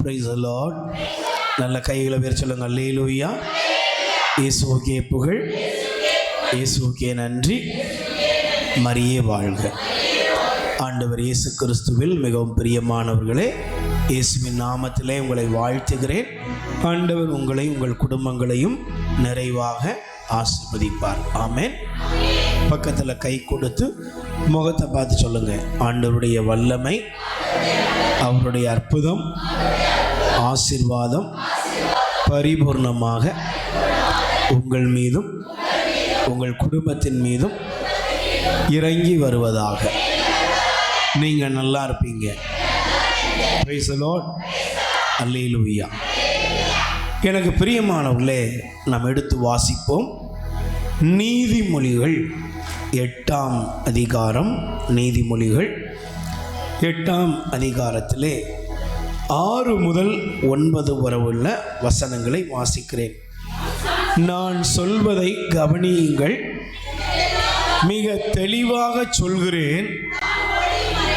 Price the Lord. நல்ல கைகளை வேறு சொல்லுங்க. அல்லேலூயா. இயேசுவுக்கே புகழ், இயேசுவுக்கே நன்றி, மரியே வாழ்க. ஆண்டவர் இயேசு கிறிஸ்துவில் மிகவும் பிரியமானவர்களே, இயேசுவின் நாமத்திலே உங்களை வாழ்த்துகிறேன். ஆண்டவர் உங்களை உங்கள் குடும்பங்களையும் நிறைவாக ஆசீர்வதிப்பார். ஆமென். பக்கத்தில் கை கொடுத்து முகத்தை பார்த்து சொல்லுங்க. ஆண்டவருடைய வல்லமை, அவருடைய அற்புதம், ஆசீர்வாதம் பரிபூர்ணமாக உங்கள் மீதும் உங்கள் குடும்பத்தின் மீதும் இறங்கி வருவதாக. நீங்கள் நல்லா இருப்பீங்க. Praise the Lord. அல்லேலூயா. எனக்கு பிரியமானவர்களே, நாம் எடுத்து வாசிப்போம். நீதிமொழிகள் 8ஆம் அதிகாரம். நீதிமொழிகள் 8ஆம் அதிகாரத்திலே 6 முதல் 9 வரை உள்ள வசனங்களை வாசிக்கிறேன். நான் சொல்வதை கவனியுங்கள், மிக தெளிவாக சொல்கிறேன்.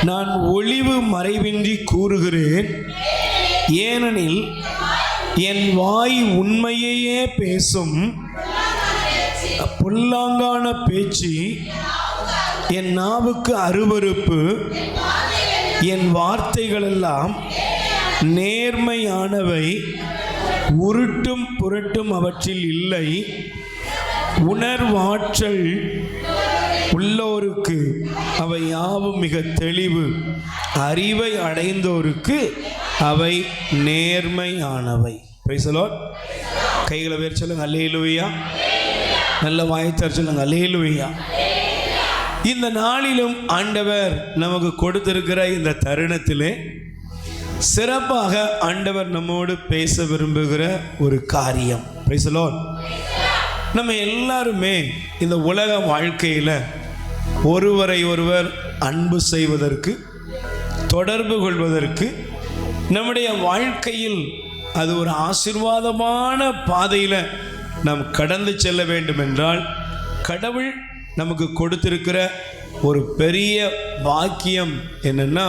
நான் ஒளிவு மறைவின்றி கூறுகிறேன். ஏனெனில் என் வாய் உண்மையையே பேசும். பொல்லாங்கான பேச்சு என் நாவுக்கு அருவருப்பு. என் வார்த்தைகளெல்லாம் நேர்மையானவை, உருட்டும் புரட்டும் அவற்றில் இல்லை. உணர்வாற்றல் உள்ளோருக்கு அவை யாவும் மிக தெளிவு. அறிவை அடைந்தோருக்கு அவை நேர்மையானவை. Price the Lord. கைகளை வேறு சொல்லுங்க. அல்லேலூயா. நல்ல வாய்த்தார் சொல்லுங்க. அல்லேலூயா. இந்த நாளிலும் ஆண்டவர் நமக்கு கொடுத்திருக்கிற இந்த தருணத்திலே சிறப்பாக ஆண்டவர் நம்மோடு பேச விரும்புகிற ஒரு காரியம். Price the Lord. நம்ம எல்லாருமே இந்த உலக வாழ்க்கையில் ஒருவரை ஒருவர் அன்பு செய்வதற்கு, தொடர்பு கொள்வதற்கு, நம்முடைய வாழ்க்கையில் அது ஒரு ஆசீர்வாதமான பாதையில் நாம் கடந்து செல்ல வேண்டும் என்றால், கடவுள் நமக்கு கொடுத்திருக்கிற ஒரு பெரிய பாக்கியம் என்னன்னா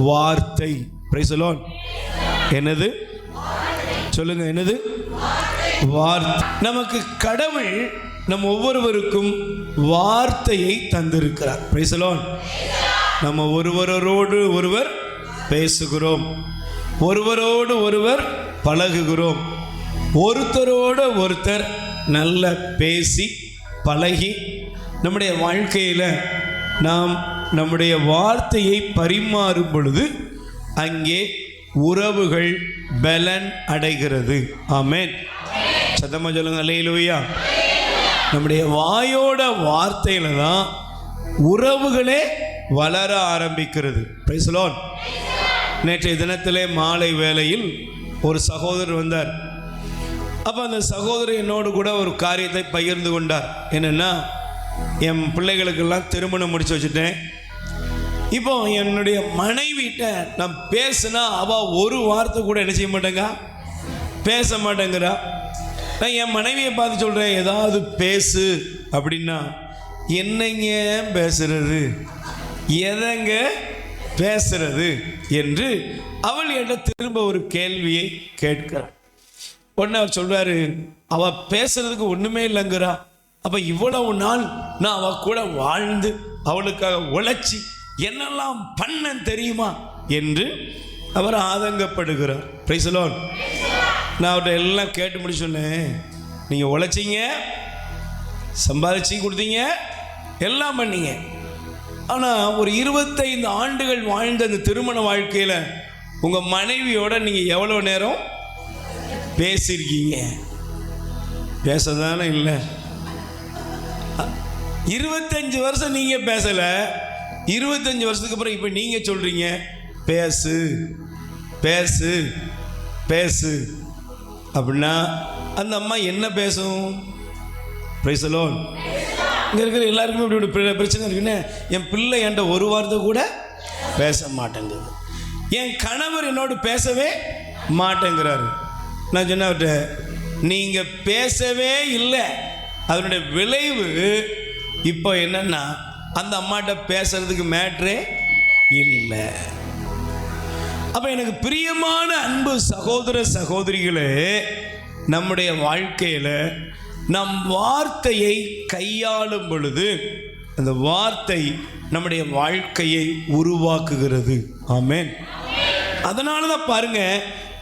வார்த்தை. Price the Lord. என்னது சொல்லுங்க. என்னது? வார்த்தை. நமக்கு கடவுள் நம் ஒவ்வொருவருக்கும் வார்த்தையை தந்திருக்கிறார். Price the Lord. நம்ம ஒருவரோடு ஒருவர் பேசுகிறோம், ஒருவரோடு ஒருவர் பழகுகிறோம், ஒருத்தரோடு ஒருத்தர் நல்ல பேசி பழகி நம்முடைய வாழ்க்கையில் நாம் நம்முடைய வார்த்தையை பரிமாறும் பொழுது அங்கே உறவுகள் பலன் அடைகிறது. ஆமென். சத்தமா சொல்லுங்க. அல்லேலூயா. நம்முடைய வாயோட வார்த்தையில தான் உறவுகளே வளர ஆரம்பிக்கிறது. Price the Lord. நேற்றைய தினத்திலே மாலை வேளையில் ஒரு சகோதரர் வந்தார். அப்போ அந்த சகோதரர் என்னோடு கூட ஒரு காரியத்தை பகிர்ந்து கொண்டார். என்னென்னா, என் பிள்ளைகளுக்கெல்லாம் திருமணம் முடிச்சு வச்சுட்டேன். இப்போ என்னுடைய மனைவிட்ட நான் பேசுனா அவள் ஒரு வார்த்தை கூட என்ன செய்ய மாட்டேங்க, பேச மாட்டேங்கிறா. நான் என் மனைவியை பார்த்து சொல்கிறேன், ஏதாவது பேசு அப்படின்னா, என்னங்க பேசுறது, எதங்க பேசுறது என்று அவள் என்கிட்ட திரும்ப ஒரு கேள்வியை கேட்கிறாள். உடனே அவர் சொல்றாரு, அவள் பேசுறதுக்கு ஒன்றுமே இல்லைங்கிறா. அப்போ இவ்வளவு நாள் நான் அவள் கூட வாழ்ந்து அவளுக்காக உழைச்சி என்னெல்லாம் பண்ண தெரியுமா என்று அவர் ஆதங்கப்படுகிறார். Price the Lord. நான் அவர்கிட்ட எல்லாம் கேட்டு முடிச்சு சொன்னேன், நீங்கள் உழைச்சிங்க, சம்பாதிச்சு கொடுத்தீங்க, எல்லாம் பண்ணீங்க. ஆனால் ஒரு 25 ஆண்டுகள் வாழ்ந்த அந்த திருமண வாழ்க்கையில் உங்கள் மனைவியோட நீங்கள் எவ்வளோ நேரம் பேசியிருக்கீங்க? பேசதானே இல்லை. 25 வருஷம் நீங்கள் பேசலை. 25 வருஷத்துக்கு அப்புறம் இப்போ நீங்கள் சொல்கிறீங்க பேசு பேசு பேசு அப்படின்னா அந்த அம்மா என்ன பேசும்? Price the Lord. இங்கே இருக்கிற எல்லாருக்குமே இப்படி பிரச்சனை இருக்குன்னு, என் பிள்ளை என்கிட்ட ஒரு வார்த்தை கூட பேச மாட்டேங்குது, என் கணவர் என்னோடு பேசவே மாட்டேங்கிறாரு. நான் சொன்ன அவர்கிட்ட, நீங்கள் பேசவே இல்லை, அதனுடைய விளைவு இப்போ என்னன்னா அந்த அம்மாட்ட பேசுறதுக்கு மேட்ரே இல்லை. அப்ப எனக்கு பிரியமான அன்பு சகோதர சகோதரிகளே, நம்முடைய வாழ்க்கையில நம் வார்த்தையை கையாளும் பொழுது அந்த வார்த்தை நம்முடைய வாழ்க்கையை உருவாக்குகிறது. ஆமென். அதனால தான் பாருங்க,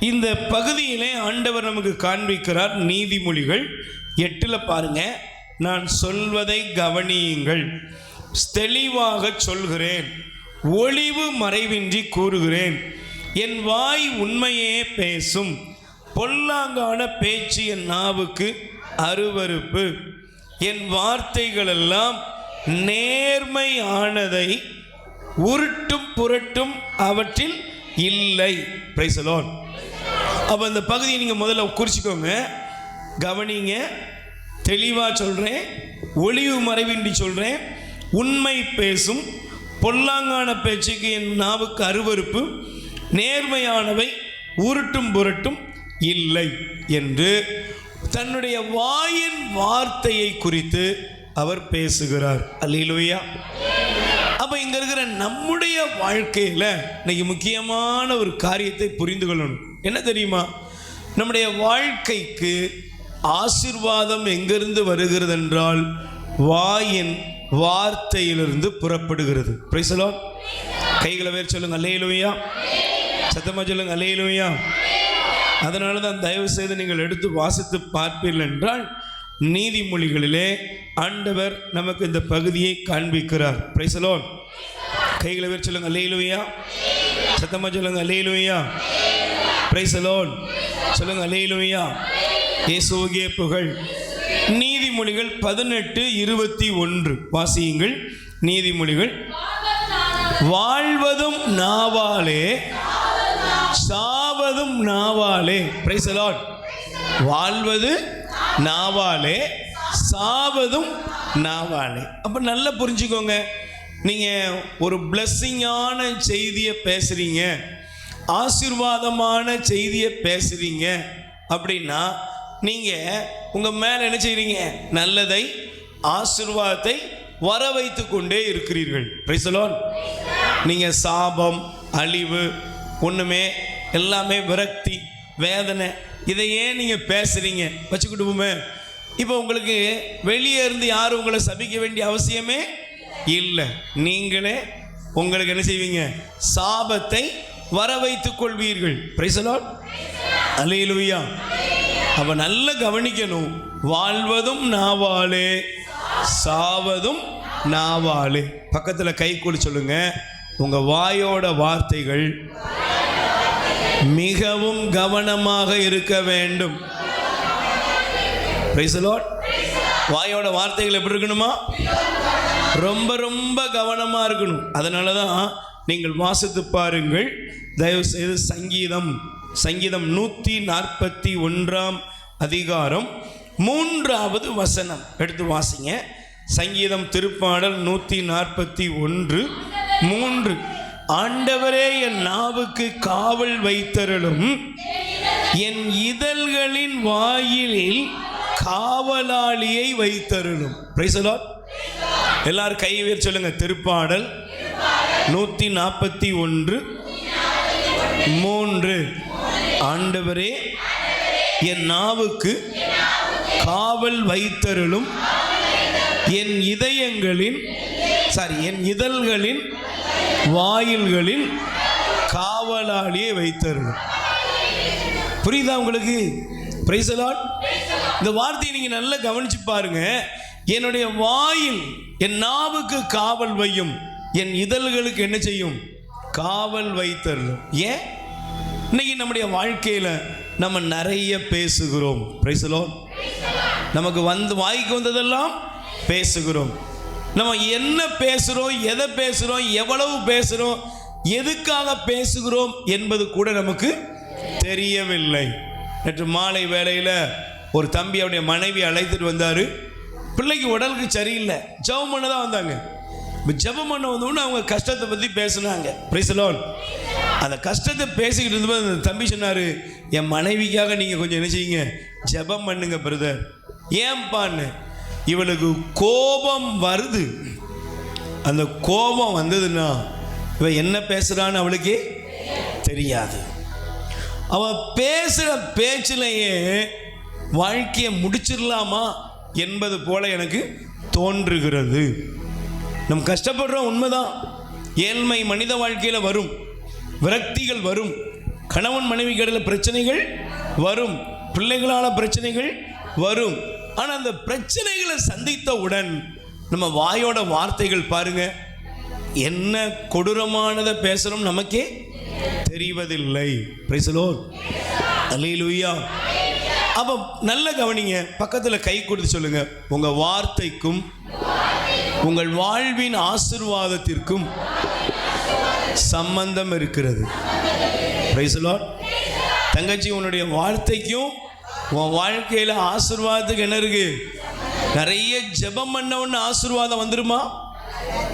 இந்த பகுதியிலே ஆண்டவர் நமக்கு காண்பிக்கிறார். நீதிமொழிகள் 8 பாருங்க, நான் சொல்வதை கவனியுங்கள், தெளிவாக சொல்கிறேன், ஒளிவு மறைவின்றி கூறுகிறேன், என் வாய் உண்மையே பேசும், பொல்லாங்கான பேச்சு என் நாவுக்கு அருவருப்பு, என் வார்த்தைகளெல்லாம் நேர்மையானதை, உருட்டும் புரட்டும் அவற்றில் இல்லை. Price the Lord. அப்போ இந்த பகுதியை நீங்கள் முதல்ல குறிச்சிக்கோங்க, கவனிங்க. தெளிவாக சொல்கிறேன், ஒளிவு மறைவின்றி சொல்கிறேன், உண்மை பேசும், பொல்லாங்கான பேச்சுக்கு என் நாவுக்கு அருவருப்பு, நேர்மையானவை உருட்டும் புரட்டும் இல்லை என்று தன்னுடைய வாயின் வார்த்தையை குறித்து அவர் பேசுகிறார். அல்லேலூயா. அப்போ இங்கே இருக்கிற நம்முடைய வாழ்க்கையில் இன்னைக்கு முக்கியமான ஒரு காரியத்தை புரிந்து கொள்ளணும். என்ன தெரியுமா? நம்முடைய வாழ்க்கைக்கு ஆசீர்வாதம் எங்கிருந்து வருகிறது என்றால் வாயின் வார்த்தையிலிருந்து புறப்படுகிறது. Price the Lord. கைகளை வேறு சொல்லுங்க, அல்லேலூயா. சத்தமாக சொல்லுங்க, அல்லேலூயா. அதனால தான் தயவு செய்து நீங்கள் எடுத்து வாசித்து பார்ப்பீர்கள் என்றால் நீதிமொழிகளிலே ஆண்டவர் நமக்கு இந்த பகுதியை காண்பிக்கிறார். Price the Lord. கைகளை வேறு சொல்லுங்க, அல்லேலூயா. சத்தமாக சொல்லுங்க, அல்லேலூயா. Praise the Lord. சொல்லுங்க, அல்லேலூயா. இயேசுவுக்கே புகழ். நீதிமொழிகள் 18:21 வாசியுங்கள். நீதிமொழிகள், வாழ்வதும் நாவாலே சாவதும் நாவாலே. Price the Lord. வாழ்வது நாவாலே, சாவதும் நாவாலே. அப்போ நல்லா புரிஞ்சுக்கோங்க, நீங்கள் ஒரு பிளஸ்ஸிங்கான செய்தியை பேசுகிறீங்க, ஆசீர்வாதமான செய்தியை பேசுகிறீங்க அப்படின்னா நீங்கள் உங்கள் மேலே என்ன செய்கிறீங்க? நல்லதை, ஆசீர்வாதத்தை வர வைத்து கொண்டே இருக்கிறீர்கள். Price the Lord. நீங்கள் சாபம், அழிவு, ஒன்றுமே எல்லாமே விரக்தி, வேதனை, இதையே நீங்கள் பேசுகிறீங்க வச்சுக்கிட்டுமே. இப்போ உங்களுக்கு வெளியே இருந்து யாரும் உங்களை சபிக்க வேண்டிய அவசியமே இல்லை. நீங்களே உங்களுக்கு என்ன செய்வீங்க? சாபத்தை வர வைத்துக் கொள்வீர்கள். Praise the Lord. அல்லேலூயா. அப்போ நல்லா கவனிக்கணும், வாழ்வதும் நாவாலே சாவதும் நாவாலே. பக்கத்தில் கை கூடி சொல்லுங்க, உங்கள் வாயோட வார்த்தைகள் மிகவும் கவனமாக இருக்க வேண்டும். Price the Lord. வாயோட வார்த்தைகள் எப்படி இருக்கணுமா? ரொம்ப ரொம்ப கவனமாக இருக்கணும். அதனால தான் நீங்கள் வாசித்து பாருங்கள், தயவு செய்து சங்கீதம் 141 அதிகாரம் 3வது வசனம் எடுத்து வாசிங்க. சங்கீதம் திருப்பாடல் 141:3. ஆண்டவரே என் நாவுக்கு காவல் வைத்தருளும், என் இதழ்களின் வாயிலில் காவலாளியை வைத்தருளும். Price the Lord. எல்லாரும் கை உயர்த்தி சொல்லுங்க. திருப்பாடல் 141:3. ஆண்டவரே என் நாவுக்கு காவல் வைத்தருளும், என் இதழ்களின் வாயில்களில் காவலாளியை வைத்தருளும். புரியுதா உங்களுக்கு? Price the Lord. இந்த வார்த்தையை நீங்க நல்லா கவனிச்சு பாருங்க. என்னுடைய வாயில், என் நாவுக்கு காவல் வையும், என் இதழ்களுக்கு என்ன செய்யும்? காவல் வைத்தருளும். ஏன்? இன்னைக்கு நம்முடைய வாழ்க்கையில நம்ம நிறைய பேசுகிறோம். Price the Lord. நமக்கு வாய்க்கு வந்ததெல்லாம் பேசுகிறோம். நம்ம என்ன பேசுகிறோம், எதை பேசுகிறோம், எவ்வளவு பேசுகிறோம், எதுக்காக பேசுகிறோம் என்பது கூட நமக்கு தெரியவில்லை. நேற்று மாலை வேளையில் ஒரு தம்பி அவருடைய மனைவி அழைத்துட்டு வந்தார். பிள்ளைக்கு உடலுக்கு சரியில்லை, ஜெபம் பண்ண தான் வந்தாங்க. இப்போ ஜெபம் பண்ண வந்தோன்னு அவங்க கஷ்டத்தை பற்றி பேசுனாங்க. Price the Lord. அந்த கஷ்டத்தை பேசிக்கிட்டு இருந்தபோது அந்த தம்பி சொன்னார், என் மனைவிக்காக நீங்கள் கொஞ்சம் என்ன செய்யுங்க, ஜெபம் பண்ணுங்க பிரதர். ஏன்பான்னு, இவளுக்கு கோபம் வருது. அந்த கோபம் வந்ததுன்னா இவன் என்ன பேசுகிறான்னு அவளுக்கே தெரியாது. அவன் பேசுகிற பேச்சிலேயே வாழ்க்கையை முடிச்சிடலாமா என்பது போல எனக்கு தோன்றுகிறது. நம் கஷ்டப்படுறோம், உண்மைதான். ஏழ்மை மனித வாழ்க்கையில் வரும், விரக்திகள் வரும், கணவன் மனைவி இடையில பிரச்சனைகள் வரும், பிள்ளைகளால் பிரச்சனைகள் வரும். ஆனால் அந்த பிரச்சனைகளை சந்தித்தவுடன் நம்ம வாயோட வார்த்தைகள் பாருங்க, என்ன கொடூரமானதை பேசணும் நமக்கே தெரிவதில்லை. பிரைஸ் தி லார்ட், அல்லேலூயா. அப்போ நல்ல கவனிங்க, பக்கத்தில் கை கொடுத்து சொல்லுங்க, உங்கள் வார்த்தைக்கும் உங்கள் வாழ்வின் ஆசீர்வாதத்திற்கும் சம்பந்தம் இருக்கிறது. Price the Lord. தங்கச்சி, உன்னுடைய வார்த்தைக்கும் உன் வாழ்க்கையில் ஆசீர்வாதத்துக்கு என்ன இருக்கு? நிறைய ஜெபம் பண்ண ஒன்று ஆசீர்வாதம் வந்துருமா?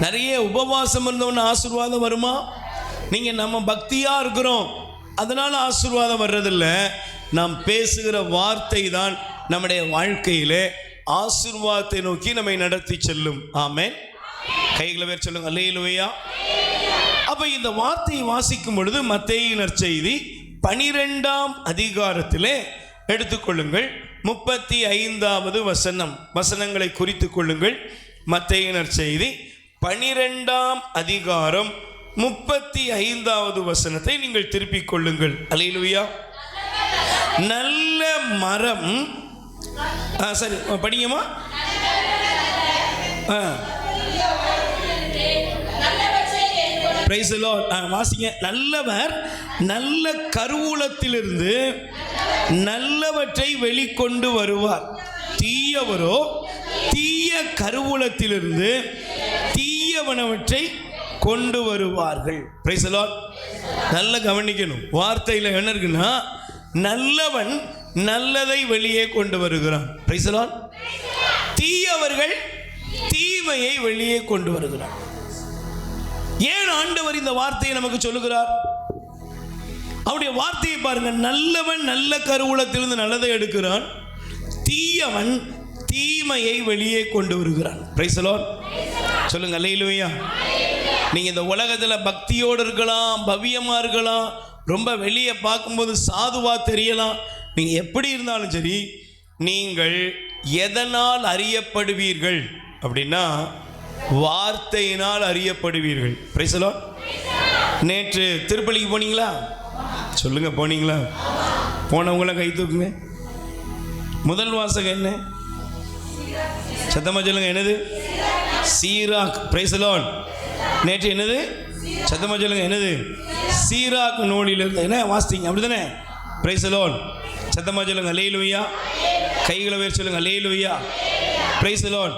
நிறைய உபவாசம் இருந்த ஒன்று ஆசீர்வாதம் வருமா? நீங்கள் நம்ம பக்தியாக இருக்கிறோம் அதனால் ஆசீர்வாதம் வர்றதில்ல. நாம் பேசுகிற வார்த்தை தான் நம்முடைய வாழ்க்கையிலே ஆசீர்வாதத்தை நோக்கி நம்மை நடத்தி செல்லும். ஆமென். கைகளை வேறு சொல்லுங்க, அல்லேலூயா. அப்போ இந்த வார்த்தையை வாசிக்கும் பொழுது மத்தேயு நற்செய்தி 12ஆம் அதிகாரத்திலே எடுத்துக்கொள்ளுங்கள், 35வது வசனம். வசனங்களை குறித்து கொள்ளுங்கள். மத்தேயு நற்செய்தி 12ஆம் அதிகாரம் 35வது வசனத்தை நீங்கள் திருப்பிக் கொள்ளுங்கள். அல்லேலூயா. நல்ல மரம், சரி படிங்கம்மா. Price the Lord. வாசிங்க. நல்லவர் நல்ல கருவூலத்திலிருந்து நல்லவற்றை வெளிக்கொண்டு வருவார், தீயவரோ தீய கருவூலத்திலிருந்து தீயவனவற்றை கொண்டு வருவார்கள். Price the Lord. நல்ல கவனிக்கணும், வார்த்தையில் என்ன இருக்குன்னா, நல்லவன் நல்லதை வெளியே கொண்டு வருகிறான். Price the Lord. தீயவர்கள் தீமையை வெளியே கொண்டு வருகிறார். ஏன் ஆண்டவர் இந்த வார்த்தையை நமக்கு சொல்லுகிறார்? அவருடைய வார்த்தையை பாருங்க. நல்லவன் நல்ல கருவூலத்திலிருந்து நல்லதை எடுக்கிறான், தீயவன் தீமையை வெளியே கொண்டு வருகிறான். Price the Lord. சொல்லுங்க, அல்லேலூயா. நீங்க இந்த உலகத்தில் பக்தியோடு இருக்கலாம், பவ்யமா இருக்கலாம், ரொம்ப வெளியே பார்க்கும்போது சாதுவா தெரியலாம். நீங்க எப்படி இருந்தாலும் சரி, நீங்கள் எதனால் அறியப்படுவீர்கள் அப்படின்னா வார்த்தையினால் அறியப்படுவீர்கள். Price the Lord. நேற்று திருப்பலிக்கு போனீங்களா? சொல்லுங்க, போனீங்களா? போனவங்கள கை தூக்குங்க. முதல் வாசகம் என்ன? சத்தமா சொல்லுங்க, என்னது? சீராக். Praise the Lord. நேற்று என்னது? சத்தமா சொல்லுங்க, என்னது? சீராக் நூலிலிருந்து என்ன வாசித்தீங்க? அப்படிதானே? Price the Lord. சத்தமா சொல்லுங்க, அல்லேலூயா. கைகளை வேறு சொல்லுங்க, அல்லேலூயா. Praise the Lord.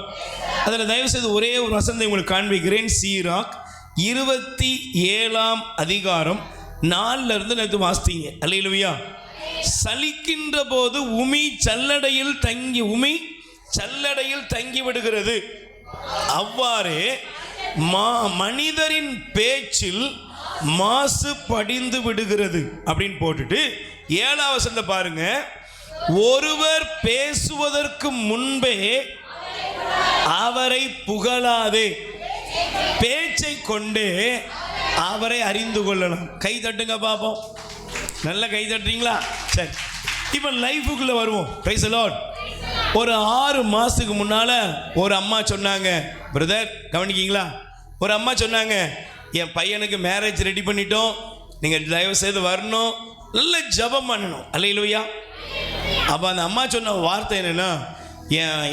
அதில் தயவு செய்து ஒரே ஒரு வசனத்தை உங்களுக்கு காண்பிக்கிறேன். சீராக் 27ஆம் அதிகாரம் 4 நேற்று வாசித்தீங்க. அல்லேலூயா. சலிக்கின்ற போது உமி சல்லடையில் தங்கி விடுகிறது, அவ்வாறே மனிதரின் பேச்சில் மாசு படிந்து விடுகிறது அப்படின்னு போட்டுட்டு 7ஆம் வசனத்தை பாருங்க. ஒருவர் பேசுவதற்கு முன்பே அவரை புகழாதே, பேச்சை கொண்டே அவரை அறிந்து கொள்ளலாம். கை தட்டுங்க பாப்போம். நல்ல கை தட்டுறீங்களா? சரி, இப்போ லைஃபுக்குள்ள வருவோம். Price the Lord. ஒரு 6 மாதத்துக்கு முன்னால் ஒரு அம்மா சொன்னாங்க, பிரதர் கவனிக்கிங்களா? ஒரு அம்மா சொன்னாங்க, என் பையனுக்கு மேரேஜ் ரெடி பண்ணிட்டோம், நீங்கள் தயவு செய்து வரணும், நல்ல ஜெபம் பண்ணணும். அல்லேலூயா. அப்போ அந்த அம்மா சொன்ன வார்த்தை என்னன்னா,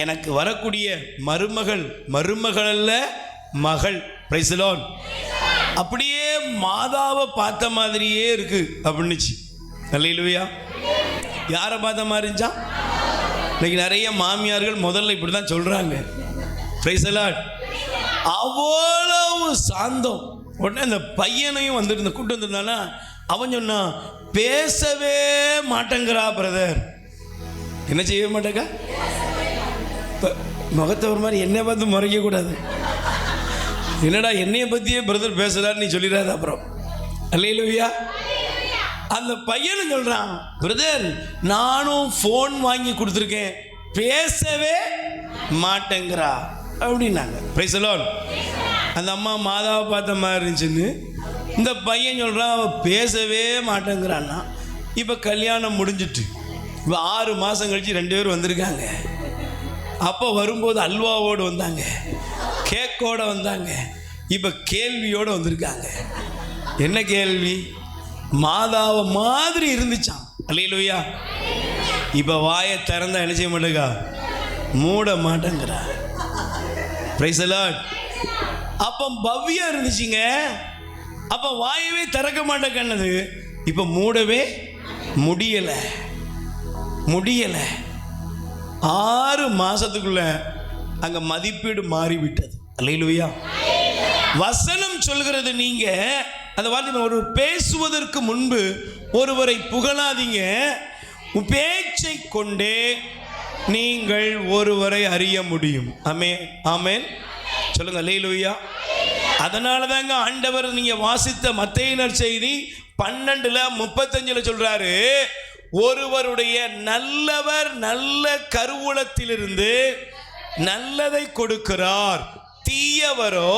எனக்கு வரக்கூடிய மருமகள் அல்ல, மகள். Price the Lord. அப்படியே மாதாவை பார்த்த மாதிரியே இருக்கு அப்படின்னுச்சு. அல்லேலூயா. யாரை பார்த்த மாதிரி இருந்துச்சா? இன்னைக்கு நிறைய மாமியார்கள் முதல்ல இப்படி தான் சொல்கிறாங்க. Price the Lord. அவ்வளவு சாந்தம். உடனே அந்த பையனையும் வந்துட்டு கூட்டு வந்திருந்தானா, அவன் சொன்னான், பேசவே மாட்டேங்கிறா பிரதர். என்ன செய்ய மாட்டேக்கா? முகத்தை ஒரு மாதிரி என்னை பார்த்து முறைக்கக்கூடாது. என்னடா என்னைய பற்றியே பிரதர் பேசுகிறான்னு நீ சொல்லிடாத அப்புறம். அல்லேலூயா. அந்த பையனும் சொல்கிறான், பிரதர் நானும் ஃபோன் வாங்கி கொடுத்துருக்கேன், பேசவே மாட்டேங்கிறா அப்படின்னாங்க. Price the Lord. அந்த அம்மா மாதாவை பார்த்த மாதிரி இருந்துச்சுன்னு இந்த பையன் சொல்கிறான் அவன் பேசவே மாட்டேங்கிறான்னா. இப்போ கல்யாணம் முடிஞ்சிட்டு இப்போ 6 மாதம் கழித்து 2 பேர் வந்திருக்காங்க. அப்போ வரும்போது அல்வாவோடு வந்தாங்க, கேக்கோடு வந்தாங்க. இப்போ கேள்வியோடு வந்திருக்காங்க. என்ன கேள்வி? மாதாவை மாதிரி இருந்துச்சான். அல்லேலூயா. இப்போ வாயை திறந்தா என்ன செய்ய மாட்டேங்கா, மூட மாட்டேங்கிறா. Price the Lord. அப்போ பவ்யா இருந்துச்சுங்க, அப்போ வாயவே திறக்க மாட்டேங்கன்னது இப்போ மூடவே முடியலை. 6 மாசத்துக்குள்ள அங்க மதிப்பீடு மாறிவிட்டது. அல்லேலூயா. வசனம் சொல்கிறது, நீங்க அந்த வார்த்தை ஒரு பேசுவதற்கு முன்பு ஒருவரை புகழாதீங்க, பேச்சை கொண்டே நீங்கள் ஒருவரை அறிய முடியும். ஆமென், ஆமென் சொல்லுங்க. அல்லேலூயா. அதனால தாங்க ஆண்டவர் நீங்க வாசித்த மத்தேயு நற்செய்தி 12:35 சொல்றாரு, ஒருவருடைய நல்லவர் நல்ல கருவூலத்திலிருந்து நல்லதை கொடுக்கிறார், தீயவரோ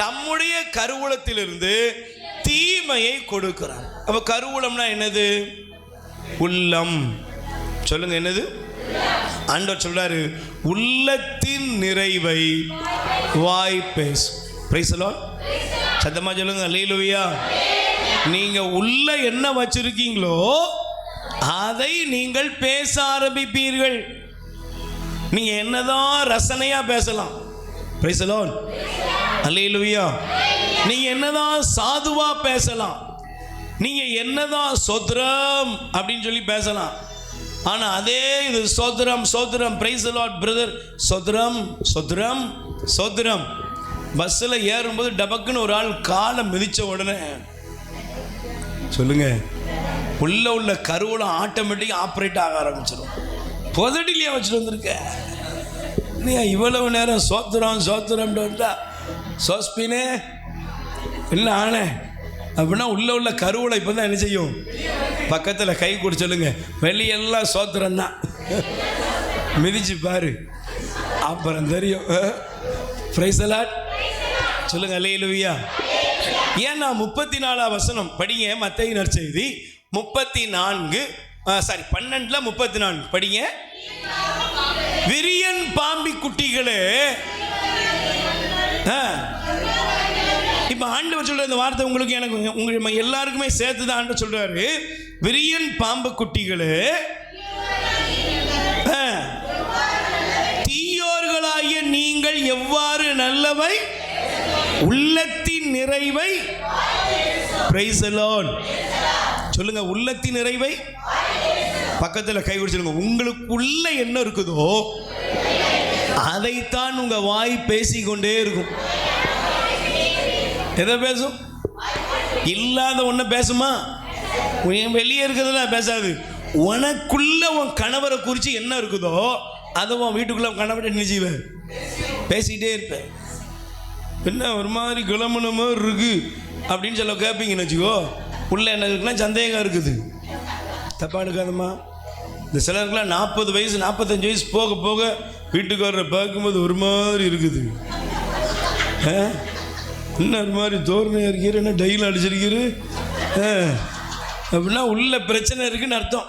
தம்முடைய கருவூலத்திலிருந்து தீமையை கொடுக்கிறார். அப்ப கருவூலம்னா என்னது? உள்ளம். சொல்லுங்க, என்னது? ஆண்டவர் சொல்றாரு, உள்ளத்தின் நிறைவை வாய் பேசும். Price the Lord. சத்தமா சொல்லுங்க. அல்லேலூயா. நீங்க உள்ள என்ன வச்சிருக்கீங்களோ அதை நீங்கள் பேச ஆரம்பிப்பீர்கள். நீங்க என்னதான் ரசனையா பேசலாம். Praise the Lord. அல்லேலூயா. நீங்க என்னதான் சாதுவா பேசலாம், நீங்க என்னதான் சோத்ரம் அப்படின்னு சொல்லி பேசலாம். ஆனா அதே இது சோத்ரம் சோத்ரம், பிரைஸ் தி லார்ட் பிரதர், சோத்ரம் சோத்ரம் சோத்ரம். பஸ்ஸில் ஏறும்போது டபக்குன்னு ஒரு ஆள் காலை மிதிச்ச உடனே சொல்லுங்க, உள்ள கருவூலம் ஆட்டோமேட்டிக்காக ஆப்ரேட் ஆக ஆரம்பிச்சிடும். புதடிலையா வச்சுட்டு வந்திருக்க நீ இவ்வளவு நேரம் சோத்திரம் சோத்திரம் வந்தா சோஸ்பினே என்ன ஆனே அப்படின்னா உள்ள கருவூலம் இப்போ தான் என்ன செய்யும், பக்கத்தில் கை கூட சொல்லுங்க, வெளியெல்லாம் சோத்திரம் தான், மிதிச்சு பாரு அப்புறம் தெரியும். பிரைஸ் தி லார்ட் சொல்லுங்க. அல்லேலூயா. ஏன்னா 34 வசனம் படிங்க, மத்தேயு நற்செய்தி 12:34 படிங்க. விரியன் பாம்பி குட்டிகளே. இப்ப ஆண்டவர் சொல்ற இந்த வார்த்தை உங்களுக்கு எனக்கு உங்களுக்கு எல்லாருக்குமே சேர்த்து தான் ஆண்டவர் சொல்றாரு, விரியன் பாம்பு குட்டிகளே, தீயோர்களாகிய நீங்கள் எவ்வாறு நல்லவை உள்ளத்தின் நிறைவை, பிரைஸ் தி லார்ட் சொல்லுங்க, உள்ளத்தின் நிறைவை பக்கத்தில் கை சொல்லுங்க. உங்களுக்குள்ள என்ன இருக்குதோ அதைத்தான் உங்க வாய் பேசிக்கொண்டே இருக்கும். எதை பேசும்? இல்லாத ஒன்ன பேசுமா? வெளியே இருக்கிறதெல்லாம் பேசாது. உனக்குள்ள உன் கணவரை குறித்து என்ன இருக்குதோ அதை உன் வீட்டுக்குள்ள கணவரை என்ன செய்வேன், பேசிக்கிட்டே இருப்பேன். என்ன ஒரு மாதிரி கிளம்புன மாதிரி இருக்கு அப்படின்னு சொல்ல கேட்பீங்கன்னு வச்சுக்கோ, உள்ள என்ன இருக்குன்னா சந்தேகம் இருக்குது. தப்பா எடுக்காதம்மா. இந்த சிலருக்குலாம் 40 வயசு 45 வயசு போக போக வீட்டுக்கு வர்ற பார்க்கும்போது ஒரு மாதிரி இருக்குது. என்ன ஒரு மாதிரி தோரணையாக இருக்கிற, என்ன டையில் அடிச்சிருக்கிற அப்படின்னா உள்ள பிரச்சனை இருக்குன்னு அர்த்தம்.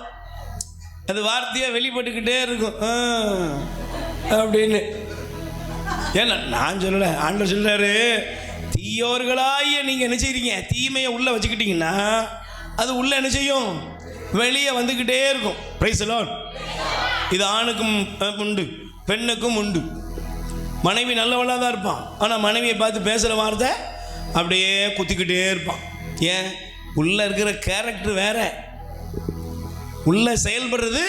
அது வார்த்தையாக வெளிப்பட்டுக்கிட்டே இருக்கும் அப்படின்னு. ஏன்னா நான் சொல்லலை, ஆண்டவர் சொல்றாரு, தீயோர்களாய நீங்கள் என்ன செய்றீங்க, தீமையை உள்ளே வச்சுக்கிட்டீங்கன்னா அது உள்ளே என்ன செய்யும், வெளியே வந்துக்கிட்டே இருக்கும். Price the Lord. இது ஆணுக்கும் உண்டு, பெண்ணுக்கும் உண்டு. மனைவி நல்லவளாக தான் இருப்பான், ஆனால் மனைவியை பார்த்து பேசுகிற வார்த்தை அப்படியே குத்திக்கிட்டே இருப்பான். ஏன்? உள்ளே இருக்கிற கேரக்டர் வேற, உள்ள செயல்படுறது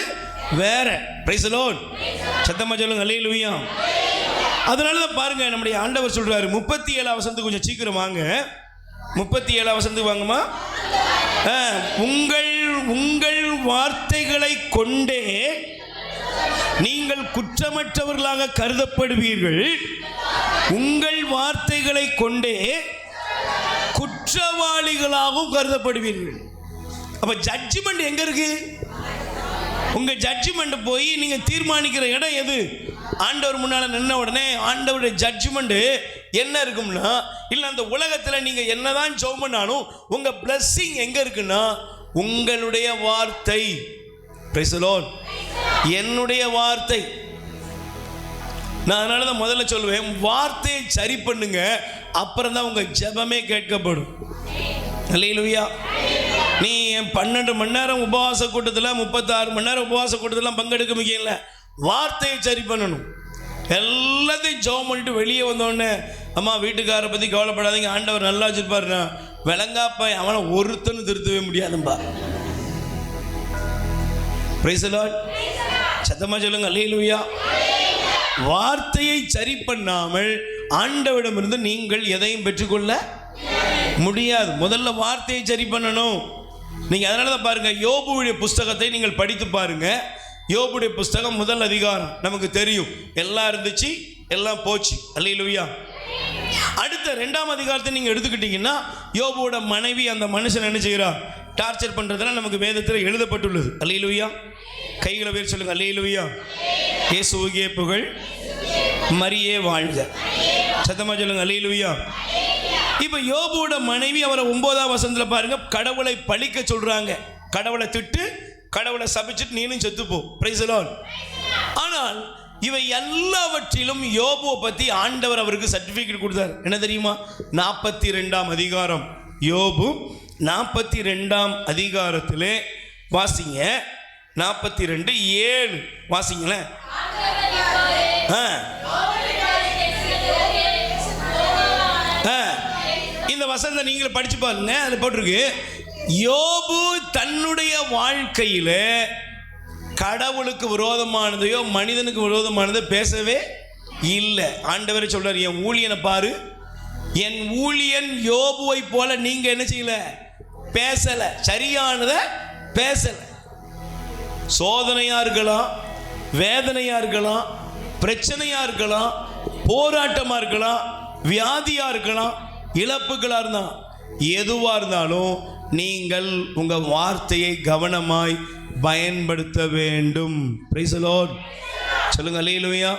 வேற. Price the Lord. சத்தமா சொல்லுங்க. அல்லேலூயா. அதனால தான் பாருங்க, நம்முடைய ஆண்டவர் சொல்றாரு 37 வசனத்துக்கு கொஞ்சம் சீக்கிரம் வாங்க. 37 வசனத்துக்கு வாங்கம்மா. உங்கள் வார்த்தைகளை கொண்டே நீங்கள் குற்றமற்றவர்களாக கருதப்படுவீர்கள், உங்கள் வார்த்தைகளை கொண்டே குற்றவாளிகளாகவும் கருதப்படுவீர்கள். அப்ப ஜட்ஜ்மெண்ட் எங்க இருக்கு? உங்க ஜட்ஜ்மெண்ட் போய் நீங்க தீர்மானிக்கிற இடம் எது? ஆண்டவர் முன்னால நின்ன உடனே ஆண்டவருடைய ஜட்ஜ்மெண்ட் என்ன இருக்கும்னா, இல்லை அந்த உலகத்தில் நீங்கள் என்னதான் ஜெபம் பண்ணாலும் உங்க பிளஸ்ஸிங் எங்க இருக்குன்னா உங்களுடைய வார்த்தை. Price the Lord. என்னுடைய வார்த்தை. நான் அதனால தான் முதல்ல சொல்லுவேன், வார்த்தையை சரி பண்ணுங்க, அப்புறம் தான் உங்க ஜெபமே கேட்கப்படும். அல்லேலூயா. நீ 12 மணி நேரம் உபவாச கூட்டத்தில் 36 மணி நேரம் உபவாச கூட்டத்தில் பங்கெடுக்க முக்கியம் இல்லை, வார்த்தையை சரி பண்ணணும். எல்லாத்தையும் ஜெபம் பண்ணிட்டு வெளியே வந்தோடனே அம்மா வீட்டுக்காரை பற்றி கவலைப்படாதீங்க, ஆண்டவர் நல்லா வச்சிருப்பாருண்ணா, விளங்காப்ப அவனை ஒருத்தனும் திருத்தவே முடியாதும்பா. Price the Lord. சத்தமா சொல்லுங்க அல்லேலூயா. வார்த்தையை சரி பண்ணாமல் ஆண்டவரிடமிருந்து நீங்கள் எதையும் பெற்றுக்கொள்ள முடியாது. முதல்ல வார்த்தையை சரி பண்ணணும். நீங்க அதனால தான் பாருங்க, யோபுடைய புஸ்தகத்தை நீங்கள் படித்து பாருங்க. யோபுடைய புஸ்தகம் முதல் அதிகாரம் நமக்கு தெரியும், எல்லாம் இருந்துச்சு எல்லாம் போச்சு. அல்லேலூயா. அடுத்த 2ஆம் அதிகாரத்தை நீங்க எடுத்துக்கிட்டீங்கன்னா, யோபுவோட மனைவி அந்த மனுஷன் என்ன செய்கிறா, டார்ச்சர் பண்றதுலாம் நமக்கு வேதத்தில் எழுதப்பட்டுள்ளது. அல்லேலூயா. கைகளை பேர் சொல்லுங்க அல்லேலூயா. இயேசுவுக்கே புகழ், மரியே வாழ்க. சத்தமா சொல்லுங்க அல்லேலூயா. இப்ப யோபுவோட மனைவி அவரை 9ஆம் வசனத்துல பாருங்க, கடவுளை பழிக்க சொல்றாங்க. கடவுளை திட்டு, கடவுளை சபிச்சுட்டு நீனும் செத்துப்போ. Price the Lord. ஆனால் இவை எல்லாவற்றிலும் யோபுவை பத்தி ஆண்டவர் அவருக்கு சர்டிபிகேட் கொடுத்தார். என்ன தெரியுமா? 42ஆம் அதிகாரம் யோபு 42ஆம் அதிகாரத்திலே வாசிங்க. 42:7 வாசிங்களேன். இந்த வசனத்தை நீங்களே படிச்சு பாருங்க. அது போட்டிருக்கு, யோபு தன்னுடைய வாழ்க்கையில கடவுளுக்கு விரோதமானதையோ மனிதனுக்கு விரோதமானதை பேசவே இல்லை. ஆண்டவரே சொல்றாரு, என் ஊழியனை பாரு, என் ஊழியன் யோபுவை போல நீங்க என்ன செய்யல, பேசல, சரியானதை பேசல. சோதனையா இருக்கலாம், வேதனையா இருக்கலாம், பிரச்சனையா இருக்கலாம், போராட்டமா இருக்கலாம், வியாதியா இருக்கலாம், இழப்புகளா இருந்தாலும், எதுவா இருந்தாலும் நீங்கள் உங்க வார்த்தையை கவனமாய் பயன்படுத்த வேண்டும். Price the Lord. சொல்லுங்க அல்லேலூயா.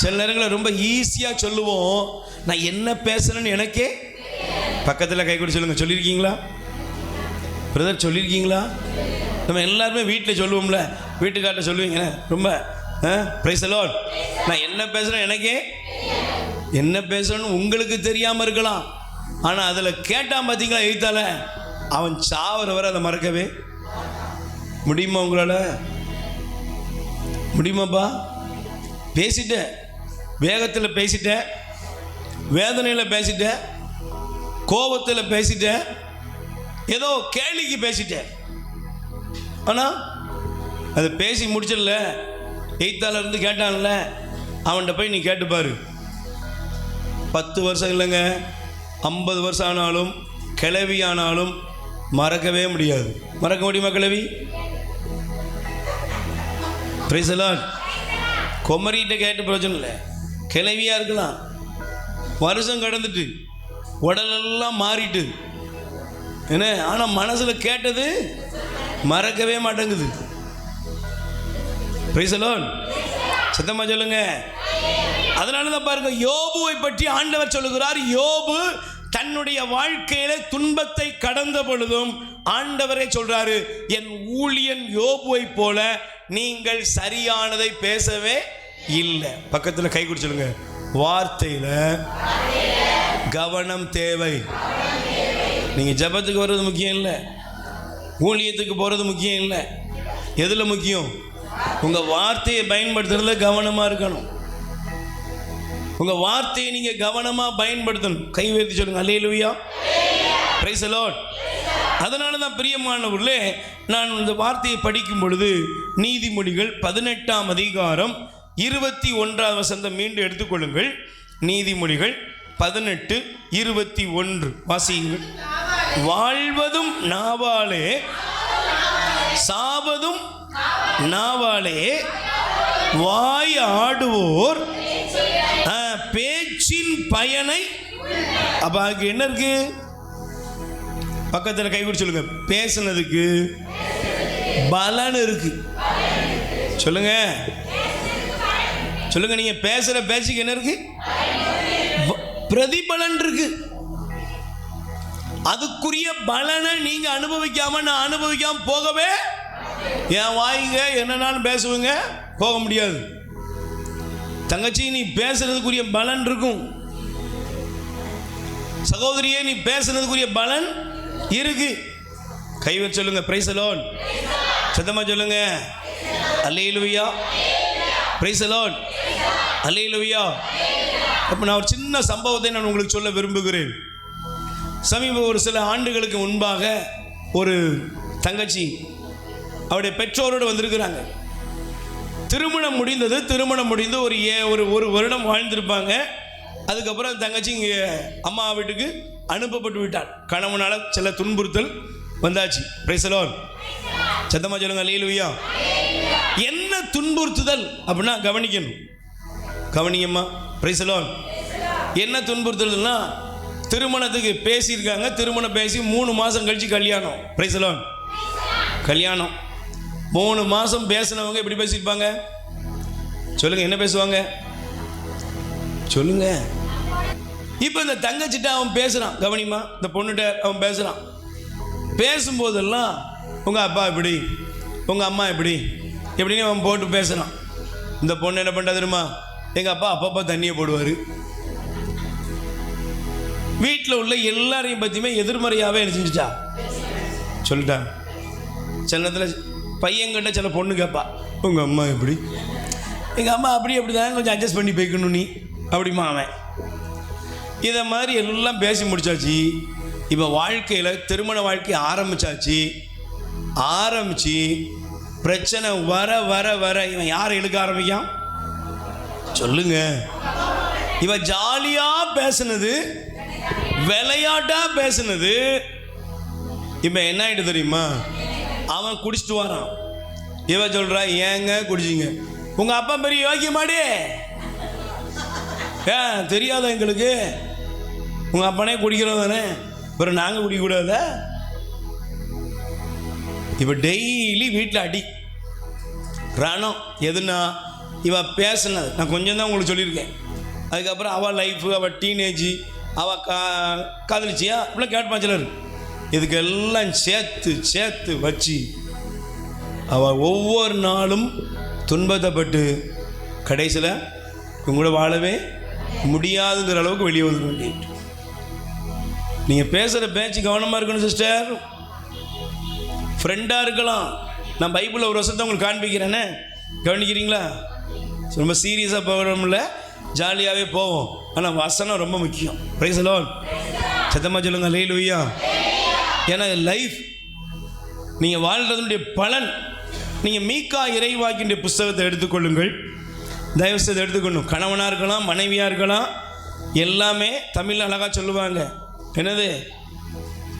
சில நேரங்களில் ரொம்ப ஈஸியா சொல்லுவோம், நான் என்ன பேசுறேன்னு எனக்கே. பக்கத்தில் கை கொடு சொல்லுங்க, சொல்லியிருக்கீங்களா பிரதர், சொல்லியிருக்கீங்களா? நம்ம எல்லாருமே வீட்டில் சொல்லுவோம்ல, வீட்டுக்கார்ட்ட சொல்லுவீங்க ரொம்ப பிரைஸ் தி லார்ட், நான் என்ன பேசுறேன் எனக்கே. என்ன பேசுறேன்னு உங்களுக்கு தெரியாம இருக்கலாம், ஆனால் அதில் கேட்டான் பார்த்தீங்களா எழுத்தால, அவன் சாவர வரை அதை மறக்கவே முடியுமா? உங்களால் முடியுமாப்பா? பேசிட்ட, வேகத்தில் பேசிட்ட, வேதனையில் பேசிட்ட, கோபத்தில் பேசிட்ட, ஏதோ கேலிக்கு பேசிட்ட, ஆனால் அதை பேசி முடிச்சிடல. எய்த்தால இருந்து கேட்டான்ல, அவன்கிட்ட போய் நீ கேட்டுப்பாரு. 10 வருஷம் இல்லைங்க, 50 வருஷம் ஆனாலும் கிழவி ஆனாலும் மறக்கவே முடியாது. மறக்க முடியுமா கிழவி? Price the Lord. குமரிகிட்ட கேட்டு பிரயோஜனம் இல்லை. கிழவியா இருக்கலாம், வருஷம் கடந்துட்டு உடலெல்லாம் மாறிட்டு என்ன, ஆனால் மனசில் கேட்டது மறக்கவே மாட்டேங்குது. Price the Lord. சத்தமா சொல்லுங்க. அதனால தான் பாருங்க, யோபுவை பற்றி ஆண்டவர் சொல்லுகிறார், யோபு தன்னுடைய வாழ்க்கையில துன்பத்தை கடந்த பொழுதும் ஆண்டவரே சொல்றாரு, என் ஊழியன் யோபுவை போல நீங்கள் சரியானதை பேசவே இல்லை. பக்கத்தில் கை கொடுத்து சொல்லுங்க, வார்த்தையில கவனம் தேவை. நீங்க ஜெபத்துக்கு வர்றது முக்கியம் இல்லை, ஊழியத்துக்கு போறது முக்கியம் இல்லை. எதுல முக்கியம்? உங்க வார்த்தையை பயன்படுத்துறதுல கவனமா இருக்கணும். உங்க வார்த்தையை நீங்க கவனமா பயன்படுத்தணும். கை உயர்த்தி சொல்லுங்க அல்லேலூயா. Praise the Lord. அதனால தான் பிரியமானவர்களே, நான் இந்த வார்த்தையை படிக்கும் பொழுது நீதிமொழிகள் 18ஆம் அதிகாரம் 21ஆம் வசனம் மீண்டும் எடுத்துக்கொள்ளுங்கள். நீதிமொழிகள் 18:21 வாசியுங்கள். வாழ்வதும் நாவாலே, சாவதும் நாவாலே, வாய் ஆடுவோர் பேச்சின் பயனை. அப்ப அங்க என்ன இருக்கு? பக்கத்தில் கை கொடுத்து சொல்லுங்க, பேசுனதுக்கு பலன் இருக்கு. சொல்லுங்க சொல்லுங்க, நீங்க பேசுற பேச்சுக்கு என்ன இருக்கு? பிரதிபலன் இருக்கு. அதுக்குரிய பலனை நீங்க அனுபவிக்காம நான் அனுபவிக்காம போகவே என் வாய்ங்க என்னன்னாலும் பேசுவீங்க, போக முடியாது. தங்கச்சி, நீ பேசுறதுக்குரிய பலன் இருக்கும். சகோதரியே, நீ பேசுறதுக்குரிய பலன் இருக்கு. கைவ சொல்லுங்க, பிரைஸ் தி லார்ட். சத்தமா சொல்லுங்க, அல்லேலூயா, பிரைஸ் தி லார்ட், அல்லேலூயா. அப்ப நான் ஒரு சின்ன சம்பவத்தை நான் உங்களுக்கு சொல்ல விரும்புகிறேன். ஒரு சில ஆண்டுகளுக்கு முன்பாக ஒரு தங்கச்சி அவருடைய பெற்றோரோடு வந்திருக்கிறாங்க. திருமணம் முடிந்தது. திருமணம் முடிந்து ஒரு வருடம் வாழ்ந்திருப்பாங்க. அதுக்கப்புறம் தங்கச்சி இங்கே அம்மா வீட்டுக்கு அனுப்பப்பட்டு விட்டார். கணவனால் சில துன்புறுத்தல் வந்தாச்சு. Price the Lord. சத்தமா சொல்லுங்க, அல்லேலூயா. என்ன துன்புறுத்துதல் அப்படின்னா கவனிக்கணும், கவனிங்கம்மா. Price the Lord. என்ன துன்புறுத்தல்னா, திருமணத்துக்கு பேசியிருக்காங்க. திருமணம் பேசி 3 மாதம் கழிச்சு கல்யாணம். Price the Lord. கல்யாணம் 3 மாதம் பேசினவங்க எப்படி பேசியிருப்பாங்க சொல்லுங்க? என்ன பேசுவாங்க சொல்லுங்க? இப்போ இந்த தங்கச்சிட்ட அவன் பேசுகிறான். கவனிமா, இந்த பொண்ணுகிட்ட அவன் பேசுகிறான். பேசும்போதெல்லாம் உங்கள் அப்பா இப்படி, உங்கள் அம்மா இப்படி எப்படின்னு அவன் போட்டு பேசுகிறான். இந்த பொண்ணு என்ன பண்ணுறது தெரியுமா? எங்கள் அப்பா அப்பப்போ தண்ணியை போடுவார். வீட்டில் உள்ள எல்லாரையும் பற்றியுமே எதிர்மறையாகவே என்ன செஞ்சுட்டா சொல்லிட்டா. சில நேரத்தில் பையன்கிட்ட சில பொண்ணு கேட்பா, உங்கள் அம்மா எப்படி, எங்கள் அம்மா அப்படி தான், கொஞ்சம் அட்ஜஸ்ட் பண்ணி போய்க்கணும் நீ அப்படிமா அவன். இதை மாதிரி எல்லாம் பேசி முடிச்சாச்சு. இப்போ வாழ்க்கையில் திருமண வாழ்க்கை ஆரம்பிச்சாச்சு. ஆரம்பித்து பிரச்சனை வர வர வர இவன் யாரை இழுக்க ஆரம்பிக்கான் சொல்லுங்க? இவன் ஜாலியாக பேசுனது, விளையாட்டாக பேசுனது, இப்போ என்ன ஆகிட்டு தெரியுமா? அவன் குடிச்சிட்டு வரான். இவன் சொல்கிறா, ஏங்க குடிச்சிங்க? உங்கள் அப்பா பெரிய யோக்கியமாடி, ஏன் தெரியாத எங்களுக்கு? உங்கள் அப்பனே குடிக்கிறோம் தானே, அப்புறம் நாங்கள் குடிக்கக்கூடாதா? இப்போ டெய்லி வீட்டில் அடி ரணம். எதுனா இவன் பேசுனது நான் கொஞ்சம் தான் உங்களுக்கு சொல்லியிருக்கேன். அதுக்கப்புறம் அவள் லைஃபு, அவள் டீனேஜ், அவள் காதலிச்சியா இப்படிலாம் கேட்பான் சிலர். இதுக்கெல்லாம் சேர்த்து வச்சு அவள் ஒவ்வொரு நாளும் துன்பத்தைப்பட்டு கடைசியில் உங்களோட வாழவே முடியாதுங்கிற அளவுக்கு வெளியே வந்து வேண்டிட்டு. நீங்கள் பேசுகிற பேச்சு கவனமாக இருக்கணும் சிஸ்டர். ஃப்ரெண்டாக இருக்கலாம். நான் பைபிளில் ஒரு வருஷத்தை உங்களுக்கு காண்பிக்கிறேன்னே, கவனிக்கிறீங்களா? ரொம்ப சீரியஸாக போகிறோம்ல, ஜாலியாகவே போவோம். ஆனால் வசனம் ரொம்ப முக்கியம். Price the Lord. சத்தமாக சொல்லுங்க, அல்லேலூயா. ஏன்னா லைஃப் நீங்கள் வாழ்கிறதுடைய பலன். நீங்கள் மீகா இறைவாக்கின்ற புஸ்தகத்தை எடுத்துக்கொள்ளுங்கள். தயவுசெய்து எடுத்துக்கொள்ளணும். கணவனாக இருக்கலாம், மனைவியாக இருக்கலாம், எல்லாமே தமிழில் அழகாக சொல்லுவாங்க.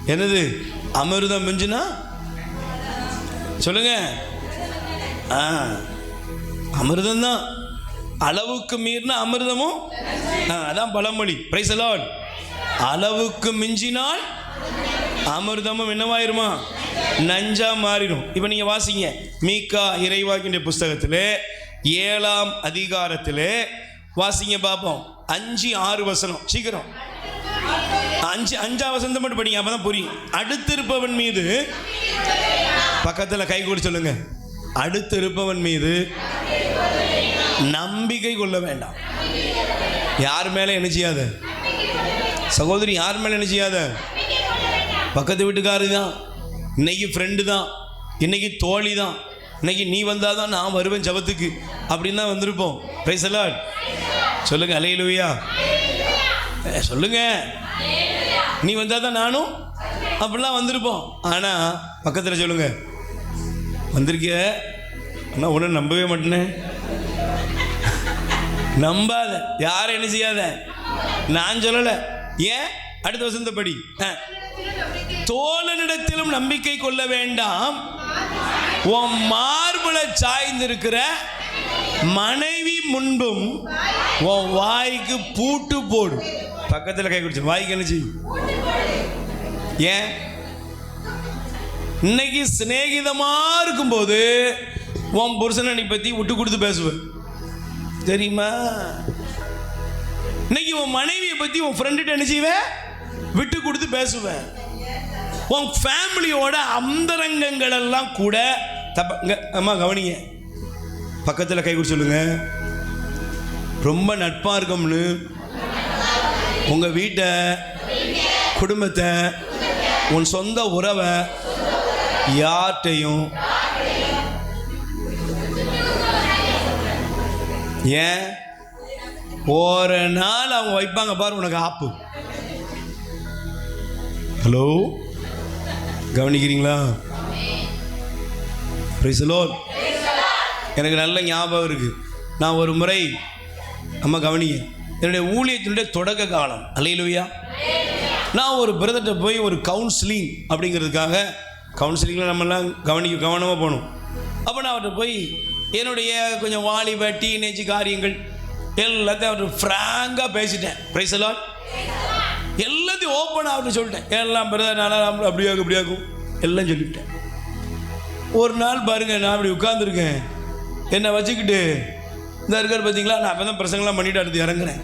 என்னது அமிர்தம் மிஞ்சுனா சொல்லுங்க, அமிர்தம் தான். அளவுக்கு மீறின அமிர்தமும் அதான் பழமொழி. Price the Lord. அளவுக்கு மிஞ்சினால் அமிர்தமும் என்னவாயிருமா? நஞ்சா மாறிடும். இப்போ நீங்கள் வாசிங்க மீகா இறைவாக்கின்ற புஸ்தகத்தில் 7ஆம் அதிகாரத்தில் வாசிங்க பார்ப்போம். 5-6 வசனம். சீக்கிரம் 5 வசனத்தை மட்டும் படிங்க, அப்பதான் புரியும். அடுத்திருப்பவன் மீது பக்கத்தில் கை கூடி சொல்லுங்க, அடுத்திருப்பவன் மீது நம்பிக்கை கொள்ள வேண்டாம். யார் மேலே என்ன செய்யாத சகோதரி, யார் மேலே என்ன செய்யாத. பக்கத்து வீட்டுக்காரு தான், இன்னைக்கு ஃப்ரெண்டு தான், இன்னைக்கு தோழி தான், இன்னைக்கு நீ வந்தால் தான் நான் வருவேன் ஜபத்துக்கு அப்படின்னு தான் வந்திருப்போம். Price the Lord. சொல்லுங்க, அல்லேலூயா. சொல்லுங்க, நீ வந்தால் தான் நானும் அப்படிலாம் வந்திருப்போம். ஆனால் பக்கத்தில் சொல்லுங்க, வந்திருக்கிய ஆனால் ஒன்றும் நம்பவே மாட்டேனே. நம்பாத, யாரும் என்ன செய்யாத. நான் சொல்லலை. ஏன்? அடுத்த வசந்தப்படி, தோழனிடத்திலும் நம்பிக்கை கொள்ள வேண்டாம், உன் மார்புல சாய்ந்திருக்கிற மனைவி முன்பும் உன் வாய்க்கு பூட்டு போடு. பக்கத்தில் கை குடிச்சு வாய்க்கு என்ன செய்யும்? ஏன்? இன்னைக்கு சிநேகிதமா இருக்கும்போது உன் புருஷனை நீ பத்தி விட்டு கொடுத்து பேசுவேன். தெரியுமா? இன்னைக்கு உன் மனைவியை பத்தி உன் ஃப்ரெண்டுகிட்ட என்ன செய்வேன்? விட்டு கொடுத்து பேசுவேன். உன் ஃபேமிலியோட அந்தரங்கங்கள் எல்லாம் கூட தப்ப. அம்மா கவனிங்க, பக்கத்தில் கை கொடுத்து சொல்லுங்க, ரொம்ப நட்பாக இருக்கோம்னு உங்கள் வீட்டை, குடும்பத்தை, உன் சொந்த உறவை யார்கிட்டையும் ஏன் ஒரு நாள் அவங்க வைப்பாங்க பாரு உனக்கு ஆப்பு. ஹலோ, கவனிக்கிறீங்களா? Praise the Lord. எனக்கு நல்ல ஞாபகம் இருக்கு. நான் ஒரு முறை, அம்மா கவனிங்க, என்னுடைய ஊழியத்தினுடைய தொடக்க காலம், அல்லேலூயா, நான் ஒரு பிரதர்கிட்ட போய் ஒரு கவுன்சிலிங் அப்படிங்கிறதுக்காக, கவுன்சிலிங்கில் நம்மெல்லாம் கவனமாக போகணும். அப்போ நான் அவர்கிட்ட போய் என்னுடைய கொஞ்சம் வாலிப டீனேஜ் காரியங்கள் எல்லாத்தையும் அவர்கிட்ட ஃப்ராங்காக பேசிட்டேன். Price the Lord. எல்லாத்தையும் ஓப்பனாக அவர்கிட்ட சொல்லிட்டேன். எல்லாம் பிரதர் நல்லா அப்படியாகும் இப்படியாகும் எல்லாம் சொல்லிவிட்டேன். ஒரு நாள் பாருங்க, நான் அப்படி உட்காந்துருக்கேன், என்னை வச்சுக்கிட்டு இந்த இருக்கார் பார்த்தீங்களா, நான் அப்போ தான் பிரசங்கெல்லாம் பண்ணிவிட்டு அடுத்து இறங்குறேன்.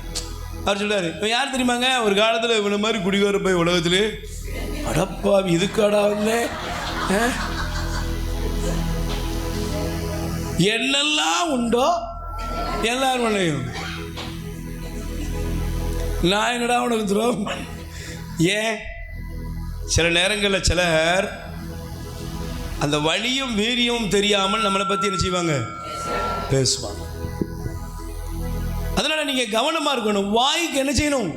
அவர் சொல்கிறார், இப்போ யார் தெரியுமாங்க, ஒரு காலத்தில் இவனை மாதிரி குடிகார போய் உலகத்தில் அடப்பா இதுக்காடா வந்தேன், என்னெல்லாம் உண்டோ எல்லாரும் பண்ணையும் நான் என்னடா உனக்கு துரோகம். ஏன் சில நேரங்களில் சிலர் அந்த வழியும் வீரியமும் தெரியாமல் நம்மளை பற்றி என்ன செய்வாங்க? பேசுவாங்க. அதனால நீங்க கவனமா இருக்கணும். வாய்க்கு என்ன செய்யணும்?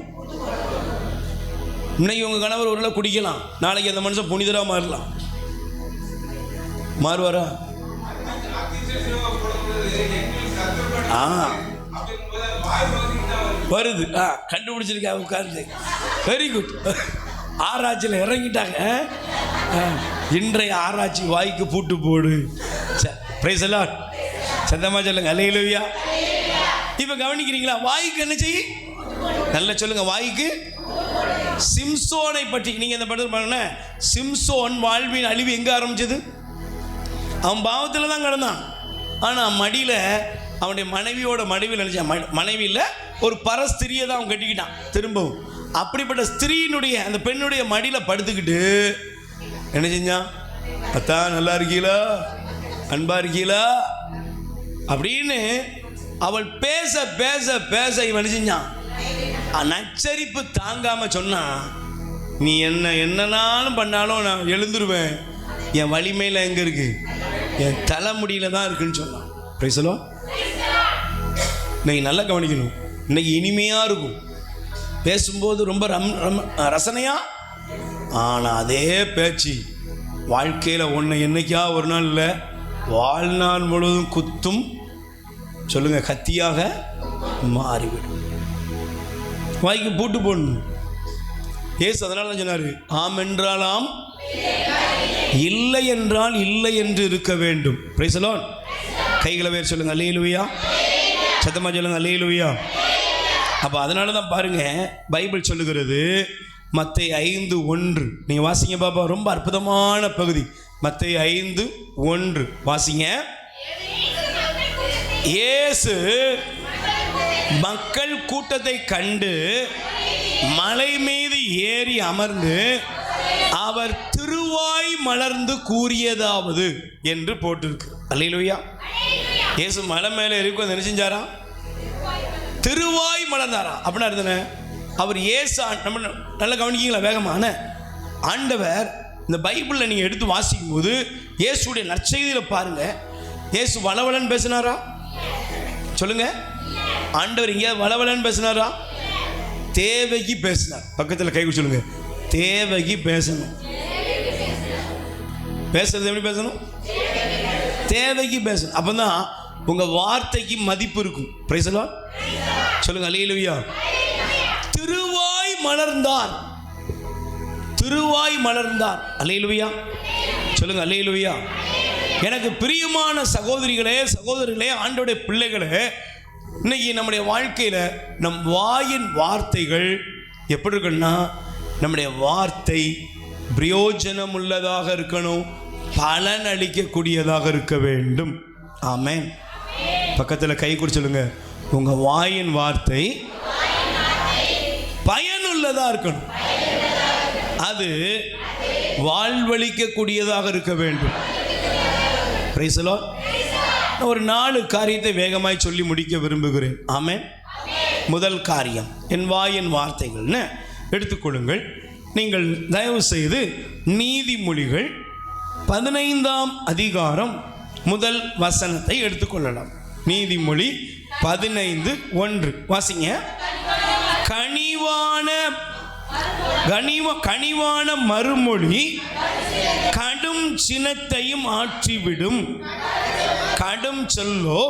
இன்னைக்கு உங்க கணவர் ஒரு குடிக்கலாம், நாளைக்கு அந்த மனுஷன் புனிதரா மாறலாம். மாறுவாரா? வருது, கண்டுபிடிச்சிருக்கா உட்கார்ந்து. வெரி குட், ஆராய்ச்சியில் இறங்கிட்டாங்க. இன்றைய ஆராய்ச்சி வாய்க்கு பூட்டு போடு. Price the Lord. சத்தமா சொல்லுங்க அல்லேலூயா. இப்ப கவனிக்கிறீங்களா? வாய்க்கு என்ன செய்ய? நல்லா சொல்லுங்க, வாய்க்கு. சிம்சோனை பற்றி நீங்க இந்த படத்தில் பாருங்க. சிம்சோன் வாழ்வின் அழிவு எங்க ஆரம்பிச்சது? அவன் பாவத்தில் தான் கிடந்தான். ஆனா மடியில அவனுடைய மனைவியோட மனைவியில் நினைச்சான். மனைவியில் ஒரு பரஸ்திரியை தான் அவன் கட்டிக்கிட்டான் திரும்பவும். அப்படிப்பட்ட ஸ்திரீனுடைய அந்த பெண்ணுடைய மடியில படுத்துக்கிட்டு என்ன செஞ்சான்? அத்தா நல்லா இருக்கீங்களா, அன்பா இருக்கீங்களா அப்படின்னு அவள் பேச பேச பேச இவன் செஞ்சான். நச்சரிப்பு தாங்காம சொன்னா, நீ என்னனாலும் பண்ணாலும் நான் எழுந்துருவேன், என் வலிமையில எங்க இருக்கு? என் தலைமுடியில தான் இருக்குன்னு சொன்னான். Price the Lord. இன்னைக்கு நல்லா கவனிக்கணும். இன்னைக்கு இனிமையா இருக்கும், பேசும்போது ரொம்ப ரசனையா. ஆனால் அதே பேச்சு வாழ்க்கையில் ஒன்று என்னைக்கா ஒரு நாள் இல்லை, வாழ்நாள் முழுவதும் குத்தும் சொல்லுங்க கத்தியாக மாறிவிடும். வாய்க்கு பூட்டு போடணும். ஏசு அதனால தான் சொன்னார், ஆம் என்றால் ஆம், இல்லை என்றால் இல்லை என்று இருக்க வேண்டும். Price the Lord. கைகளை வேறு சொல்லுங்க அல்லேலூயா. சத்தமா சொல்லுங்க அல்லேலூயா. அப்போ அதனால தான் பாருங்க, பைபிள் சொல்லுகிறது மத்தேயு 5:1. நீங்க வாசிங்க பாப்பா, ரொம்ப அற்புதமான பகுதி. மத்தேயு 5:1 வாசிங்க. இயேசு மக்கள் கூட்டத்தை கண்டு மலை மீது ஏறி அமர்ந்து அவர் திருவாய் மலர்ந்து கூறியதாவது என்று போட்டிருக்கு. அல்லேலூயா. இயேசு மலை மேலே இருக்கும் என்ன செஞ்சாராம்? திருவாய் மலர்ந்தாரா. அப்படின்னா இருந்தன அவர் இயேசு. நம்ம நல்லா கவனிக்கீங்களா வேகமான ஆண்டவர் இந்த பைபிளில் நீங்கள் எடுத்து வாசிக்கும் போது இயேசுடைய நற்செய்தியில் பாருங்க, இயேசு வளவலன்னு பேசினாரா? சொல்லுங்க, ஆண்டவர் இங்கே வளவலன்னு பேசினாரா? தேவைக்கு பேசினார். பக்கத்தில் கை சொல்லுங்க, தேவைக்கு பேசணும். பேசுறது எப்படி பேசணும்? தேவைக்கு பேசணும். அப்பதான் உங்க வார்த்தைக்கு மதிப்பு இருக்கும். Price the Lord. சொல்லுங்க அல்லேலூயா. திருவாய் மலர்ந்தார், திருவாய் மலர்ந்தார். அல்லேலூயா. சொல்லுங்க அல்லேலூயா. எனக்கு பிரியமான சகோதரிகளே சகோதரர்களே ஆண்டவருடைய பிள்ளைகளே, இன்னைக்கு நம்முடைய வாழ்க்கையில நம் வாயின் வார்த்தைகள் எப்படி இருக்குன்னா, நம்முடைய வார்த்தை பிரயோஜனம் உள்ளதாக இருக்கணும், பலன் அளிக்கக்கூடியதாக இருக்க வேண்டும். ஆமென். பக்கத்தில் கை கொடுத்து சொல்லுங்க, உங்க வாயின் வார்த்தை பயனுள்ளதா இருக்கணும். அது வாழ்வளிக்க கூடியதாக இருக்க வேண்டும். Price the Lord. ஒரு 4 காரியத்தை வேகமாய் சொல்லி முடிக்க விரும்புகிறேன். ஆமென். முதல் காரியம், என் வாயின் வார்த்தைகள்னு எடுத்துக்கொள்ளுங்கள். நீங்கள் தயவு செய்து நீதிமொழிகள் 15ஆம் அதிகாரம் முதல் வசனத்தை எடுத்துக்கொள்ளலாம். நீதிமொழி 15:1 வாசிங்க. கனிவான மறுமொழி கடும் சினத்தையும் ஆற்றிவிடும், கடும் சொல்லோ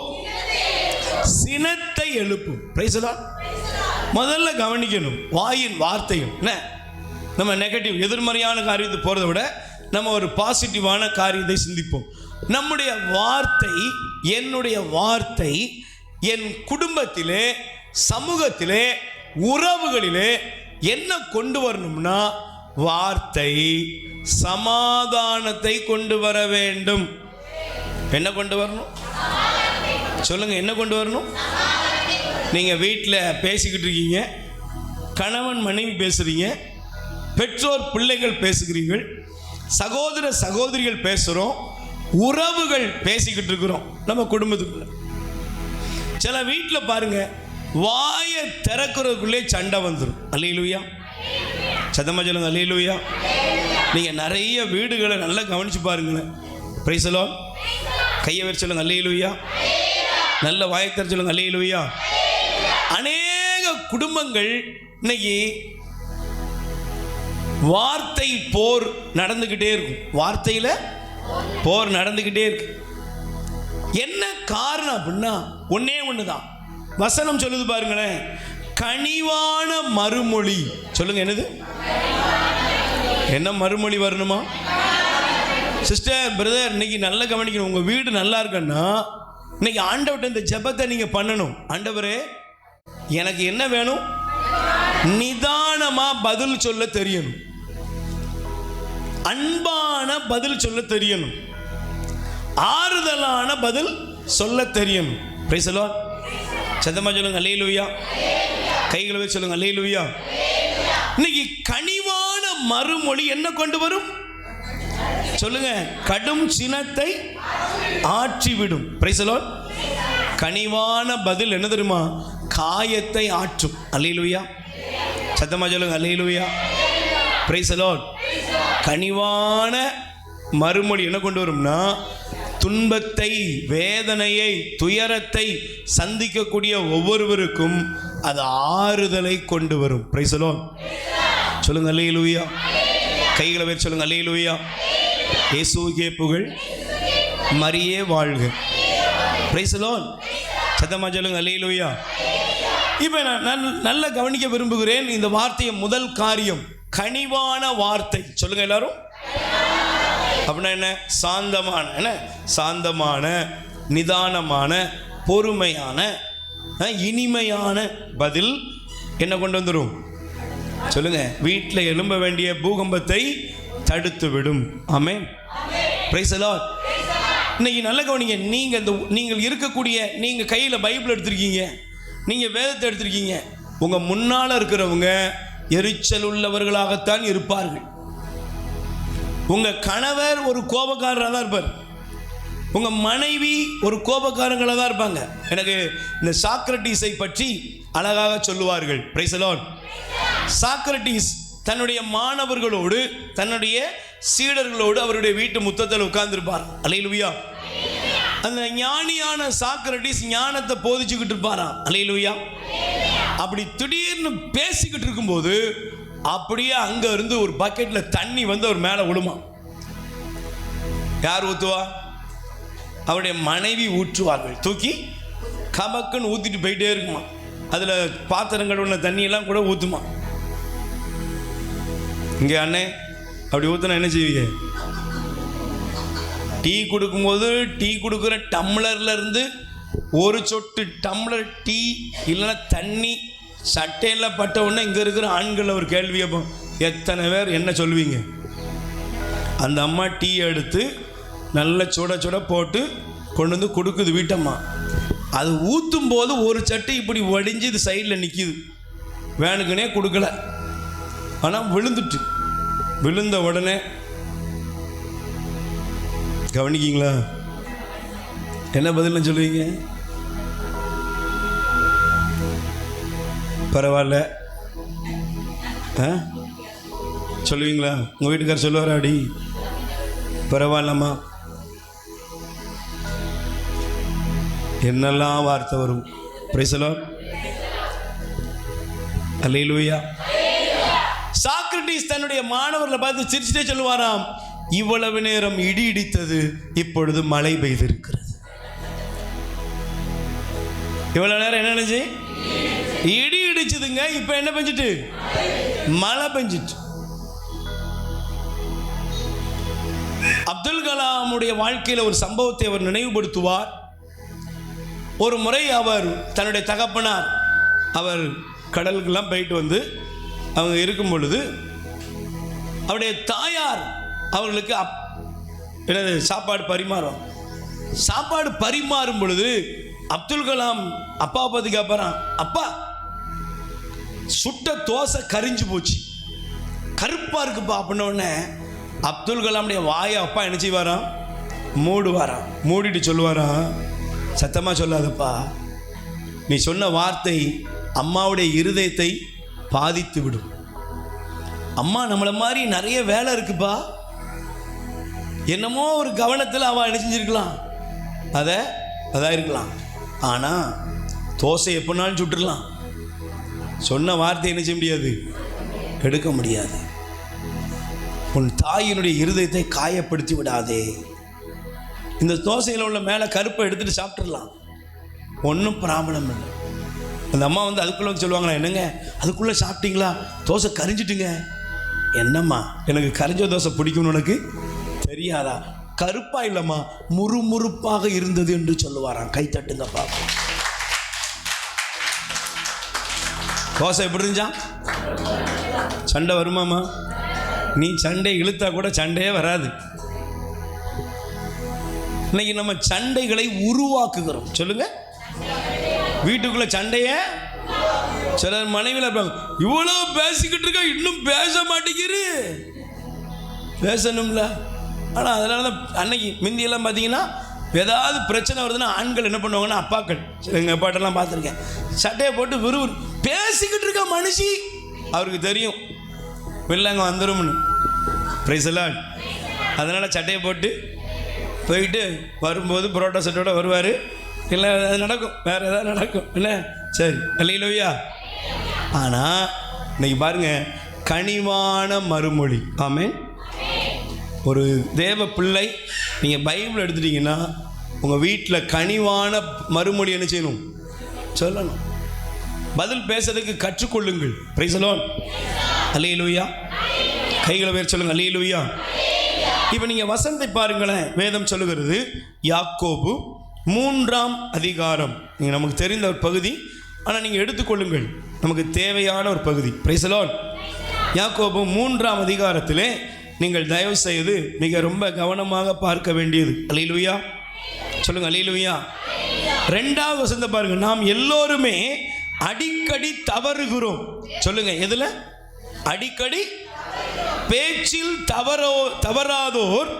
சினத்தை எழுப்பும். Price the Lord. முதல்ல கவனிக்கணும், வாயின் வார்த்தையும் நம்ம நெகட்டிவ் எதிர்மறையான காரியத்தை போகிறத விட நம்ம ஒரு பாசிட்டிவான காரியத்தை சிந்திப்போம். நம்முடைய வார்த்தை, என்னுடைய வார்த்தை என் குடும்பத்திலே, சமூகத்திலே, உறவுகளிலே என்ன கொண்டு வரணும்னா வார்த்தை சமாதானத்தை கொண்டு வர வேண்டும். என்ன கொண்டு வரணும் சொல்லுங்க? என்ன கொண்டு வரணும்? நீங்கள் வீட்டில் பேசிக்கிட்டு இருக்கீங்க, கணவன் மனைவி பேசுகிறீங்க, பெற்றோர் பிள்ளைகள் பேசுகிறீர்கள், சகோதர சகோதரிகள் பேசுகிறோம், உறவுகள் பேசிக்கிட்டு இருக்கிறோம் நம்ம குடும்பத்துக்குள்ள. சில வீட்டில் பாருங்க, வாயை திறக்கிறதுக்குள்ளே சண்டை வந்துடும். அல்லேலூயா. சத்தமா சொல்லுங்க அல்லேலூயா. நீங்கள் நிறைய வீடுகளை நல்லா கவனிச்சு பாருங்களேன். Price the Lord. கையை வச்சு சொல்லுங்க அல்லேலூயா. நல்ல வாயத்தர சொல்லுங்க அல்லேலூயா. அநேக குடும்பங்கள் இன்னைக்கு வார்த்தை போர் நடந்துக்கிட்டே இருக்கும். வார்த்தையில் போர் நடந்துக்கிட்டே இருக்கு. என்ன காரணம் அப்படின்னா ஒன்னே ஒண்ணுதான். வசனம் சொல்லுது பாருங்களேன், கனிவான மறுமொழி. சொல்லுங்க, என்னது? என்ன மறுமொழி வரணுமா? சிஸ்டர், பிரதர், இன்னைக்கு நல்லா கவனிக்கணும். உங்க வீடு நல்லா இருக்குன்னா இன்னைக்கு ஆண்டவர்கிட்ட இந்த ஜெபத்தை நீங்க பண்ணணும். ஆண்டவரே, எனக்கு என்ன வேணும்? நிதானமா பதில் சொல்ல தெரியணும், அன்பான பதில் சொல்ல தெரியணும், ஆறுதலான பதில் சொல்ல தெரியணும். Price the Lord. சத்தமா சொல்லுங்க அல்லேலூயா. கைகளை வச்சு சொல்லுங்க அல்லேலூயா. இன்னைக்கு கனிவான மறுமொழி என்ன கொண்டு வரும் சொல்லுங்க? கடும் சினத்தை ஆற்றிவிடும். Price the Lord. கனிவான பதில் என்ன தெரியுமா? காயத்தை ஆற்றும். அல்லேலூயா. சத்தமா சொல்லுங்க அல்லேலூயா. Praise the Lord. கனிவான மறுமொழி என்ன கொண்டு வரும்னா துன்பத்தை, வேதனையை, துயரத்தை சந்திக்கக்கூடிய ஒவ்வொருவருக்கும் அது ஆறுதலை கொண்டு வரும். Price the Lord. சொல்லுங்க அல்லேலூயா. கைகளை வச்சு சொல்லுங்க அல்லேலூயா. இயேசுவுக்கே புகழ், மரியே வாழ்க. Price the Lord. சத்தமா சொல்லுங்க அல்லேலூயா. இப்போ நான் நல்லா கவனிக்க விரும்புகிறேன் இந்த வார்த்தையை. முதல் காரியம் கனிவான வார்த்தை. சொல்லுங்க எல்லாரும். அப்படின்னா என்ன? சாந்தமான, என்ன? சாந்தமான, நிதானமான, பொறுமையான, இனிமையான பதில் என்ன கொண்டு வந்துடும் சொல்லுங்க? வீட்டில் எழும்ப வேண்டிய பூகம்பத்தை தடுத்து விடும். ஆமென். Praise the Lord. இன்னைக்கு நல்ல கவனிங்க. நீங்கள் இருக்கக்கூடிய, நீங்கள் கையில் பைபிள் எடுத்திருக்கீங்க, நீங்கள் வேதத்தை எடுத்திருக்கீங்க. உங்கள் முன்னால் இருக்கிறவங்க எரிச்சல் உள்ளவர்களாகத்தான் இருப்பார்கள். உங்கள் கணவர் ஒரு கோபக்காரராக தான் இருப்பார், உங்கள் மனைவி ஒரு கோபக்காரங்களாக தான் இருப்பாங்க. எனக்கு இந்த சாக்ரட்டிஸை பற்றி அழகாக சொல்லுவார்கள். Price the Lord. சாக்ரட்டிஸ் தன்னுடைய மாணவர்களோடு, தன்னுடைய சீடர்களோடு அவருடைய வீட்டு முத்தத்தில் உட்கார்ந்துருப்பார். அல்லேலூயா. அந்த ஞானியான சாக்ரட்டிஸ் ஞானத்தை போதிச்சுக்கிட்டு இருப்பாராம். அல்லேலூயா. அப்படி திடீர்னு பேசிக்கிட்டு இருக்கும்போது அப்படியே அங்க இருந்து ஒரு பக்கெட்ல தண்ணி வந்து அவர் மேலே விழுமா. யார் ஊத்துவா? அவருடைய மனைவி ஊற்றுவார்கள். தூக்கி கபக்குன்னு ஊத்திட்டு போயிட்டே இருக்குமா. அதுல பாத்திரங்கள் உள்ள தண்ணியெல்லாம் கூட ஊத்துமா. இங்கே அண்ணே அப்படி ஊற்றினா என்ன செய்வீங்க? டீ கொடுக்கும்போது டீ கொடுக்குற டம்ளர்ல இருந்து ஒரு சொட்டு டம்ளர் டீ இல்லைன்னா தண்ணி சட்டையில் பட்ட உடனே இங்கே இருக்கிற ஆண்கள் ஒரு கேள்வி கேட்போம், எத்தனை பேர் என்ன சொல்லுவீங்க? அந்த அம்மா டீ எடுத்து நல்ல சுட சுட போட்டு கொண்டு வந்து கொடுக்குது வீட்டம்மா. அது ஊற்றும் போது ஒரு சட்டி இப்படி வடிஞ்சு இது சைடில் நிற்கிது, வேணுக்குனே கொடுக்கல, ஆனால் விழுந்துட்டு. விழுந்த உடனே கவனிக்கிங்களா? என்ன பதில் சொல்லுவீங்க? பரவாயில்ல சொல்லுவீங்களா? உங்கள் வீட்டுக்காரர் சொல்லுவாரா? அடி பரவாயில்லம்மா? என்னெல்லாம் வார்த்தை வரும். Price the Lord. Hallelujah. Socrates தன்னுடைய மாணவர்களை பார்த்து சிரிச்சுட்டே சொல்லுவாராம், இவ்வளவு நேரம் இடி இடித்தது, இப்பொழுது மழை பெய்திருக்கிறது. இவ்வளவு நேரம் என்ன நினைச்சு? இடி இடிச்சதுங்க, இப்ப என்ன பெஞ்சிட்டு? மழை பெஞ்சிட்டு. அப்துல் கலாமுடைய வாழ்க்கையில் ஒரு சம்பவத்தை அவர் நினைவுபடுத்துவார். ஒரு முறை அவர் தன்னுடைய தகப்பனார் அவர் கடலுக்கெல்லாம் போயிட்டு வந்து அவங்க இருக்கும் பொழுது அவருடைய தாயார் அவர்களுக்கு சாப்பாடு பரிமாறும். சாப்பாடு பரிமாறும் பொழுது அப்துல் கலாம் அப்பா பார்த்து கேட்பாரான், அப்பா சுட்ட தோசை கரிஞ்சு போச்சு, கருப்பா இருக்குப்பா. அப்படின்ன உடனே அப்துல் கலாமுடைய வாயை அப்பா என்ன செய்வாராம்? மூடுவாராம். மூடிட்டு சொல்லுவாராம், சத்தமாக சொல்லாதப்பா, நீ சொன்ன வார்த்தை அம்மாவுடைய இருதயத்தை பாதித்து விடும். அம்மா நம்மளை மாதிரி நிறைய வேலை இருக்குப்பா, என்னமோ ஒரு கவனத்தில் அவள் என்ன செஞ்சிருக்கலாம், அதான் இருக்கலாம். ஆனால் தோசை எப்போனாலும் சுட்டுடலாம், சொன்ன வார்த்தை என்ன செய்ய முடியாது, எடுக்க முடியாது. உன் தாயினுடைய இருதயத்தை காயப்படுத்தி விடாதே. இந்த தோசையில் உள்ள மேலே கருப்பை எடுத்துகிட்டு சாப்பிட்றலாம், ஒன்றும் ப்ராப்ளம் இல்லை. அந்த அம்மா வந்து அதுக்குள்ளே வந்து சொல்லுவாங்களா, என்னங்க அதுக்குள்ளே சாப்பிட்டீங்களா, தோசை கரிஞ்சிட்டுங்க. என்னம்மா, எனக்கு கரிஞ்ச தோசை பிடிக்கும்னு உனக்கு தெரியாதா? கருப்பா இல்லைம்மா, முறுமுறுப்பாக இருந்தது என்று சொல்லுவாராம். கை தட்டுங்கப்பா. தோசை எப்படி இருந்தான்? சண்டை வருமாம்மா? நீ சண்டை இழுத்தா கூட சண்டையே வராது. இன்னைக்கு நம்ம சண்டைகளை உருவாக்குகிறோம். சொல்லுங்க, வீட்டுக்குள்ள சண்டைய சிலர் மனைவியில் இருப்பாங்க, இவ்வளவு பேசிக்கிட்டு இருக்க இன்னும் பேச மாட்டேங்கிரு. பேசணும்ல. ஆனால் அதனால தான் அன்னைக்கு முந்தியெல்லாம் பார்த்தீங்கன்னா ஏதாவது பிரச்சனை வருதுன்னா ஆண்கள் என்ன பண்ணுவாங்கன்னா, அப்பாக்கள் எங்கள் அப்பாட்டெல்லாம் பார்த்துருக்கேன், சட்டையை போட்டு விறுவிறு பேசிக்கிட்டு இருக்க மனுஷி, அவருக்கு தெரியும் வில்லங்க வந்துரும்னு. Price the Lord. அதனால் சட்டையை போட்டு போயிட்டு வரும்போது புரோட்டா செட்டோட வருவார். இல்லை அது நடக்கும், வேறு ஏதாவது நடக்கும் இல்லை, சரி அல்லேலூயா. ஆனால் இன்னைக்கு பாருங்கள், கனிவான மறுமொழி. ஆமென். ஒரு தேவ பிள்ளை நீங்கள் பைபிள் எடுத்துட்டீங்கன்னா உங்கள் வீட்டில் கனிவான மறுமொழி என்ன செய்யணும்? சொல்லணும். பதில் பேசுறதுக்கு கற்றுக்கொள்ளுங்கள். Praise the Lord. அல்லேலூயா. கைகளை பேர் சொல்லுங்கள், அல்லேலூயா. இப்போ நீங்கள் வசனத்தை பாருங்களேன். வேதம் சொல்லுகிறது யாக்கோபு 3ஆம் அதிகாரம். நீங்கள் நமக்கு தெரிந்த ஒரு பகுதி, ஆனால் நீங்கள் எடுத்துக்கொள்ளுங்கள், நமக்கு தேவையான ஒரு பகுதி. Price the Lord. யாக்கோபு 3ஆம் அதிகாரத்திலே நீங்கள் தயவு செய்து மிக ரொம்ப கவனமாக பார்க்க வேண்டியது. அல்லேலூயா சொல்லுங்க, அல்லேலூயா. 2வது வசனத்தை பாருங்க. நாம் எல்லோருமே அடிக்கடி தவறுகிறோம். சொல்லுங்க, எதுல அடிக்கடி? பேச்சில் தவறாதோர்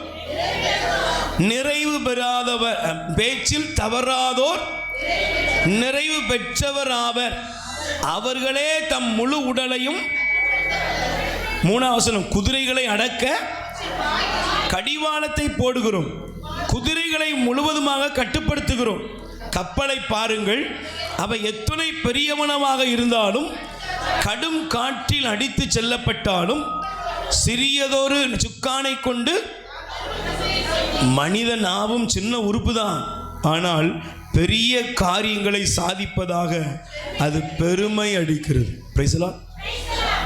நிறைவு பெறாதவர், பேச்சில் தவறாதோர் நிறைவு பெற்றவர் ஆவர், அவர்களே தம் முழு உடலையும். 3ஆம் வசனம், குதிரைகளை அடக்க கடிவாளத்தை போடுகிறோம், குதிரைகளை முழுவதுமாக கட்டுப்படுத்துகிறோம். கப்பலை பாருங்கள், அவை எத்தனை பெரியவனமாக இருந்தாலும் கடும் காற்றில் அடித்து செல்லப்பட்டாலும் சிறியதொரு சுக்கானை கொண்டு, மனித நாவும் சின்ன உறுப்பு தான், ஆனால் பெரிய காரியங்களை சாதிப்பதாக அது பெருமை அடிக்கிறது. Price the Lord.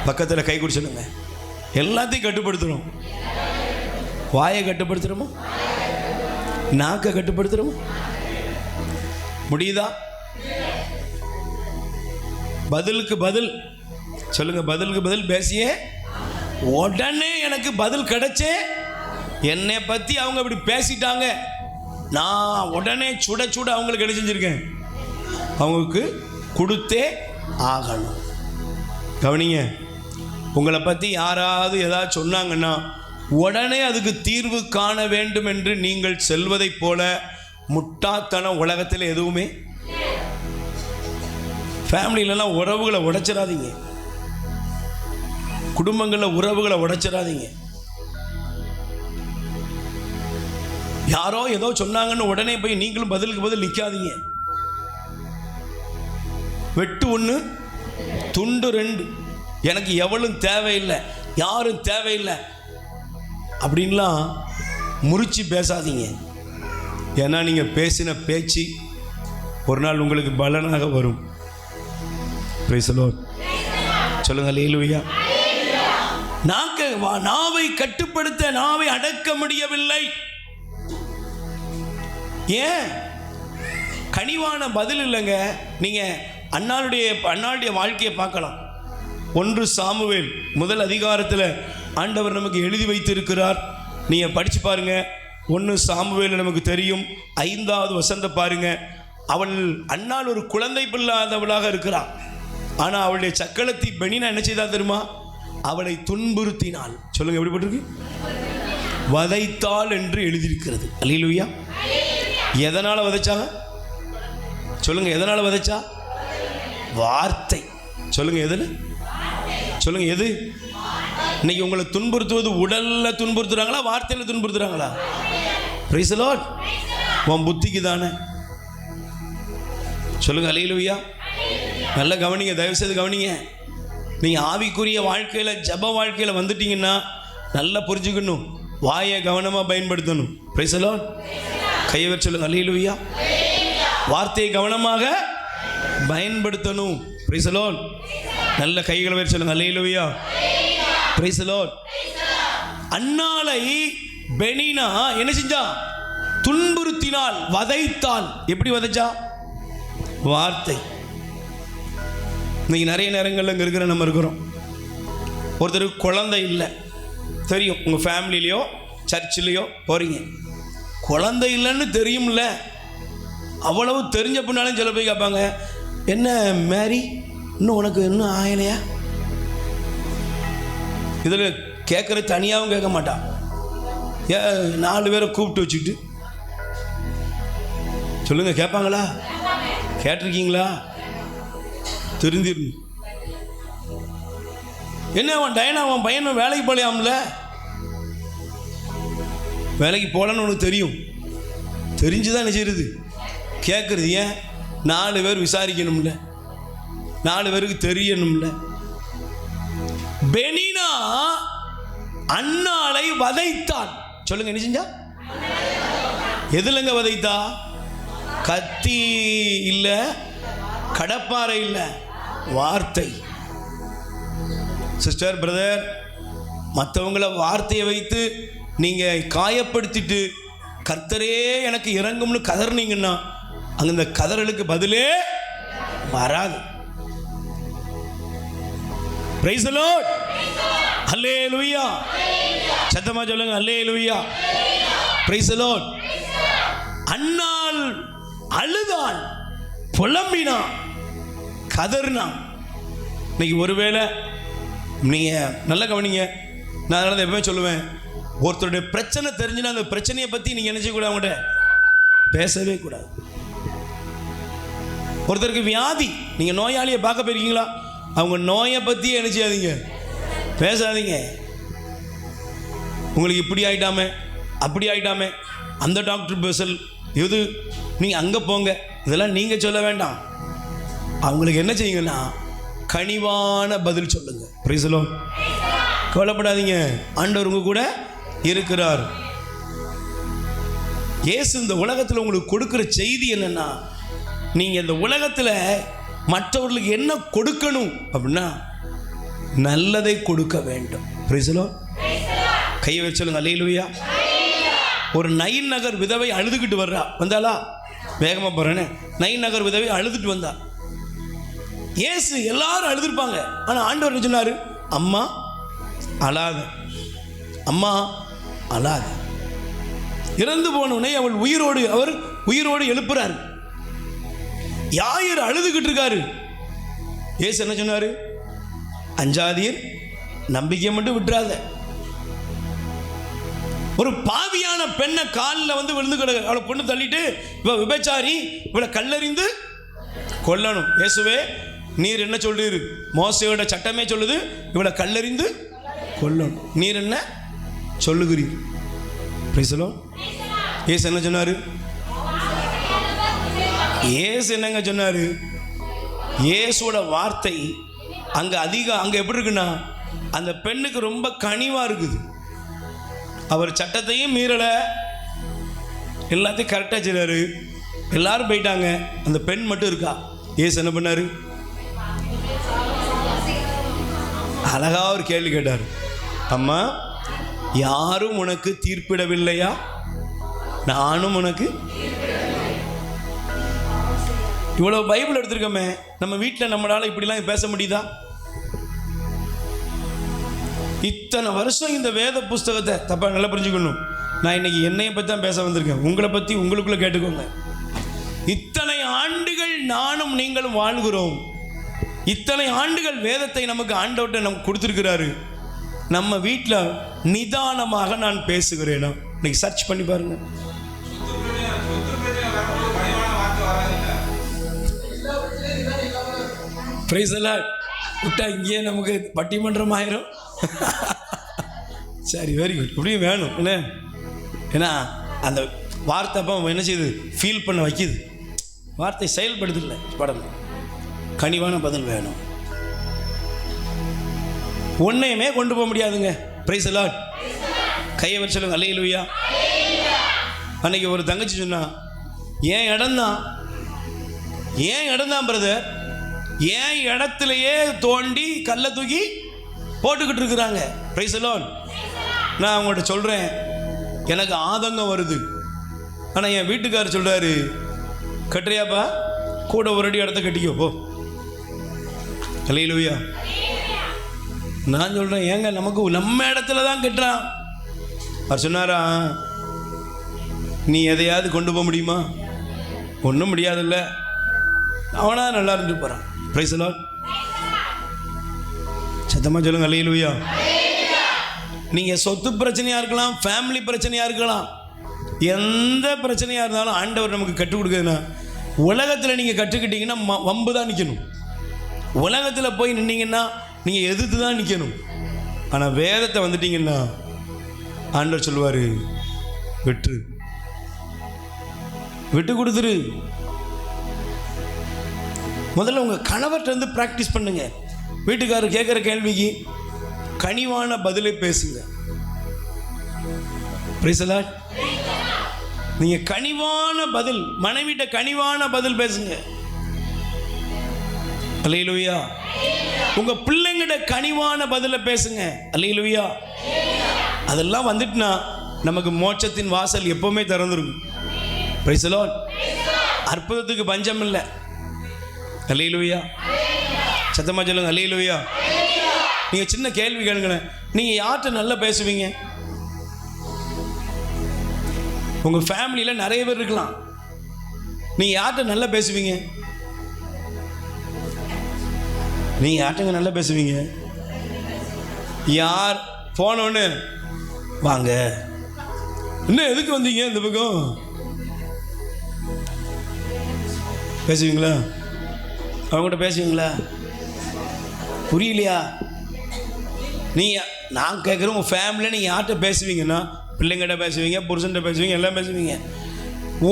பக்கத்தில் கை குடி சொல்லுங்க, எல்லாத்தையும் கட்டுப்படுத்துகிறோம். வாயை கட்டுப்படுத்துகிறோமா? நாக்கை கட்டுப்படுத்துகிறோமா? முடியுதா? பதிலுக்கு பதில் சொல்லுங்க, பதிலுக்கு பதில் பேசியே உடனே எனக்கு பதில் கிடைச்சே. என்னை பற்றி அவங்க இப்படி பேசிட்டாங்க, நான் உடனே சுட சுட அவங்களுக்கு என்ன செஞ்சுருக்கேன்? அவங்களுக்கு கொடுத்தே ஆகணும். கவனிங்க, உங்களை பற்றி யாராவது ஏதாவது சொன்னாங்கன்னா உடனே அதுக்கு தீர்வு காண வேண்டும் என்று நீங்கள் செல்வதைப் போல முட்டாள்தனம் உலகத்தில் எதுவுமே. ஃபேமிலியிலலாம் உறவுகளை உடைச்சிடாதீங்க, குடும்பங்களில் உறவுகளை உடைச்சிடாதீங்க. யாரோ ஏதோ சொன்னாங்கன்னு உடனே போய் நீங்களும் பதிலுக்கு பதில் நிற்காதீங்க. வெட்டு ஒன்று துண்டு ரெண்டு, எனக்கு எவளும் தேவையில்லை, யாரும் தேவையில்லை அப்படின்லாம் முறிச்சு பேசாதீங்க. ஏன்னா நீங்கள் பேசின பேச்சு ஒரு நாள் உங்களுக்கு பலனாக வரும். Price the Lord. சொல்லுங்க அல்லேலூயா. நாவை கட்டுப்படுத்த, நாவை அடக்க முடியவில்லை. ஏன்? கனிவான பதில் இல்லைங்க. நீங்க அன்னாளுடைய வாழ்க்கையை பார்க்கலாம். 1 சாமுவேல் முதல் அதிகாரத்தில் ஆண்டவர் நமக்கு எழுதி வைத்திருக்கிறார். நீங்க படிச்சு பாருங்க. 1 சாமுவேல் நமக்கு தெரியும். 5வது வசனத்தை பாருங்க. அன்னாள் ஒரு குழந்தை பிள்ளாதவளாக இருக்கிறாள். ஆனா அவளுடைய சக்களத்தி பெனினா என்ன செய்தா தெரியுமா? அவளை துன்புறுத்தினாள். சொல்லுங்க, எப்படி போட்டிருக்கு? வதைத்தாள் என்று எழுதியிருக்கிறது. அல்லேலூயா. எதனால வதைச்சாங்க? சொல்லுங்க, எதனால வதைச்சா? வார்த்தை. சொல்லுங்க, எதுல? சொல்லுங்க, எது? இன்னைக்கு உங்களை துன்புறுத்துவது உடல்ல துன்புறுத்துறாங்களா, வார்த்தையில துன்புறுத்துறாங்களா? Price the Lord. உன் புத்திக்கு தானே. சொல்லுங்க அல்லேலூயா. நல்ல கவனிங்க, தயவு செய்து கவனிங்க. நீங்க ஆவிக்குரிய வாழ்க்கையில, ஜப வாழ்க்கையில வந்துட்டீங்கன்னா நல்லா புரிஞ்சுக்கணும். வாயை கவனமா பயன்படுத்தணும். Price the Lord. கையை வச்சு சொல்லுங்க அல்லேலூயா. வார்த்தையை கவனமாக பயன்படுத்தணும். Price the Lord. நல்ல கைகளை வச்சு சொல்லுங்க அல்லேலூயா. Praise the Lord. அன்னாளை பெனினா என்ன செஞ்சா? துன்புறுத்தினாள், வதைத்தாள். எப்படி வதைச்சா? வார்த்தை. இன்னைக்கு நிறைய நேரங்களில் இங்கே இருக்கிற நம்ம இருக்கிறோம். ஒருத்தருக்கு குழந்தை இல்லை, தெரியும். உங்கள் ஃபேமிலிலையோ சர்ச்சிலையோ போகிறீங்க, குழந்தை இல்லைன்னு தெரியும்ல. அவ்வளவு தெரிஞ்ச பின்னாலும் சில போய் கேட்பாங்க, என்ன மேரி இன்னும் உனக்கு இன்னும் ஆயலையா? இதில் கேட்குற தனியாகவும் கேட்க மாட்டான். 4 பேரை கூப்பிட்டு வச்சுக்கிட்டு சொல்லுங்க, கேட்பாங்களா? கேட்டிருக்கீங்களா? தெரிஞ்சிருக்கும். என்ன அவன் டயனா, அவன் பையனும் வேலைக்கு போகலையாம்ல? வேலைக்கு போகலன்னு உனக்கு தெரியும். தெரிஞ்சுதான் என்ன செய்யுது? கேட்குறது. ஏன்? 4 பேர் விசாரிக்கணும்ல, 4 பேருக்கு தெரியணும்ல. பெனினா அன்னாளை வதைத்தான். சொல்லுங்க, என்ன செஞ்சா? எதுலங்க வதைத்தா? கத்தி இல்ல, கடப்பாறை இல்ல, வார்த்தை. சிஸ்டர், பிரதர், மற்றவங்களை வார்த்தையை வைத்து நீங்க காயப்படுத்திட்டு கர்த்தரே எனக்கு இறங்கும்னு கதறினீங்கன்னா அங்க இந்த கதறலுக்கு பதிலே வராது. Praise the Lord. அல்லேலூயா. சத்தமா சொல்லுங்க அல்லேலூயா. Praise the Lord. அன்னாள் அழுதாள், புலம்பினான், கதறினான். இன்னைக்கு ஒருவேளை நீங்க நல்ல கவனிங்க. நான் அதனால எப்பவுமே சொல்லுவேன், ஒருத்தருடைய பிரச்சனை தெரிஞ்சுன்னா அந்த பிரச்சனையை பத்தி நீங்க என்ன செய்யக்கூடாது? அவங்கள்ட்ட பேசவே கூடாது. ஒருத்தருக்கு வியாதி, நீங்க நோயாளியை பார்க்க போயிருக்கீங்களா? அவங்க நோயை பத்தி என்ன செய்யாதீங்க, பேசாதீங்க. உங்களுக்கு இப்படி ஆயிட்டாமே, அப்படி ஆயிட்டாமே, அந்த டாக்டர் பேசல் எது, நீங்க அங்க போங்க, இதெல்லாம் நீங்க சொல்ல வேண்டாம். அவங்களுக்கு என்ன செய்யுங்கன்னா கனிவான பதில் சொல்லுங்க. Price the Lord. கவலைப்படாதீங்க, ஆண்டவர் உங்க கூட இருக்கிறார். இயேசு இந்த உலகத்தில் உங்களுக்கு கொடுக்கிற செய்தி என்னன்னா, நீங்க இந்த உலகத்தில் மற்றவர்களுக்கு என்ன கொடுக்கணும் அப்படின்னா நல்லதை கொடுக்க வேண்டும். Price the Lord. கையை வச்சு சொல்லுங்க அல்லேலூயா. ஒரு நைன் நகர் விதவை அழுதுகிட்டு வந்தாளா? வேகமா போறேன்னு. நைன் நகர் விதவை அழுதுட்டு வந்தா. இயேசு எல்லாரும் அழுதுருப்பாங்க. ஆனா ஆண்டவர் என்ன சொன்னாரு? அம்மா அழாத, அம்மா அழாத. இறந்து போனவனை அவர் உயிரோடு எழுப்புறாரு. யாயிர் அழுதுகிட்டு இருக்காரு. இயேசு என்ன சொன்னாரு? அஞ்சாதீர், நம்பிக்கை மட்டும் விட்டுறாத. ஒரு பாவியான பெண்ணை காலில் வந்து விழுந்து கிடக்கு, அவளை பொண்ணு தள்ளிட்டு இவ விபச்சாரி, இவளை கல்லறிந்து கொல்லணும். இயேசுவே நீர் என்ன சொல்றீர்? மோசையோட சட்டமே சொல்லுது இவளை கல்லறிந்து கொல்லணும். நீர் என்ன சொல்லுகிறீர்? இயேசு என்ன சொன்னாரு? இயேசு என்னங்க சொன்னாரு? இயேசுவோட வார்த்தை அங்க எப்படி இருக்குன்னா, அந்த பெண்ணுக்கு ரொம்ப கனிவா இருக்குது. அவர் சட்டத்தையும் மீறல, எல்லாத்தையும் கரெக்டாக செய்றாரு. எல்லாரும் போயிட்டாங்க, அந்த பெண் மட்டும் இருக்கா. இயேசு என்ன பண்ணாரு? அழகா ஒரு கேள்வி கேட்டார். அம்மா, யாரும் உனக்கு தீர்ப்பிடவில்லையா? நானும் உனக்கு. இவ்வளவு பைபிள் எடுத்திருக்கோமே, நம்ம வீட்டில் நம்மளால இப்படிலாம் பேச முடியுதா? இத்தனை வருஷம் இந்த வேத புஸ்தகத்தை தப்பா நல்லா புரிஞ்சுக்கணும். நான் இன்னைக்கு என்னைய பற்றி தான் பேச வந்திருக்கேன். உங்களை பற்றி உங்களுக்குள்ள கேட்டுக்கோங்க. இத்தனை ஆண்டுகள் நானும் நீங்களும் வாழ்கிறோம். இத்தனை ஆண்டுகள் வேதத்தை நமக்கு ஆண்டவர்கிட்ட நமக்கு கொடுத்துருக்கிறாரு. நம்ம வீட்டில் நிதானமாக நான் பேசுகிறேனா? இன்னைக்கு சர்ச் பண்ணி பாருங்க. பிரைஸ் எல்லாம் விட்டா இங்கேயே நமக்கு பட்டிமன்றம் ஆயிரும். சரி, வெரி குட். இப்படியும் வேணும் என்ன? ஏன்னா அந்த வார்த்தை அப்போ என்ன செய்யுது? ஃபீல் பண்ண வைக்கிது. வார்த்தை செயல்படுதில்லை. படணும், கனிவான பதில் வேணும். ஒன்னையுமே கொண்டு போக முடியாதுங்க. பிரைஸ் எல்லாம் கையை வச்சு சொல்லுங்க, அல்லேலூயா. அன்னைக்கு ஒரு தங்கச்சி சொன்னா, ஏன் இடம்தான் பிரதர், ஏன் இடத்துலையே தோண்டி கல்லை தூக்கி போட்டுக்கிட்டு இருக்கிறாங்க. பிரைஸ் எல்லாம். நான் அவங்கள்ட்ட சொல்கிறேன், எனக்கு ஆதங்கம் வருது. ஆனால் என் வீட்டுக்காரர் சொல்கிறாரு, கட்டுறியாப்பா, கூட ஒரு அடி இடத்த கட்டிக்கோ போ. அல்லேலூயா. நான் சொல்கிறேன், ஏங்க நமக்கு நம்ம இடத்துல தான் கட்டுறான். அவர் சொன்னாரா, நீ எதையாவது கொண்டு போக முடியுமா? ஒன்றும் முடியாதுல்ல. அவனா நல்லா இருந்துட்டு போகிறான். பிரைஸ் எல்லாம். சத்தமாக சொல்லுங்க, அல்லேலூயா. நீங்கள் சொத்து பிரச்சனையாக இருக்கலாம், ஃபேமிலி பிரச்சனையாக இருக்கலாம், எந்த பிரச்சனையாக இருந்தாலும் ஆண்டவர் நமக்கு கற்றுக் கொடுக்குதுன்னா, உலகத்தில் நீங்கள் கற்றுக்கிட்டீங்கன்னா வம்பு தான் நிற்கணும். உலகத்தில் போய் நின்னீங்கன்னா நீங்கள் எதிர்த்து தான் நிற்கணும். ஆனால் வேதத்தை வந்துட்டீங்கன்னா ஆண்டவர் சொல்லுவார், விட்டு கொடுத்துரு. முதல்ல உங்கள் கணவர்கிட்ட இருந்து ப்ராக்டிஸ் பண்ணுங்க. வீட்டுக்காரர் கேட்குற கேள்விக்கு கனிவான பதிலை பேசுங்க. Price the Lord. நீங்க கனிவான பதில், மனைவிட்ட கனிவான பதில் பேசுங்க. அல்லேலூயா. உங்க பிள்ளைங்கிட்ட கனிவான பதில பேசுங்க. அல்லேலூயா. அதெல்லாம் வந்துட்டுனா நமக்கு மோட்சத்தின் வாசல் எப்பவுமே திறந்துருக்கும். Price the Lord. அற்புதத்துக்கு பஞ்சம் இல்லை. அல்லேலூயா. சத்தமா சொல்லுங்க, அல்லேலூயா. நீங்க சின்ன கேள்வி கேளுங்க. நீங்க யார்கிட்ட நல்லா பேசுவீங்க? உங்க ஃபேமிலியில நிறைய பேர் இருக்கலாம். நீங்க யார்கிட்ட நல்லா பேசுவீங்க? நீங்க யார்கிட்ட நல்லா பேசுவீங்க? யார் போனோன்னு வாங்க, இன்னும் எதுக்கு வந்தீங்க இந்த பக்கம் பேசுவீங்களா? அவங்ககிட்ட பேசுவீங்களா? புரியலையா? நீங்கள் நான் கேட்குறேன், உங்கள் ஃபேமிலியில் நீங்கள் யார்கிட்ட பேசுவீங்கன்னா, பிள்ளைங்கிட்ட பேசுவீங்க, புருஷன்கிட்ட பேசுவீங்க, எல்லாம் பேசுவீங்க.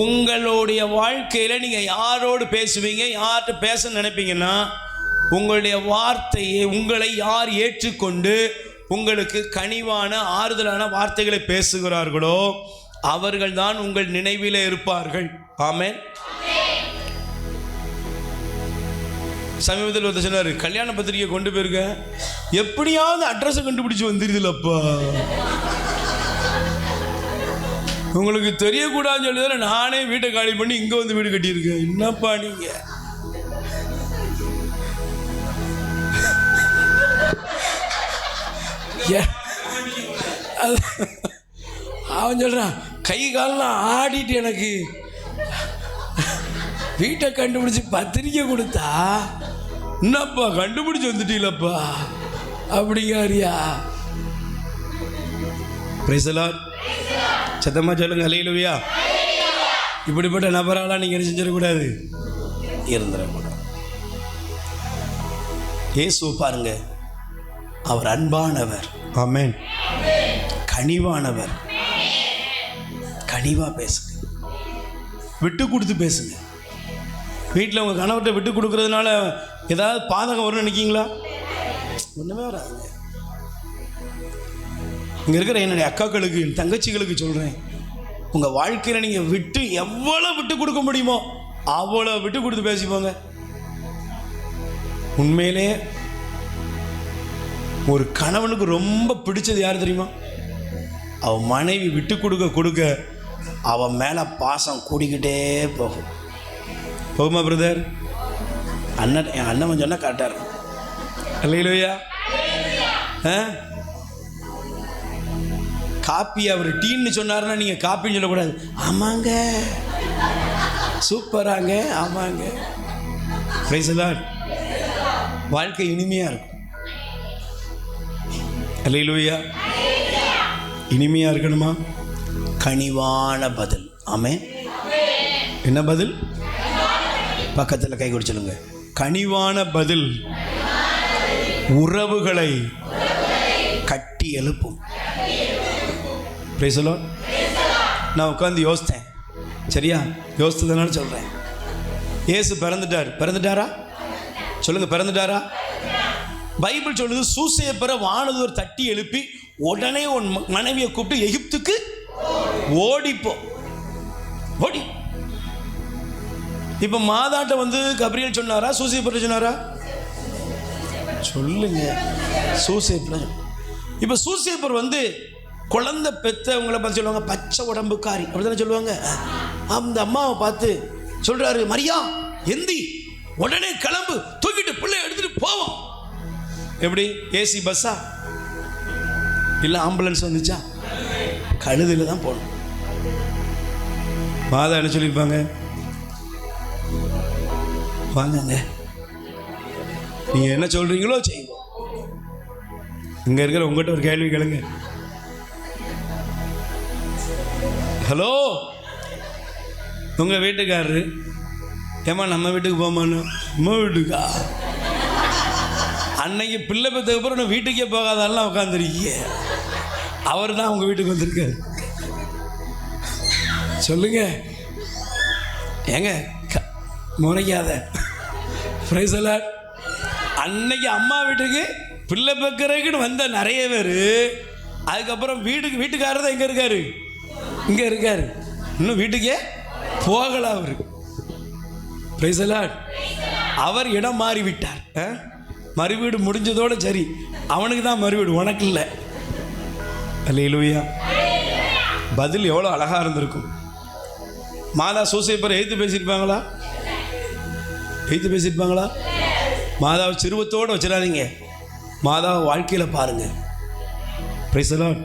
உங்களுடைய வாழ்க்கையில் நீங்கள் யாரோடு பேசுவீங்க, யார்கிட்ட பேச நினைப்பீங்கன்னா, உங்களுடைய வார்த்தையை உங்களை யார் ஏற்றுக்கொண்டு உங்களுக்கு கனிவான ஆறுதலான வார்த்தைகளை பேசுகிறார்களோ அவர்கள் தான் உங்கள் நினைவில் இருப்பார்கள். ஆமென். சமீபத்தில் ஒருத்தர் சொன்னார், கல்யாண பத்திரிக்கை கொண்டு போயிருக்க, எப்படியாவது அட்ரஸை கண்டுபிடிச்சு வந்துருதுலப்பா, உங்களுக்கு தெரியக்கூடாதுன்னு சொல்லி நானே வீட்டை காலி பண்ணி இங்கே வந்து வீடு கட்டியிருக்கேன். என்னப்பா நீங்க? அவன் சொல்றான், கை காலெல்லாம் ஆடிட்டு எனக்கு வீட்டை கண்டுபிடிச்சி பத்திரிக்கை கொடுத்தா, என்னப்பா கண்டுபிடிச்சி வந்துட்டீங்களப்பா அப்படிங்காரியா? Price the Lord. சத்தமா சொல்லுங்க அல்லேலூயா. இப்படிப்பட்ட நபராலாம் நீங்கள் என்ன செஞ்சிடக்கூடாது, இருந்துடக்கூடாது. இயேசு பாருங்க, அவர் அன்பானவர், ஆமென், கனிவானவர். கனிவா பேசுங்க, விட்டு கொடுத்து பேசுங்க. வீட்டில் உங்கள் கணவர்கிட்ட விட்டு கொடுக்கறதுனால ஏதாவது பாதகம் வரும்னு நினைக்கிங்களா? ஒன்றுமே வராது. இங்கே இருக்கிற என்னுடைய அக்காக்களுக்கு, என் தங்கச்சிகளுக்கு சொல்கிறேன், உங்கள் வாழ்க்கையில் நீங்கள் விட்டு எவ்வளோ விட்டு கொடுக்க முடியுமோ அவ்வளோ விட்டு கொடுத்து பேசிப்போங்க. உண்மையிலே ஒரு கணவனுக்கு ரொம்ப பிடிச்சது யார் தெரியுமா? அவன் மனைவி விட்டு கொடுக்க கொடுக்க அவன் மேலே பாசம் கூடிக்கிட்டே போகும். போகுமா பிரதர்? அண்ணன், என் அண்ணன் சொன்னால் கரெக்டாக இருக்கும். அல்லேலூயா. காப்பி அவர் டீன்னு சொன்னார்னா நீங்கள் காப்பின்னு சொல்லக்கூடாது. ஆமாங்க, சூப்பராங்க, ஆமாங்க. Price the Lord. வாழ்க்கை இனிமையாக இருக்கும். அல்லேலூயா. இனிமையாக இருக்கணுமா? கனிவான பதில். ஆமென். என்ன பதில்? பக்கத்தில் கை கொடு சொல்லுங்க. கனிவான பதில் உறவுகளை கட்டி எழுப்பும். Price the Lord. நான் உட்காந்து யோசித்தேன், சரியா? யோசித்ததுனால சொல்கிறேன். இயேசு பிறந்துட்டாரா? சொல்லுங்க, பிறந்துட்டாரா? பைபிள் சொல்லுது, சூசேப்பரை வானதூர் தட்டி எழுப்பி உடனே உன் மனைவியை கூப்பிட்டு எகிப்துக்கு ஓடிப்போ, ஓடி. இப்ப மாதாட்ட வந்து கபிரியல் சொன்னாரா, சூசேப்பர் சொன்னாரா? சொல்லுங்க, சூசேப்பர். இப்ப சூசேப்பர் வந்து குழந்தை பெற்றவங்களை பார்த்து சொல்லுவாங்க பச்சை உடம்புக்காரி, அப்படித்தானே சொல்லுவாங்க. அந்த அம்மாவை பார்த்து சொல்றாரு, மரியா எந்தி, உடனே கிளம்பு, தூக்கிட்டு பிள்ளை எடுத்துட்டு போவோம். எப்படி? ஏசி பஸ்ஸா இல்லை ஆம்புலன்ஸ் வந்துச்சா? கழுதில் தான் போகணும். மாதா என்ன சொல்லியிருப்பாங்க? வாங்கங்க, நீங்க என்ன சொல்றீங்களோ செய்வோம். இங்க இருக்கிற உங்ககிட்ட ஒரு கேள்வி கேளுங்க. ஹலோ, உங்க வீட்டுக்காரரு, ஏமா நம்ம வீட்டுக்கு போமான்னு? நம்ம வீட்டுக்கா? அன்னைக்கு பிள்ளை பெற்றதுக்கு அப்புறம் வீட்டுக்கே போகாதெல்லாம் உட்காந்துருக்கீங்க. அவர் தான் உங்க வீட்டுக்கு வந்திருக்காரு. சொல்லுங்க ஏங்க, முறைக்காத. Price the Lord. அன்னைக்கு அம்மா வீட்டுக்கு பிள்ளை பெக்கிறதுக்குன்னு வந்த நிறைய பேர், அதுக்கப்புறம் வீட்டுக்காரர் தான் எங்க இருக்காரு? இங்க இருக்காரு. இன்னும் வீட்டுக்கே போகல அவரு. Price the Lord. அவர் இடம் மாறி விட்டார். மறுவீடு முடிஞ்சதோடு சரி, அவனுக்கு தான் மறுவீடு, உனக்கு இல்லை. அல்லேலூயா. பதில் எவ்வளோ அழகா இருந்திருக்கும். மாதா சூசேப்பரை எதிர்த்து பேசியிருப்பாங்களா? எதிர்த்து பேசியிருப்பாங்களா? மாதாவை சிறுவத்தோடு வச்சிடாதீங்க, மாதாவை வாழ்க்கையில் பாருங்க. Price the Lord.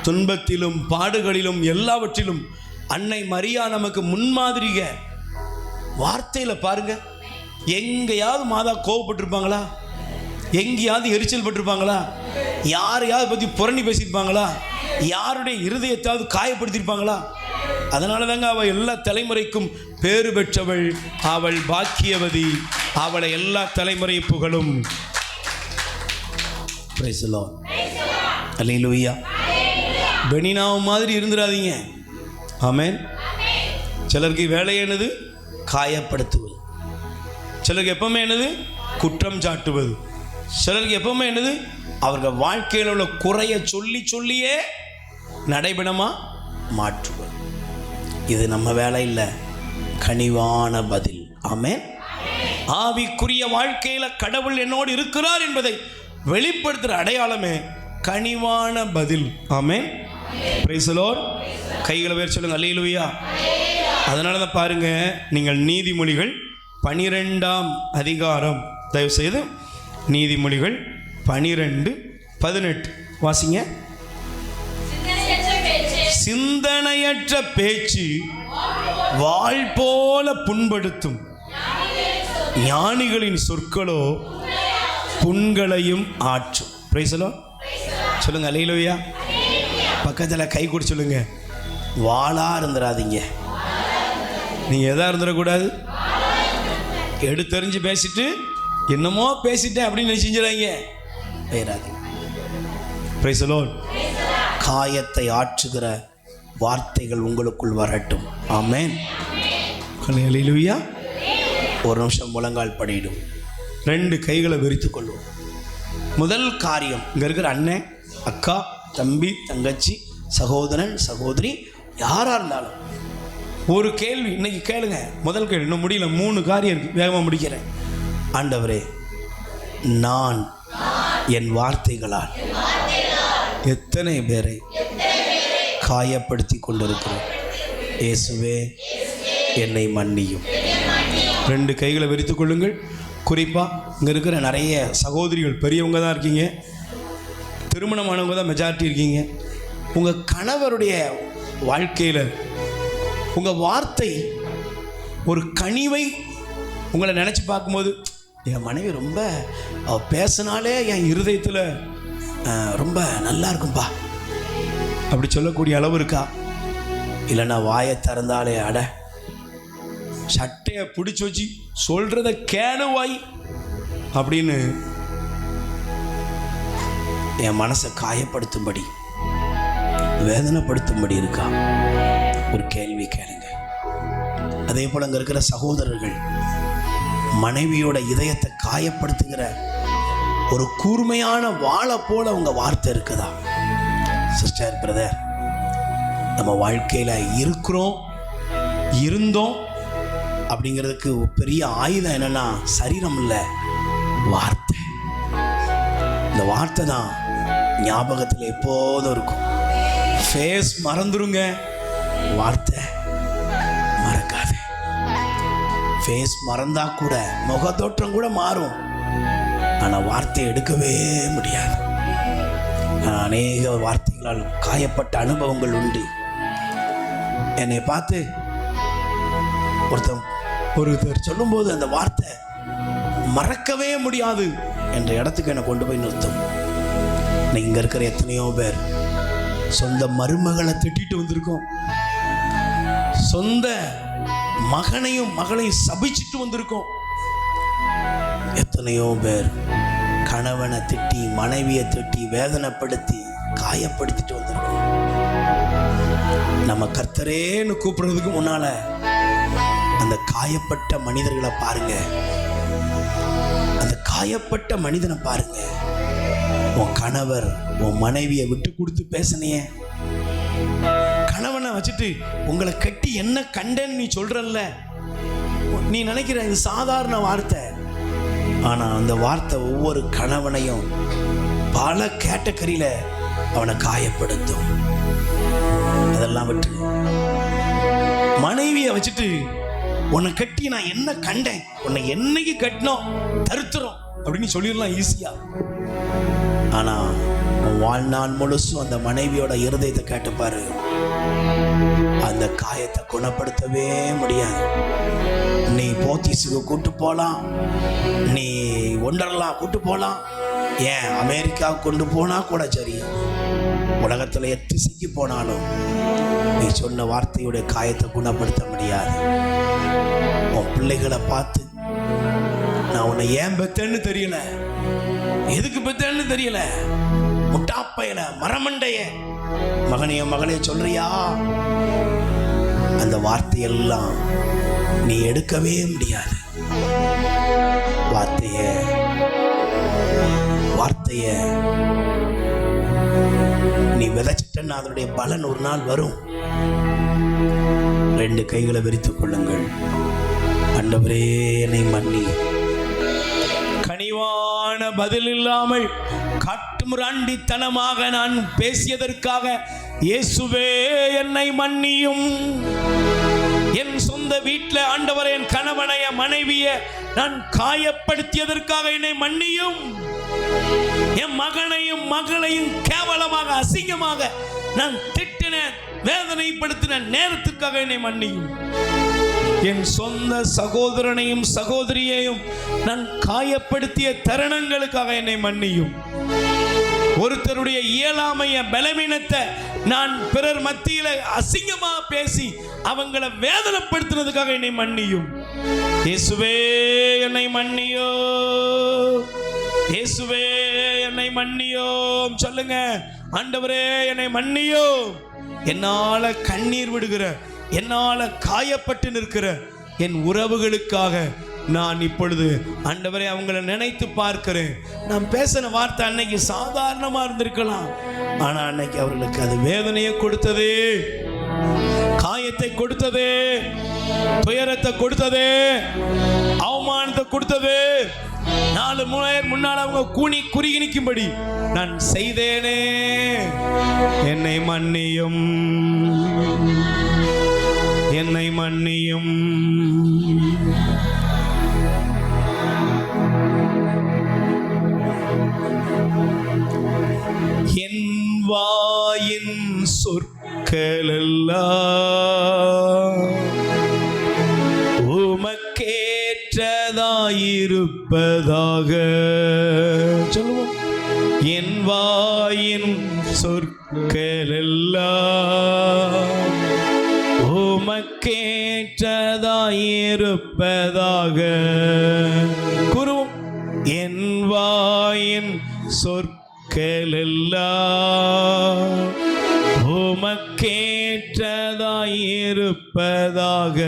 துன்பத்திலும் பாடுகளிலும் எல்லாவற்றிலும் அன்னை மரியா நமக்கு முன்மாதிரிக. வார்த்தையில் பாருங்க, எங்கேயாவது மாதா கோவப்பட்டிருப்பாங்களா? எங்கேயாவது எரிச்சல் பட்டிருப்பாங்களா? யாரையாவது பற்றி புரணி பேசியிருப்பாங்களா? யாருடைய இருதயத்தாவது காயப்படுத்தியிருப்பாங்களா? அதனால தாங்க அவள் எல்லா தலைமுறைக்கும் பேறு பெற்றவள், அவள் பாக்கியவதி, அவளை எல்லா தலைமுறை புகழும். Price the Lord. அல்லேலூயா. பெனினாவு மாதிரி இருந்துடாதீங்க. ஆமென். சிலருக்கு வேலை என்னது? காயப்படுத்துவது. சிலருக்கு எப்பவுமே என்னது? குற்றம் சாட்டுவது. சிலருக்கு எப்பவுமே என்னது? அவர்கள் வாழ்க்கையில் உள்ள குறைய சொல்லி சொல்லியே நடைபெணமா மாற்றுவது. இது நம்ம வேலை இல்லை, கனிவான பதில். ஆமென். ஆவிக்குரிய வாழ்க்கையில் கடவுள் என்னோடு இருக்கிறார் என்பதை வெளிப்படுத்துகிற அடையாளமே கனிவான பதில். ஆமென். Praise the Lord. கைகளை வேறு சொல்லுங்க. அல்லேலூயா. அதனால தான் பாருங்க, நீங்கள் நீதிமொழிகள் 12ஆம் அதிகாரம், தயவு செய்து நீதிமொழிகள் 12:18 வாசிங்க. சிந்தனையற்ற பேச்சு வாள் போல புண்படுத்தும், ஞானிகளின் சொற்களோ புண்களையும் ஆற்றும். Price the Lord. சொல்லுங்க அல்லேலூயா. பக்கத்தில் கை கொடு சொல்லுங்க, வாளா இருந்துடாதீங்க. நீங்க எதா இருந்துடக்கூடாது. எடுத்தறிஞ்சு பேசிட்டு என்னமோ பேசிட்டேன் அப்படின்னு செஞ்சிடாங்க. Price the Lord. காயத்தை ஆற்றுகிற வார்த்தைகள் உங்களுக்குள் வரட்டும். ஆமென். அல்லேலூயா. ஒரு நிமிஷம் முழங்கால் படியிடும், 2 கைகளை விரித்து கொள்வோம். முதல் காரியம், இங்கே இருக்கிற அண்ணன், அக்கா, தம்பி, தங்கச்சி, சகோதரன், சகோதரி, யாராக இருந்தாலும் ஒரு கேள்வி இன்னைக்கு கேளுங்க. முதல் கேள்வி, இன்னும் முடியல, 3 காரியம் இருக்கு, வேகமாக முடிக்கிறேன். ஆண்டவரே, நான் என் வார்த்தைகளால் எத்தனை பேரை காயப்படுத்தி கொண்டிருக்கிறேன். இயேசுவே, என்னை மன்னியும். 2 கைகளை விரித்து கொள்ளுங்கள். குறிப்பாக இங்கே இருக்கிற நிறைய சகோதரிகள் பெரியவங்க தான் இருக்கீங்க, திருமணமானவங்க தான் மெஜாரிட்டி இருக்கீங்க. உங்கள் கணவருடைய வாழ்க்கையில் உங்கள் வார்த்தை ஒரு கனிவை உங்களை நினச்சி பார்க்கும்போது, என் மனைவி ரொம்ப பேசினாலே என் இருதயத்தில் ரொம்ப நல்லா இருக்கும்பா அப்படி சொல்லக்கூடிய அளவு இருக்கா? இல்லைன்னா வாயை திறந்தாலே அட சட்டையை பிடிச்சி வச்சு சொல்றத கேளுவாய் அப்படின்னு என் மனசை காயப்படுத்தும்படி, வேதனைப்படுத்தும்படி இருக்கா? ஒரு கேள்வி கேளுங்க. அதே போல அங்க இருக்கிற சகோதரர்கள், மனைவியோட இதயத்தை காயப்படுத்துகிற ஒரு கூர்மையான வாளை போல உங்க வார்த்தை இருக்குதா? சிஸ்டர், பிரதர், நம்ம வாழ்க்கையில இருக்கிறோம், இருந்தோம் அப்படிங்கிறதுக்கு பெரிய ஆயுதம் என்னன்னா சரீரம் இல்லை, வார்த்தை. இந்த வார்த்தை தான் ஞாபகத்தில் எப்போதும் இருக்கும். ஃபேஸ் மறந்துருங்க, வார்த்தை மறக்காது. ஃபேஸ் மறந்தா கூட முகத்தோற்றம் கூட மாறும், ஆனால் வார்த்தையை எடுக்கவே முடியாது. அநேக வார்த்தைகளால் காயப்பட்ட அனுபவங்கள் உண்டு. என்னை பார்த்து ஒருத்தர் சொல்லும்போது அந்த வார்த்தை மறக்கவே முடியாது என்ற இடத்துக்கு என்னை கொண்டு போய் நிறுத்தும். இங்க இருக்கிற எத்தனையோ பேர் சொந்த மருமகளை திட்டிட்டு வந்திருக்கோம், சொந்த மகனையும் மகளையும் சபிச்சுட்டு வந்திருக்கோம். எத்தனையோ பேர் கணவனை திட்டி, மனைவியை திட்டி, வேதனைப்படுத்தி, காயப்படுத்திட்டு வந்திருக்கோம். நம்ம கர்த்தரேன்னு கூப்பிடுறதுக்கு முன்னால அந்த காயப்பட்ட மனிதர்களை பாருங்க, அந்த காயப்பட்ட மனிதனை பாருங்க. உன் கணவர் உன் மனைவியை விட்டு கொடுத்து பேசினிய, கணவனை வச்சுட்டு உங்களை கட்டி என்ன கண்டேன்னு நீ சொல்றல்ல, நீ நினைக்கிற இது சாதாரண வார்த்தை. ஆனா அந்த வார்த்தை ஒவ்வொரு கணவனையும் பல கேட்டகரியில அவனை காயப்படுத்தும். அதெல்லாம் விட்டு மனைவியை வச்சுட்டு உன்னை கட்டி நான் என்ன கண்டேன், உன்னை என்னைக்கு கட்டினோம் தருத்துறோம் அப்படின்னு சொல்லிடலாம் ஈஸியா. ஆனா வாழ்நாள் முழுசும் அந்த மனைவியோட இருதயத்தை கேட்டுப்பாரு, அந்த காயத்தை குணப்படுத்தவே முடியாது. நீ போத்தீஸுக்கு கூட்டு போகலாம், நீ ஒண்டர்லாம் கூட்டு போகலாம், ஏன் அமெரிக்கா கொண்டு போனா கூட சரி, உலகத்தில் எத்திசைக்கு போனாலும் நீ சொன்ன வார்த்தையுடைய காயத்தை குணப்படுத்த முடியாது. உன் பிள்ளைகளை பார்த்து நான் உன்னை ஏன் பெத்தேன்னு தெரியல, எதுக்கு பெத்தேன்னு தெரியல, முட்டாப்பையில மரமண்டைய மகனைய மகளே சொல்றியா, அந்த வார்த்தையெல்லாம் நீ எடுக்கவே முடியாது. வார்த்தைய நீ விதைச்சிட்டன்னா அதனுடைய பலன் ஒரு நாள் வரும். 2 கைகளை விரித்துக் கொள்ளுங்கள். ஆண்டவரே, என்னை மன்னி. கனிவான பதில் இல்லாமல் காட்டுமிராண்டித்தனமாக நான் பேசியதற்காக இயேசுவே என்னை மன்னியும். என் சொந்த வீட்டில் ஆண்டவரே, என் கணவனை, என் மனைவியை நான் காயப்படுத்தியதற்காக என்னை மன்னியும். என் மகனையும் மகளையும் கேவலமாக அசிங்கமாக நான் திட்டினேன், வேதனைப்படுத்தின நேரத்திற்காக என்னை மன்னியும். என் சொந்த சகோதரனையும் சகோதரியையும் நான் காயப்படுத்திய தருணங்களுக்காக என்னை மன்னியும். ஒருத்தருடைய இயலாமைய பலவீனத்தை நான் பிறர் மத்தியில அசிங்கமா பேசி அவங்களை வேதனைப்படுத்தினதுக்காக என்னை மன்னியும். இயேசுவே என்னை மன்னியோ, இயேசுவே என்னை மன்னியோ சொல்லுங்க. ஆண்டவரே என்னை மன்னியோ. என்னால கண்ணீர் விடுகிற, என்னால காயப்பட்டு நிற்கிற என் உறவுகளுக்காக நான் இப்பொழுது ஆண்டவரே அவங்களை நினைத்து பார்க்கிறேன். நான் பேசின வார்த்தை அன்னைக்கு சாதாரணமா இருந்திருக்கலாம், ஆனா அன்னைக்கு அவர்களுக்கு அது வேதனையை கொடுத்ததே, காயத்தை கொடுத்ததே, துயரத்தை கொடுத்ததே, அவமானத்தை கொடுத்ததே. 4 முன்னால் அவங்க கூனி குறுகி நிற்கும்படி நான் செய்தேனே. என்னை மன்னியும், என்னை மன்னியும். என் வாயின் சொற்களெல்லாம் உமக்கேற்றதாயிருப்பதாக. சொல்லுவோம். என் வாயின் சொற்களெல்லாம் உமக்கேற்றதாயிருப்பதாக. கூறுவோம். என் வாயின் சொற்களெல்லாம் உமக்கேற்றதாயிருப்பதாக.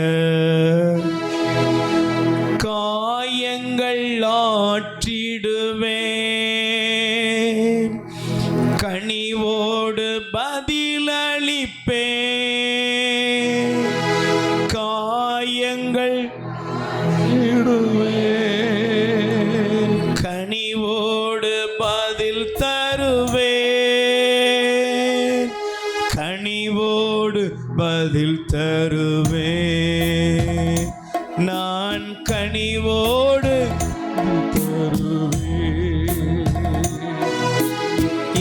காயங்கள் ஆற்றிடுவேன், கனிவோடு பதிலளிப்பேன். காயங்கள் இடுவேன், கனிவோடு பதில் தருவேன், கனிவோடு பதில் தருவேன். நான் கனிவோடு தருவேன்.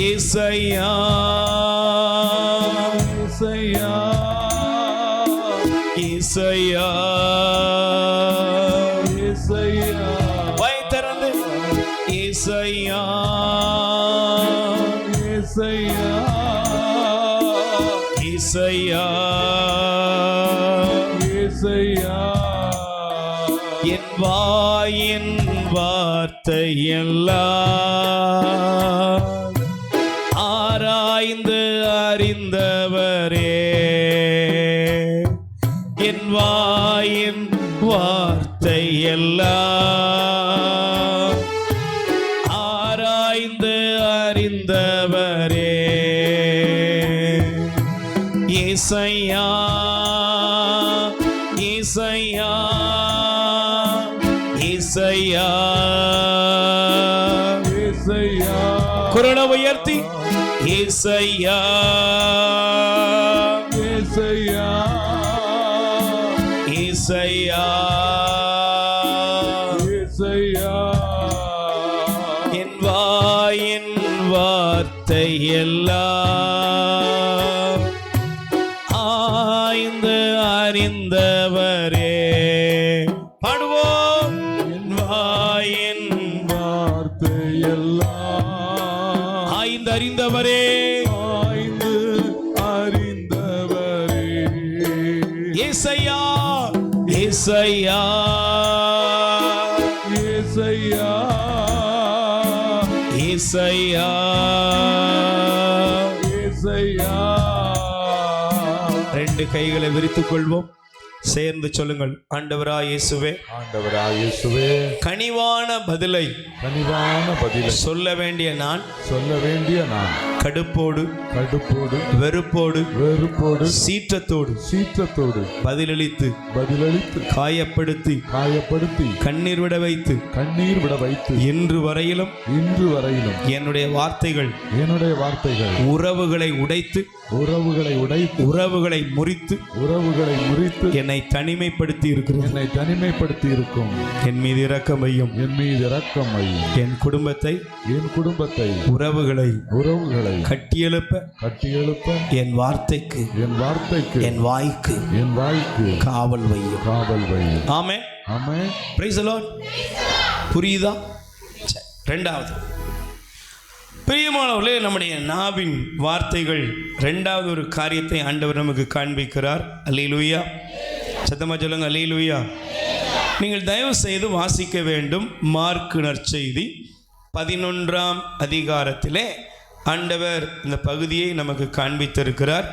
இசையா இசையா இசையா இசையா வைத்தரந்து இசையா இசையா இசையா இசையா. என் வாயின் வார்த்தையெல்லாம் ஆராய்ந்து அறிந்தவரே. என் வாயின் வார்த்தையெல்லாம் ஆராய்ந்து அறிந்தவரே. இசையா இசையா இசையா இசையா. குரலை உயர்த்தி இசையா இசையா இசையா இசையா. என் வாயின் வார்த்தையெல்லாம் ஆய்ந்து அறிந்தவரே. பாடுவோம். என் வாயின் வார்த்தையெல்லாம் ஆய்ந்து அறிந்தவரே, ஆய்ந்து அறிந்தவரே. இசையா இசையா இசையா இசையா இசையா. 2 கைகளை விரித்துக் கொள்வோம். சேர்ந்து சொல்லுங்கள். ஆண்டவராய் இயேசுவே, ஆண்டவராய் இயேசுவே, கனிவான பதிலை சொல்ல வேண்டிய நான் கடுப்போடு வெறுப்போடு சீற்றத்தோடு பதிலளித்து காயப்படுத்தி கண்ணீர் விட வைத்து இன்று வரையிலும் என்னுடைய வார்த்தைகள் உறவுகளை உடைத்து உறவுகளை முறித்து என் என்னை தனிமைப்படுத்தி இருக்கும். என் மீது இரக்கம் வையும். என் குடும்பத்தை உறவுகளை கட்டியெழுப்ப என் வார்த்தைக்கு என் வாய்க்கு காவல் வையும். ஆமென். Praise the Lord. புரியுதா? ரெண்டாவது, பிரியமானவர்களே, நம்முடைய நாவின் வார்த்தைகள் ரெண்டாவது ஒரு காரியத்தை ஆண்டவர் நமக்கு காண்பிக்கிறார். அல்லேலூயா. சத்தமா சொல்லுங்க, அல்லேலூயா. நீங்கள் தயவு செய்து வாசிக்க வேண்டும். மார்க்கு நற்செய்தி 11ஆம் அதிகாரத்திலே ஆண்டவர் இந்த பகுதியை நமக்கு காண்பித்திருக்கிறார்.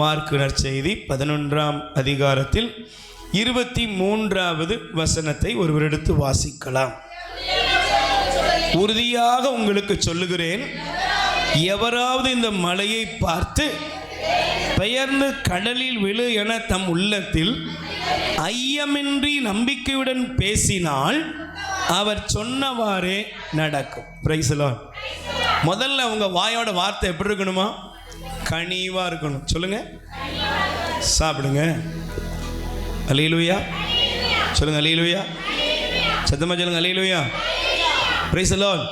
மார்க்கு நற்செய்தி 11ஆம் அதிகாரத்தில் 23வது வசனத்தை ஒருவர் எடுத்து வாசிக்கலாம். உறுதியாக உங்களுக்கு சொல்லுகிறேன், எவராவது இந்த மலையை பார்த்து பெயர்ந்து கடலில் விழு என தம் உள்ளத்தில் ஐயமின்றி நம்பிக்கையுடன் பேசினால் அவர் சொன்னவாறே நடக்கும். Price the Lord. முதல்ல உங்க வாயோட வார்த்தை எப்படி இருக்கணுமா? கனிவா இருக்கணும். சொல்லுங்க, சாப்பிடுங்க. அல்லேலூயா. சொல்லுங்க, அல்லேலூயா. சத்தமா சொல்லுங்க, அல்லேலூயா. Praise the Lord.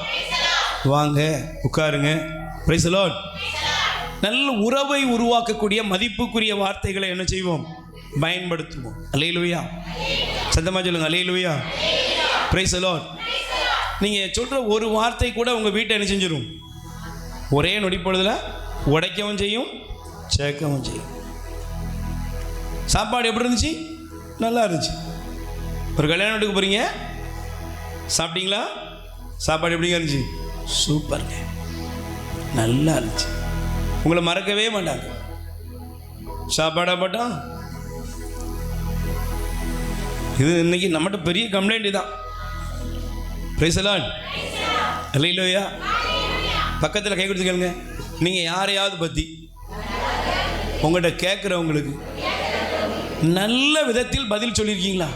வாங்க, உட்காருங்க. Price the Lord. நல்ல உறவை உருவாக்கக்கூடிய மதிப்புக்குரிய வார்த்தைகளை என்ன செய்வோம்? பயன்படுத்துவோம். அல்லேலூயா. சத்தமா சொல்லுங்க, அல்லேலூயா. Praise the Lord. நீங்கள் சொல்கிற ஒரு வார்த்தை கூட உங்கள் வீட்டை என்ன செஞ்சிடும்? ஒரே நொடிப்பொழுதில் உடைக்கவும் செய்யும், சேர்க்கவும் செய்யும். சாப்பாடு எப்படி இருந்துச்சு? நல்லா இருந்துச்சு. ஒரு கல்யாண வீட்டுக்கு போகிறீங்க, சாப்பிட்டீங்களா? சாப்பாடு எப்படிங்க இருந்துச்சு? சூப்பருங்க, நல்லா இருந்துச்சு. உங்களை மறக்கவே மாட்டாங்க. சாப்பாடா போட்டா இது இன்னைக்கு நம்மகிட்ட பெரிய கம்ப்ளைண்ட் தான். Praise the Lord. அல்லேலூயா. பக்கத்தில் கை கொடுத்து கேளுங்க. நீங்கள் யாரையாவது பற்றி உங்கள்கிட்ட கேட்குறவங்களுக்கு நல்ல விதத்தில் பதில் சொல்லியிருக்கீங்களா?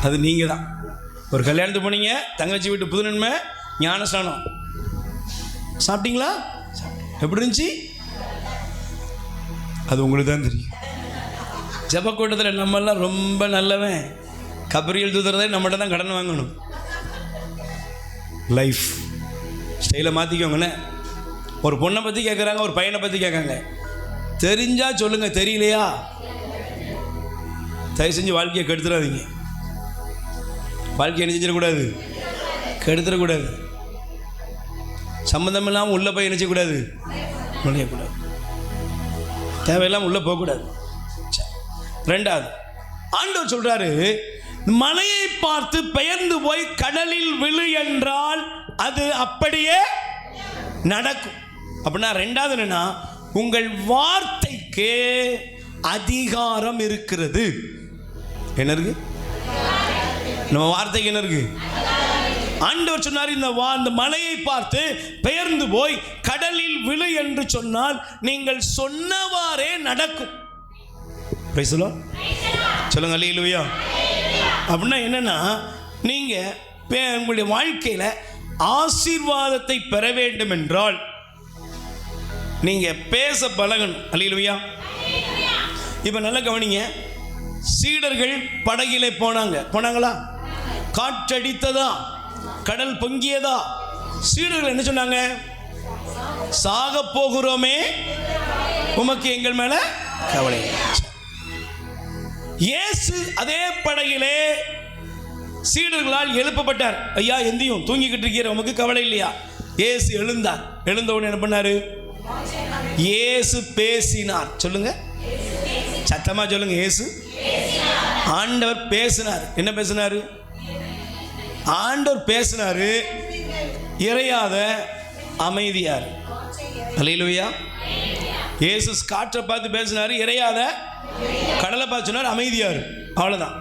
அது நீங்கள் தான். ஒரு கல்யாணத்துக்கு போனீங்க, தங்கச்சி வீட்டு புது நன்மை ஞானஸ்நானம், சாப்பிட்டீங்களா? எப்படி இருந்துச்சு? அது உங்களுக்கு தான் தெரியும். ஜபக்கூட்டத்தில் நம்மெல்லாம் ரொம்ப நல்லவன், கபரியல் தூதுறதே நம்மகிட்ட தான் கடன் வாங்கணும். லைஃப் ஸ்டைலை மாற்றிக்கோங்கண்ணே. ஒரு பொண்ணை பற்றி கேட்குறாங்க, ஒரு பையனை பற்றி கேட்காங்க. தெரிஞ்சா சொல்லுங்கள், தெரியலையா தயவு செஞ்சு வாழ்க்கையை கெடுத்துடாதீங்க. வாழ்க்கையை என்ன செஞ்சிடக்கூடாது? கெடுத்துடக்கூடாது. சம்மந்தம் இல்லாமல் உள்ளே போய் நினைச்சக்கூடாது, நுழையக்கூடாது. தேவையில்லாமல் உள்ளே போகக்கூடாது. ரெண்டாவது, ஆண்டவர் சொல்கிறாரு, மலையை பார்த்து பெயர்ந்து போய் கடலில் விழு என்றால் அது அப்படியே நடக்கும். அப்படின்னா ரெண்டாவது என்னன்னா, உங்கள் வார்த்தைக்கு அதிகாரம் இருக்கிறது. என்ன இருக்கு? நம்ம வார்த்தைக்கு என்ன இருக்கு? ஆண்டவர் சொன்னார், இந்த மலையை பார்த்து பெயர்ந்து போய் கடலில் விழு என்று சொன்னால் நீங்கள் சொன்னவாறே நடக்கும். Price the Lord. சொல்லுங்க, அல்லேலூயா. அப்படின்னா என்னன்னா, நீங்க உங்களுடைய வாழ்க்கையில ஆசீர்வாதத்தை பெற வேண்டும் என்றால் நீங்க பேச பழகணும். அல்லேலூயா. இப்ப நல்லா கவனிங்க. சீடர்கள் படகிலே போனாங்களா? காற்றடித்ததா? கடல் பொங்கியதா? சீடர்கள் என்ன சொன்னாங்க? சாக போகிறோமே, உமக்கு எங்கள் மேல கவலை. இயேசு அதே படகிலே சீடர்களால் எழுப்பப்பட்டார். ஐயா, எந்தியும் தூங்கிக்கிட்டு இருக்கிற, உமக்கு கவலை இல்லையா? இயேசு எழுந்தார். எழுந்த உடனே என்ன பண்ணாரு? இயேசு பேசினார். சொல்லுங்க, சத்தமா சொல்லுங்க. இயேசு, ஆண்டவர் பேசினார். என்ன பேசினாரு? ஆண்டவர் பேசினாரு. இறையாத அமைதியார். அல்லேலூயா. இயேசு காற்றை பார்த்து பேசினாரு, இறையாத கடலை பார்த்து சொன்னார், அமைதியார். அவ்வளவுதான்.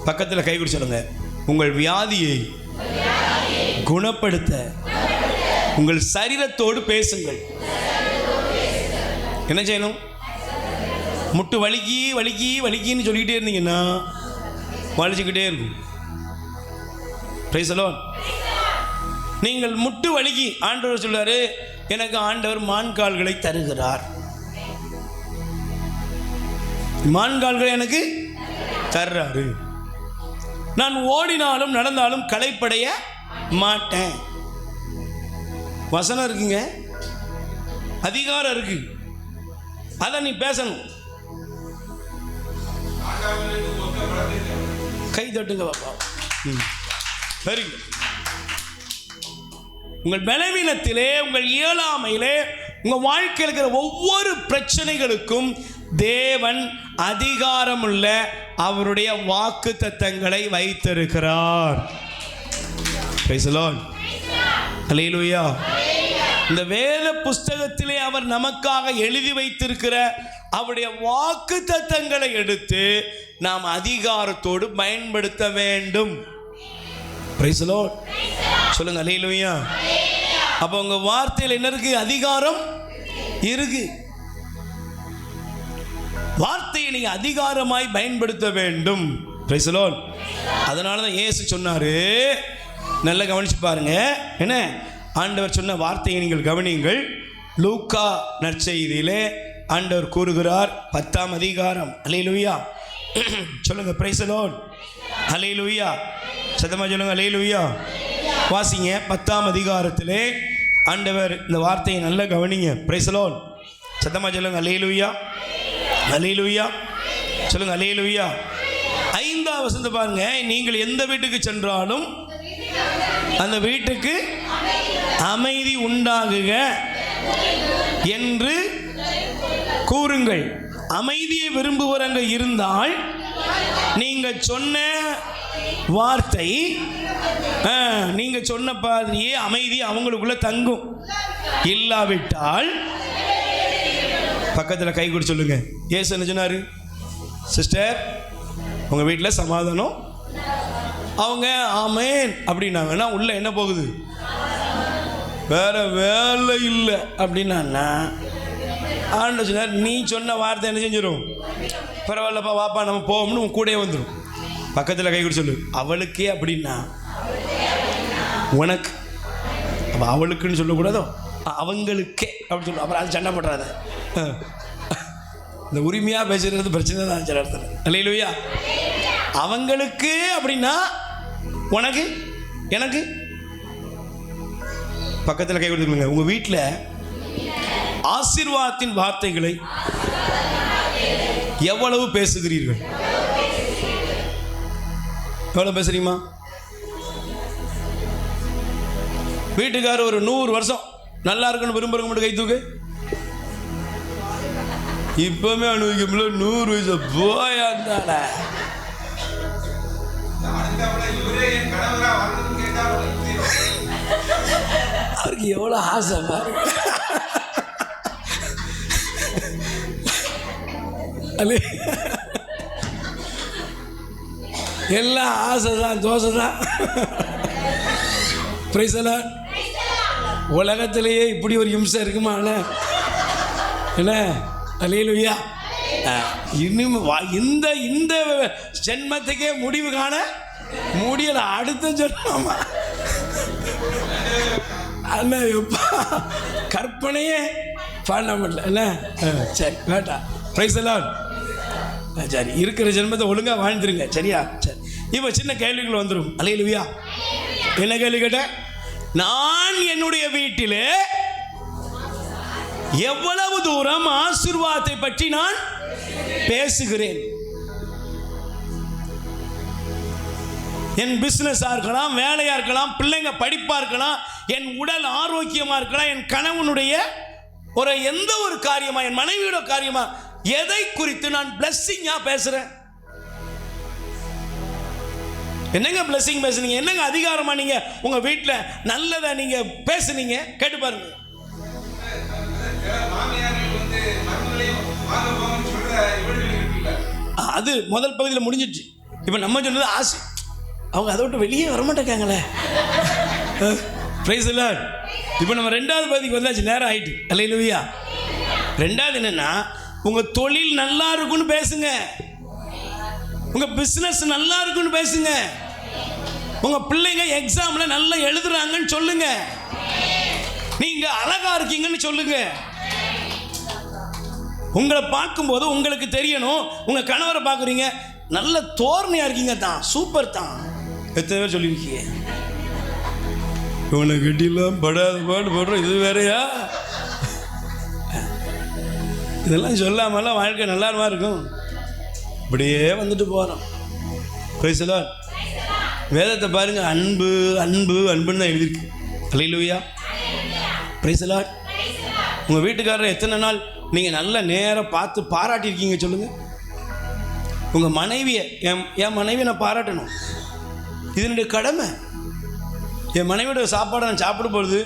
பக்கத்தில் கை கொடுத்து சொல்லுங்க, உங்கள் வியாதியை குணப்படுத்த உங்கள் சரீரத்தோடு பேசுங்கள். என்ன செய்யணும்? முட்டு வலிக்கின்னு சொல்லிக்கிட்டே இருந்தீங்கன்னா வலிச்சுக்கிட்டே இருக்கும். Price the Lord. நீங்கள் முட்டு வலிக்கு, ஆண்டவர் சொல்றாரு, எனக்கு ஆண்டவர் மான்கால்களை தருகிறார். மான்கால்களை எனக்கு தர்றாரு. நான் ஓடினாலும் நடந்தாலும் களைப்படைய மாட்டேன். வசனம் இருக்குங்க, அதிகாரம் இருக்கு, அதை நீ பேசணும். கை தட்டுங்க பாப்பா. சரி, உங்கள் பலவீனத்திலே, உங்கள் இயலாமையிலே, உங்கள் வாழ்க்கையில் இருக்கிற ஒவ்வொரு பிரச்சனைகளுக்கும் தேவன் அதிகாரமுள்ள அவருடைய வாக்கு தத்தங்களை வைத்திருக்கிறார். Praise the Lord. ஹல்லேலூயா. இந்த வேத புஸ்தகத்திலே அவர் நமக்காக எழுதி வைத்திருக்கிற அவருடைய வாக்கு தத்தங்களை எடுத்து நாம் அதிகாரத்தோடு பயன்படுத்த வேண்டும். Price the Lord. சொல்லுங்க ஹல்லேலூயா. அப்போ உங்க வார்த்தையில் என்ன இருக்கு? அதிகாரம் இருக்கு. வார்த்தையை நீங்க அதிகாரமாய் பயன்படுத்த வேண்டும். Price the Lord. அதனால தான் இயேசு சொன்னாரு, நல்லா கவனிச்சு பாருங்க. என்ன ஆண்டவர் சொன்ன வார்த்தையை நீங்கள் கவனியுங்கள். லூக்கா நற்செய்தியிலே ஆண்டவர் கூறுகிறார், 10ஆம் அதிகாரம். ஹல்லேலூயா. சொல்லுங்க பிரைஸ் தி லார்ட். ஹல்லேலூயா. சத்தமா சொல்லுங்க ஹல்லேலூயா. வாசிங்க 10ஆம் அதிகாரத்திலே ஆண்டவர் இந்த வார்த்தையை நல்லா கவனிங்க. Price the Lord. சத்தமா சொல்லுங்க ஹல்லேலூயா. ஹல்லேலூயா. சொல்லுங்க ஹல்லேலூயா. 5ஆம் வசனத்தை பாருங்க. நீங்கள் எந்த வீட்டுக்கு சென்றாலும் அந்த வீட்டுக்கு அமைதி உண்டாகுக என்று கூறுங்கள். அமைதியை விரும்புவரங்க இருந்தால் நீங்க சொன்ன வார்த்தை, நீங்க சொன்ன பாதியே அமைதி அவங்களுக்குள்ள தங்கும். இல்லாவிட்டால் பக்கத்தில் கை கொடுத்து சொல்லுங்க. ஏசு என்ன சொன்னாரு? சிஸ்டர், உங்க வீட்டில் சமாதானம். அவங்க ஆமேன் அப்படின்னாங்கன்னா உள்ள என்ன போகுது? வேற வேலை இல்லை அப்படின்னா ஆண்டு சொன்னார், நீ சொன்ன வார்த்தை என்ன செஞ்சிடும்? பரவாயில்லப்பா வாப்பா நம்ம போவோம்னு உன் கூடயே வந்துடும். பக்கத்தில் கை கொடுத்து சொல்லு. அவளுக்கே அப்படின்னா உனக்கு, அப்போ அவளுக்குன்னு சொல்லக்கூடாதோ, அவங்களுக்கே அப்படின்னு சொல்லு. அப்புறம் அது சண்டை போடுறாத. இந்த உரிமையாக பேசுகிறது பிரச்சனை தான் சில இடத்துல. ஹல்லேலூயா. அவங்களுக்கு அப்படின்னா உனக்கு, எனக்கு. பக்கத்தில் கை கொடுத்துக்கோங்க. உங்கள் வீட்டில் ஆசீர்வாதத்தின் வார்த்தைகளை எவ்வளவு பேசுகிறீர்கள்? எவ்வளவு பேசுறீமா? வீட்டுக்காரர் ஒரு 100 வருஷம் நல்லா இருக்குன்னு விரும்புறவங்க மட்டும் கை தூக்கு. இப்பவுமே அனுபவிக்க முடியல. 100 வயசு போயாந்தால அவருக்கு எவ்வளோ ஆசை பாருங்க. எல்லாம் ஆசை தான், தோசை தான். Praise the Lord. உலகத்திலேயே இப்படி ஒரு இம்சை இருக்குமா? என்ன ஹல்லேலூயா. இன்னும் இந்த இந்த ஜென்மத்துக்கே முடிவு காண முடியல. அடுத்த ஜென்மமா அண்ணா எப்பா கற்பனையே பண்ண முடியல. என்ன சரி வேண்டாம். Price the Lord. சரி, இருக்கிற ஜென்மத்தை ஒழுங்காக வாழ்ந்துருங்க. சரியா? சரி, இப்போ சின்ன கேள்விகள் வந்துடும். ஹல்லேலூயா. என்ன கேள்வி கேட்ட? நான் என்னுடைய வீட்டிலே எவ்வளவு தூரம் ஆசீர்வாதத்தை பற்றி நான் பேசுகிறேன்? என் பிசினஸா இருக்கலாம், வேலையா இருக்கலாம், பிள்ளைங்க படிப்பா இருக்கலாம், என் உடல் ஆரோக்கியமா இருக்கலாம், என் கணவனுடைய ஒரு எந்த ஒரு காரியமா, என் மனைவியோட காரியமா, எதை குறித்து நான் பிளஸ்ஸிங்கா பேசுறேன்? என்னங்க பிளஸ்ஸிங் பேசுனீங்க? என்னங்க அதிகாரமா நீங்க உங்க வீட்டில் நல்லதை நீங்க பேசுனீங்க? கேட்டு பாருங்க. அது முதல் பகுதியில் முடிஞ்சிடுச்சு. இப்போ நம்ம சொன்னது ஆசை. அவங்க அதை விட்டு வெளியே வரமாட்டேங்காங்களே. Price the Lord. இப்போ நம்ம 2வது பகுதிக்கு வந்தாச்சு. நேரம் ஆயிட்டு. ஹல்லேலூயா. 2வது என்னன்னா, உங்க தொழில் நல்லா இருக்குன்னு பேசுங்க. உங்க பிசினஸ் நல்லா இருக்குன்னு பேசுங்க. உங்க பிள்ளைங்க எக்ஸாம்ல நல்லா எழுதுறாங்கன்னு சொல்லுங்க. நீங்க அழகா இருக்கீங்கன்னு சொல்லுங்க. உங்களை பார்க்கும்போது உங்களுக்கு தெரியணும். உங்கள் கணவரை பார்க்குறீங்க, நல்ல தோரணையாக இருக்கீங்க தான், சூப்பர் தான். எத்தனை பேர் சொல்லியிருக்கீங்க? இவனை கட்டிலாம் படாத பாட்டு போடுறோம், இது வேறையா? இதெல்லாம் சொல்லாமலாம் வாழ்க்கை நல்லா இருக்கும். இப்படியே வந்துட்டு போகிறோம். Praise the Lord. வேதத்தை பாருங்க, அன்பு அன்பு அன்புன்னு தான் எழுதியிருக்கு. அல்லேலூயா. Praise the Lord. உங்கள் வீட்டுக்காரரை எத்தனை நாள் நீங்கள் நல்ல நேரம் பார்த்து பாராட்டியிருக்கீங்க சொல்லுங்கள்? உங்கள் மனைவியை, என் மனைவியை நான் பாராட்டணும், இது என்னுடைய கடமை. என் மனைவியோட சாப்பாடை நான் சாப்பிடும் பொழுது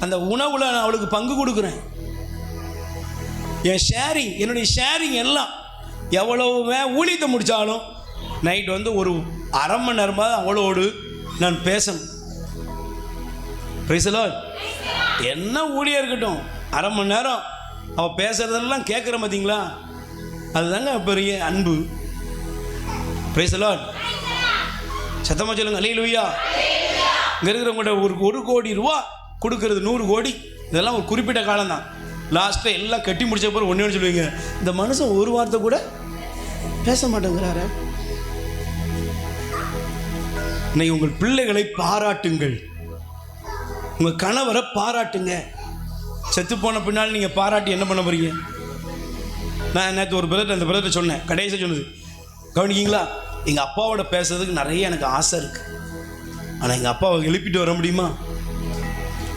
அந்த உணவில் நான் அவளுக்கு பங்கு கொடுக்குறேன். என் ஷேரிங், என்னுடைய ஷேரிங் எல்லாம். எவ்வளவு ஊழியத்தை முடித்தாலும் நைட் வந்து ஒரு அரை மணி நேரமாக அவளோடு நான் பேசணும். Price the Lord. என்ன ஊழியம் இருக்கட்டும், அரை மணி நேரம் அவள் பேசுகிறதெல்லாம் கேட்குற பார்த்தீங்களா? அதுதாங்க பெரிய அன்பு. Price the Lord. சத்தமாக சொல்லுங்க அல்லேலூயா. இங்கே இருக்கிறவங்கள்ட்ட ஒரு கோடி ரூபா கொடுக்கறது 100 கோடி, இதெல்லாம் ஒரு குறிப்பிட்ட காலம் தான். லாஸ்ட்டில் எல்லாம் கட்டி முடிச்ச பிறகு ஒன்று சொல்லுவீங்க, இந்த மனுஷன் ஒரு வார்த்தை கூட பேச மாட்டேங்கிறாரு. இன்னைக்கு உங்கள் பிள்ளைகளை பாராட்டுங்கள், உங்கள் கணவரை பாராட்டுங்க. செத்து போன பின்னால் நீங்கள் பாராட்டி என்ன பண்ண போறீங்க? நான் நேற்று ஒரு பிரதர், அந்த பிரதர் சொன்னேன், கடைசியாக சொன்னது கவனிக்கிங்களா? எங்கள் அப்பாவோட பேசுறதுக்கு நிறைய எனக்கு ஆசை இருக்குது. ஆனால் எங்கள் அப்பாவை எழுப்பிட்டு வர முடியுமா?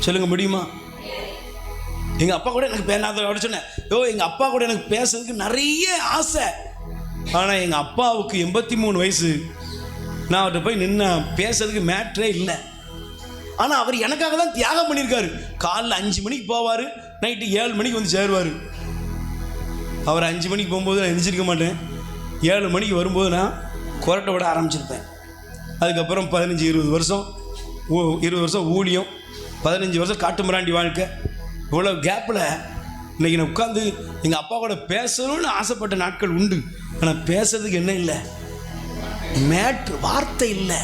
சொல்லுங்க, முடியுமா? எங்கள் அப்பா கூட எனக்கு அப்படி சொன்னேன், எங்கள் அப்பா கூட எனக்கு பேசுறதுக்கு நிறைய ஆசை. ஆனால் எங்கள் அப்பாவுக்கு 83 வயசு. நான் அவர்கிட்ட போய் நின்று பேசுறதுக்கு மேட்ரே இல்லை. ஆனால் அவர் எனக்காக தான் தியாகம் பண்ணியிருக்காரு. காலைல 5 மணிக்கு போவார், நைட்டு 7 மணிக்கு வந்து சேருவார். அவர் 5 மணிக்கு போகும்போது நான் எந்திரிச்சிருக்க மாட்டேன். 7 மணிக்கு வரும்போது நான் கொரட்டை விட ஆரம்பிச்சிருப்பேன். அதுக்கப்புறம் 15-20 வருஷம் 20 வருஷம் ஊழியம், 15 வருஷம் காட்டு மிராண்டி வாழ்க்கை. இவ்வளோ கேப்பில் இன்றைக்கி நான் உட்காந்து எங்கள் அப்பா கூட பேசணும்னு ஆசைப்பட்ட நாட்கள் உண்டு. ஆனால் பேசுறதுக்கு என்ன இல்லை? மேட்ரு, வார்த்தை இல்லை.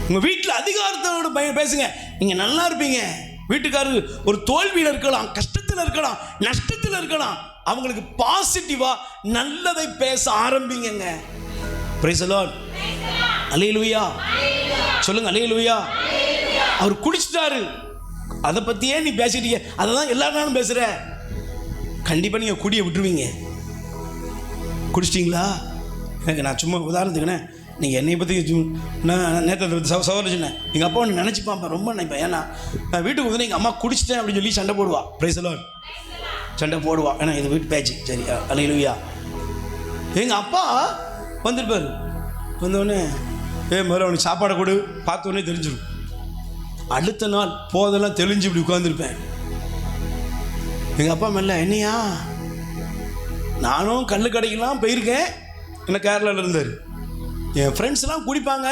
உங்கள் வீட்டில் அதிகாரத்தோட பேசுங்க, நீங்கள் நல்லா இருப்பீங்க. வீட்டுக்காரரு ஒரு தோல்வியில் இருக்கலாம், கஷ்டத்தில் இருக்கலாம், நஷ்டத்தில் இருக்கலாம், அவங்களுக்கு பாசிட்டிவாக நல்லதை பேச ஆரம்பிங்க. Praise the Lord. அல்லேலூயா. சொல்லுங்க அல்லேலூயா. அவர் குடிச்சிட்டாரு, அதை பற்றியே நீ பேசிட்டீங்க, அதை தான் எல்லா நாளும் பேசுகிற. கண்டிப்பாக நீங்கள் குடியை விட்டுருவீங்க. குடிச்சிட்டிங்களா? எனக்கு நான் சும்மா உதாரணத்துக்குண்ணே, நீங்கள் என்னை பற்றி நான் நேற்று சகோதரர் சொன்னேன், எங்கள் அப்பா ஒன்று நினச்சிப்பான், ரொம்ப நினைப்பேன். ஏன்னா நான் வீட்டுக்கு வந்து எங்கள் அம்மா குடிச்சிட்டேன் அப்படின்னு சொல்லி சண்டை போடுவா. Price the Lord. சண்டை போடுவா, ஏன்னா இது வீட்டு பேச்சு. சரி, அல்லேலூயா. எங்கள் அப்பா வந்திருப்பார், வந்தோடனே முதல்ல அவனுக்கு சாப்பாடை கொடு, பார்த்தோன்னே தெரிஞ்சிடும். அடுத்த நாள் போதெல்லாம் தெளிஞ்சு இப்படி உட்காந்துருப்பேன். எங்கள் அப்பா மெல்ல, என்னையா? நானும் கல்லு கடைக்கெல்லாம் போயிருக்கேன். என்ன கேரளாவில் இருந்தார். என் ஃப்ரெண்ட்ஸ்லாம் குடிப்பாங்க,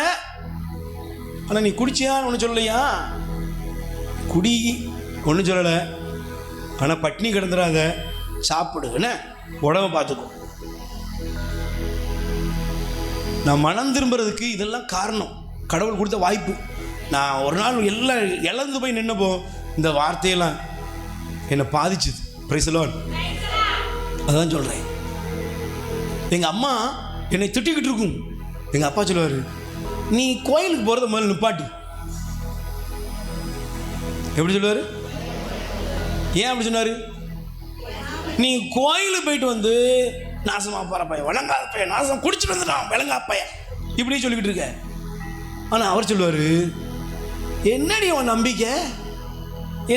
ஆனால் நீ குடிச்சியான்னு ஒன்று சொல்லலையா? குடி ஒன்றும் சொல்லலை, ஆனால் பட்னி கிடந்துடாத, சாப்பிடு, என்ன உடம்பை பார்த்துக்கோ. நான் மனம் திரும்புறதுக்கு இதெல்லாம் காரணம், கடவுள் கொடுத்த வாய்ப்பு. நான் ஒரு நாள் எல்லாம் இழந்து போய் நின்னப்போ இந்த வார்த்தையெல்லாம் என்னை பாதிச்சுது. Price the Lord. அதான் சொல்கிறேன். எங்கள் அம்மா என்னை திட்டிக்கிட்டு இருக்கும். எங்கள் அப்பா சொல்லுவார், நீ கோயிலுக்கு போகிறத முதல்ல நிப்பாட்டு. எப்படி சொல்லுவார்? ஏன் அப்படி சொன்னார்? நீ கோயிலுக்கு போயிட்டு வந்து நாசமா போகிற பையன், விளங்காத பையன், நாசம் குடிச்சிட்டு வந்துட்டான், விளங்கா பையன், இப்படி சொல்லிக்கிட்டு இருக்க. ஆனால் அவர் சொல்லுவார், என்னடி அவன் நம்பிக்கை,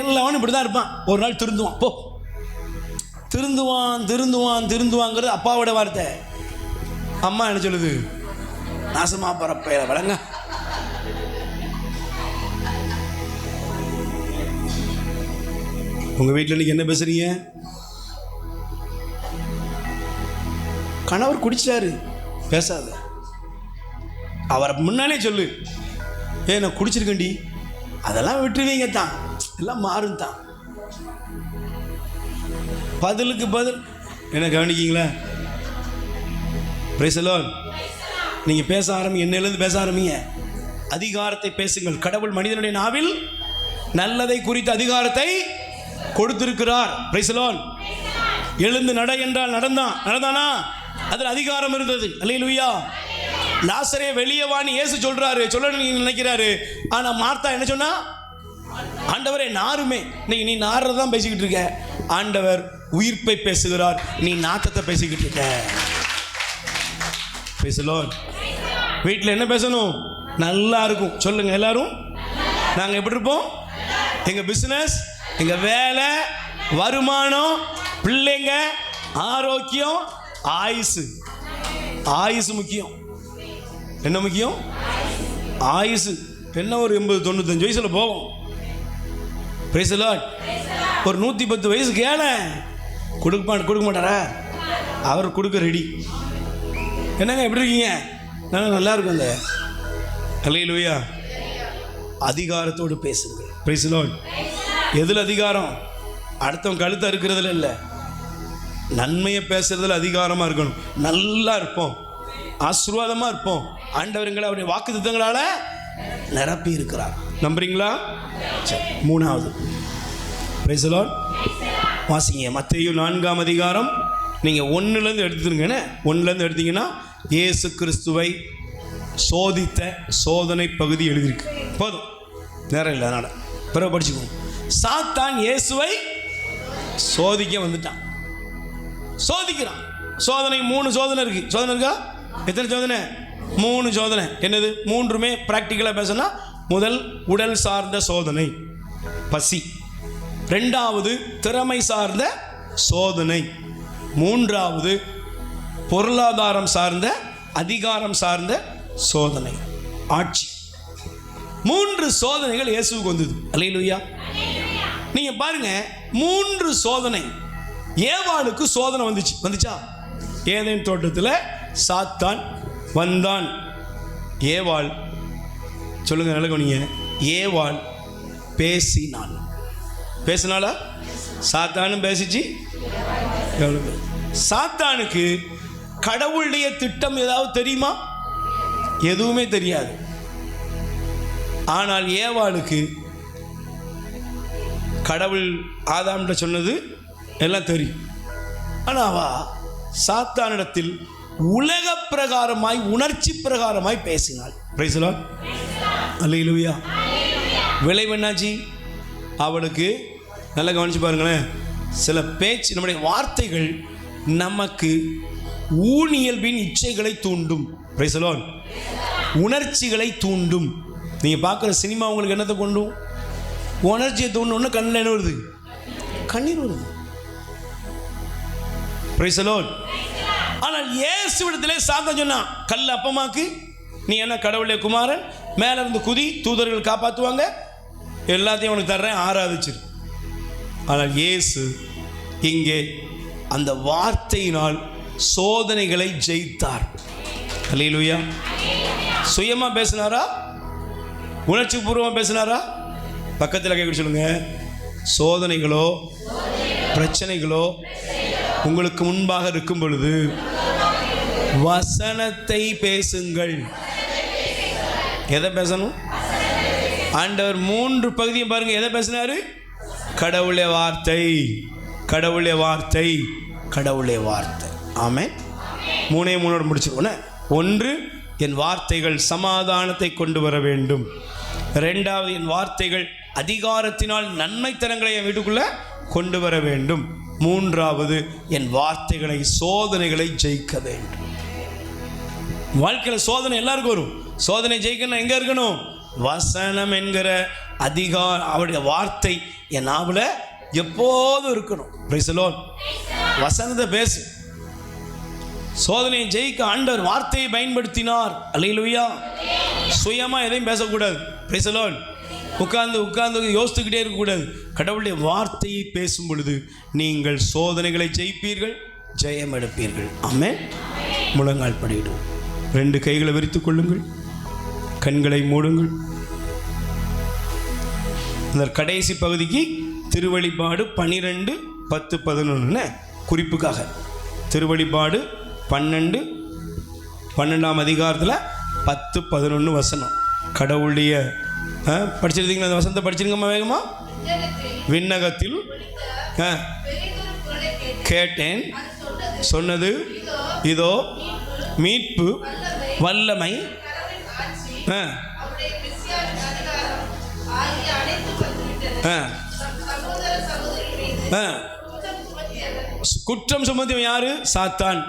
எல்லாவனும் இப்படி தான் இருப்பான், ஒரு நாள் திருந்துவான், போ. திருந்துவான் திருந்துவான் திருந்துவாங்கிறது அப்பாவோட வார்த்தை. அம்மா என்ன சொல்லுது? நாசமா போகிற பையன், விளங்க. உங்கள் வீட்டில் இன்னைக்கு என்ன பேசுறீங்க? கணவர் குடிச்சிட்டாரு, பேசாத. அவரை முன்னாலே சொல்லு, நான் குடிச்சிருக்கேன்டி, அதெல்லாம் விட்டுருவீங்க தான், எல்லாம் மாறும் தான். பதிலுக்கு பதில் என்ன கவனிக்கீங்களா? Price the Lord. நீங்கள் பேச ஆரம்பிங்க, என்னிலேருந்து பேச ஆரம்பிங்க. அதிகாரத்தை பேசுங்கள். கடவுள் மனிதனுடைய நாவில் நல்லதை குறித்த அதிகாரத்தை கொடுத்திருக்கிறார். Price the Lord. எழுந்து நட என்றால் நடந்தானா? அதில் அதிகாரம் இருந்தது. அல்லேலூயா. லாசரே வெளியே வான்னு இயேசு சொல்றாரு, சொல்லணும்னு நினைக்கிறாரு. ஆனா மார்த்தா என்ன சொன்னா? ஆண்டவரே நாருமே. நீ நாறதான் பேசிக்கிட்டு இருக்க. ஆண்டவர் உயிர்ப்பை பேசுகிறார், நீ நாத்தத்தை பேசிக்கிட்டு இருக்க. Price the Lord. வீட்டில் என்ன பேசணும்? நல்லா இருக்கும். சொல்லுங்க எல்லாரும். நாங்கள் எப்படி இருப்போம்? எங்கள் பிஸ்னஸ், எங்கள் வேலை, வருமானம், பிள்ளைங்க, ஆரோக்கியம், ஆயுசு. ஆயுசு முக்கியம். என்ன முக்கியம்? ஆயுசு. என்ன ஒரு 80-95 வயசில் போவோம். Price the Lord. ஒரு 110 வயசு கேள கொடுக்க மாட்டாரா? அவர் கொடுக்க ரெடி. என்னங்க எப்படி இருக்கீங்க? நல்லா இருக்கும். அந்த அல்லேலூயா. அதிகாரத்தோடு பேசுங்க. Price the Lord. எதில் அதிகாரம்? அடுத்தவன் கழுத்தை இருக்கிறதுல இல்லை, நன்மையை பேசுறதுல அதிகாரமாக இருக்கணும். நல்லா இருப்போம், ஆசீர்வாதமாக இருப்போம். ஆண்டவர்களை அவருடைய வாக்குத்தத்தங்களால நிரப்பி இருக்கிறார். நம்புறீங்களா? சரி, 3வது. Price the Lord. வாசிங்க மத்தேயு 4ஆம் அதிகாரம். நீங்கள் 1லேருந்து எடுத்துருங்கண்ணே. 1லேருந்து எடுத்தீங்கன்னா இயேசு கிறிஸ்துவை சோதித்த சோதனை பகுதி எழுதியிருக்கு. போதும், நேரம் இல்லை, அதனால் பிறகு படிச்சுக்கணும். சாத்தான் இயேசுவை சோதிக்க வந்துட்டான். சோதிக்கிறான். சோதனை 3 சோதனை இருக்கு. சோதனை இருக்கா? எத்தனை சோதனை? 3 சோதனை. என்னது? 3மே பிராக்டிக்கலாக பேசினா, முதல் உடல் சார்ந்த சோதனை, பசி. 2வது திறமை சார்ந்த சோதனை. 3வது பொருளாதாரம் சார்ந்த, அதிகாரம் சார்ந்த சோதனை, ஆட்சி. 3 சோதனைகள் இயேசுவுக்கு வந்தது. அல்லேலூயா. நீங்க பாருங்க, 3 சோதனை. ஏவாளுக்கு சோதனை வந்துச்சா? ஏதேன் தோட்டத்தில் சாத்தான் வந்தான். ஏவாள், சொல்லுங்க நல்ல கவனிங்க, ஏவாள் பேசினாள். பேசினாளா? சாத்தானும் பேசிச்சு. சாத்தானுக்கு கடவுளுடைய திட்டம் ஏதாவது தெரியுமா? எதுவுமே தெரியாது. ஆனால் ஏவாளுக்கு கடவுள் ஆதாம்கிட்ட சொன்னது எல்லாம் தெரியும். ஆனால் அவ சாத்தானிடத்தில் உலக பிரகாரமாய், உணர்ச்சி பிரகாரமாய் பேசினாள். Praise the Lord. அல்லேலூயா. விளைவு என்னாச்சு? அவளுக்கு நல்லா கவனிச்சு பாருங்களேன். சில பேச்சு, நம்முடைய வார்த்தைகள் நமக்கு ஊனியல்பின் இச்சைகளை தூண்டும். Price the Lord. உணர்ச்சிகளை தூண்டும். நீங்கள் பார்க்குற சினிமா உங்களுக்கு என்னத்தை கொண்டும்? உணர்ச்சியை தூண்டணும்னு கண்ணில் என்ன வருது? கண்ணீர் வருது. Price the Lord. ஆனால் இயேசுவிடத்திலே சாத்தான் சொன்னான், கல் அப்பமாக்கு, நீ என்ன கடவுளுடைய குமாரன், மேலே இருந்து குதி, தூதர்கள் காப்பாற்றுவாங்க, எல்லாத்தையும் உனக்கு தர்றேன், ஆராதிச்சிரு. ஆனால் இயேசு இங்கே அந்த வார்த்தையினால் சோதனைகளை ஜெயித்தார். அல்லேலூயா. சுயமாக பேசினாரா? உணர்ச்சி பூர்வமாக பேசினாரா? பக்கத்தில் கேட்க சொல்லுங்க. சோதனைகளோ பிரச்சனைகளோ உங்களுக்கு முன்பாக இருக்கும் பொழுது வசனத்தை பேசுங்கள். எதை பேசணும்? ஆண்டவர் 3 பகுதியும் பாருங்க. எதை பேசினாரு? கடவுளுடைய வார்த்தை, கடவுளுடைய வார்த்தை, கடவுளுடைய வார்த்தை. ஆமென். 3 முடிச்சிருக்கோம். 1, என் வார்த்தைகள் சமாதானத்தை கொண்டு வர வேண்டும். 2வது, என் வார்த்தைகள் அதிகாரத்தினால் நன்மைத்தனங்களை என் வீட்டுக்குள்ள கொண்டு வர வேண்டும். 3வது, என் வார்த்தைகளை சோதனைகளை ஜெயிக்க வேண்டும். வாழ்க்கையில் சோதனை எல்லாருக்கும் வரும். சோதனை ஜெயிக்கணும் எங்க இருக்கணும்? வசனம் என்கிற அதிகாரம், அவருடைய வார்த்தை என் நாவில் எப்போதும் இருக்கணும். Price the Lord. வசனத்தை பேசு. சோதனையை ஜெயிக்க ஆண்டவர் வார்த்தையை பயன்படுத்தினார். அல்லேலூயா. சுயமா எதையும் பேசக்கூடாது. Price the Lord. உட்கார்ந்து யோசித்துக்கிட்டே இருக்கக்கூடாது. கடவுளுடைய வார்த்தையை பேசும் பொழுது நீங்கள் சோதனைகளை ஜெயிப்பீர்கள், ஜெயம் எடுப்பீர்கள். ஆமென். முழங்கால் படியிடும். 2 கைகளை விரித்துக் கொள்ளுங்கள், கண்களை மூடுங்கள். இந்த கடைசி பகுதிக்கு திருவெளிப்பாடு 12, 10, 11 குறிப்புக்காக. திருவெளிப்பாடு 12, 12ஆம் அதிகாரத்தில் 10, 11 வசனம். கடவுளுடைய படிச்சிருந்தீங்களா? அந்த வசனத்தை படிச்சிருங்கம்மா வேகமா. விண்ணகத்தில் கேட்டேன். சொன்னது இதோ மீட்பு, வல்லமை, குற்றம் சுமத்தியவன் யாரு? சாத்தான்.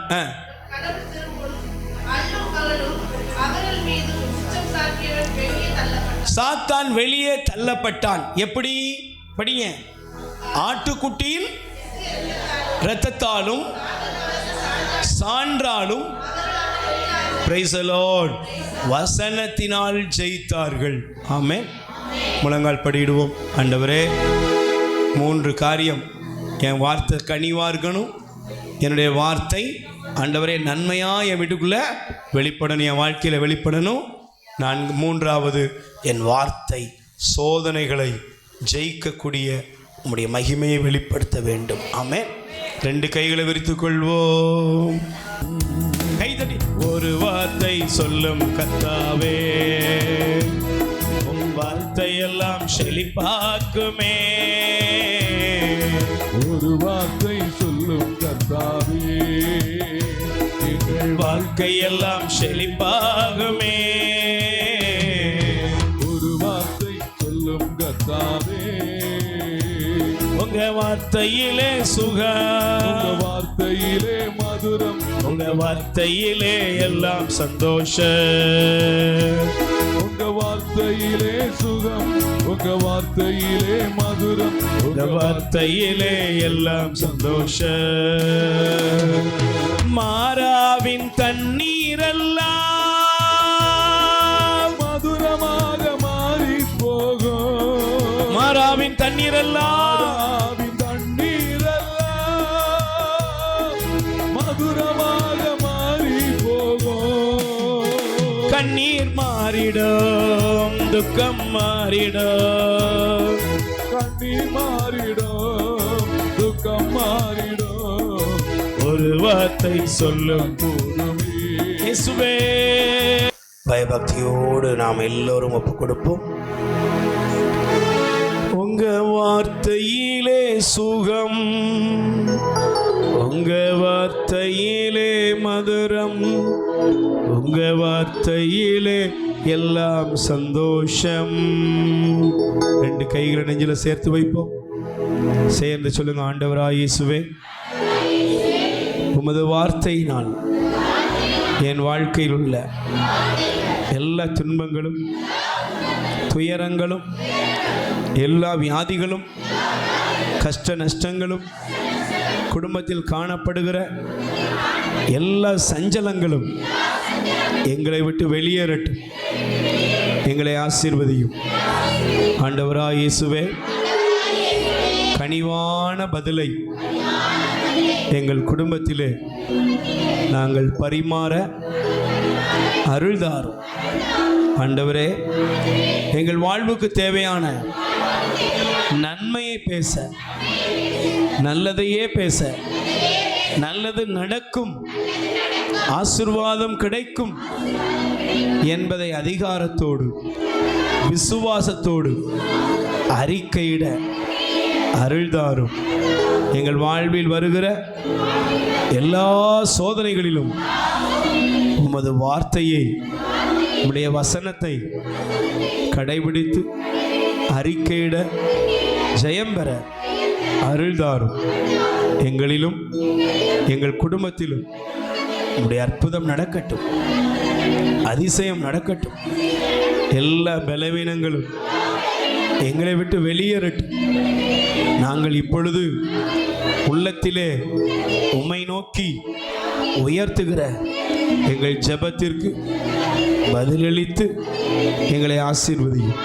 சாத்தான் வெளியே தள்ளப்பட்டான். எப்படி? படிங்க. ஆட்டுக்குட்டியின் இரத்தத்தாலும் சான்றாலும் பிரைஸ் தி லார்ட் வசனத்தினால் ஜெயித்தார்கள். ஆமென். முழங்கால் படியிடுவோம். ஆண்டவரே, 3 காரியம். என் வார்த்தை கனிவா இருக்கணும். என்னுடைய வார்த்தை ஆண்டவரே நன்மையா என் வீட்டுக்குள்ள வெளிப்படணும், என் வாழ்க்கையில வெளிப்படணும். 3வது, என் வார்த்தை சோதனைகளை ஜெயிக்கக்கூடிய உம்முடைய மகிமையை வெளிப்படுத்த வேண்டும். ஆமென். 2 கைகளை விரித்துக் கொள்வோம். கைதட்டி. ஒரு வார்த்தை சொல்லும் கர்த்தாவே, உன் வார்த்தை எல்லாம் செழிப்பாக்குமே. ஒரு வார்த்தை சொல்லும் கர்த்தாவே, எங்கள் வாழ்க்கை எல்லாம் செழிப்பாகுமே. ஒரு வார்த்தை சொல்லும் கர்த்தாவே, உங்க வார்த்தையிலே சுகம், உங்க வார்த்தையிலே மதுரம், உங்க வார்த்தையிலே எல்லாம் சந்தோஷம். உங்க வார்த்தையிலே சுகம், உங்க வார்த்தையிலே மதுரம், உங்க வார்த்தையிலே எல்லாம் சந்தோஷம். மாறாவின் தண்ணீரெல்லாம் மதுரமாக மாறி போகும். மாறாவின் தண்ணீரெல்லாம் மதுரமாக மாறி போகும். கண்ணீர் மாறிடும், துக்கம் மாறிடும். கண்ணீர் மாறிடும், துக்கம் மாறிடும். ஒரு வார்த்தை சொல்லும் போதுமே. இயேசுவே. பயபக்தியோடு நாம் எல்லோரும் ஒப்பு கொடுப்போம். உங்க வார்த்தையிலே சுகம், உங்க வார்த்தையிலே மதுரம், உங்க வார்த்தையிலே எல்லாம் சந்தோஷம். 2 கைகளை நெஞ்சில சேர்த்து வைப்போம். சேர்ந்து சொல்லுங்க. ஆண்டவராய் இயேசுவே, உமது வார்த்தையினால் என் வாழ்க்கையில் உள்ள எல்லா துன்பங்களும், துயரங்களும், எல்லா வியாதிகளும், கஷ்ட நஷ்டங்களும், குடும்பத்தில் காணப்படுகிற எல்லா சஞ்சலங்களும் எங்களை விட்டு வெளியேறட்டும். எங்களை ஆசீர்வதியும். ஆண்டவராய் இயேசுவே, கனிவான பதிலை எங்கள் குடும்பத்திலே நாங்கள் பரிமாற அருள்தாரும். ஆண்டவரே, எங்கள் வாழ்வுக்கு தேவையான நன்மையை பேச, நல்லதையே பேச, நல்லது நடக்கும், ஆசீர்வாதம் கிடைக்கும் என்பதை அதிகாரத்தோடு விசுவாசத்தோடு அறிக்கையிட அருள்தாரும். எங்கள் வாழ்வில் வருகிற எல்லா சோதனைகளிலும் உமது வார்த்தையை, உம்முடைய வசனத்தை கடைபிடித்து அறிக்கையிட ஜெயம் பெற அருள்தாரும். எங்களிலும் எங்கள் குடும்பத்திலும் உம்முடைய அற்புதம் நடக்கட்டும், அதிசயம் நடக்கட்டும். எல்லா பலவீனங்களும் எங்களை விட்டு வெளியேறட்டும். நாங்கள் இப்பொழுது உள்ளத்திலே உம்மை நோக்கி உயர்த்துகிற எங்கள் ஜெபத்திற்கு பதிலளித்து எங்களை ஆசீர்வதியும்.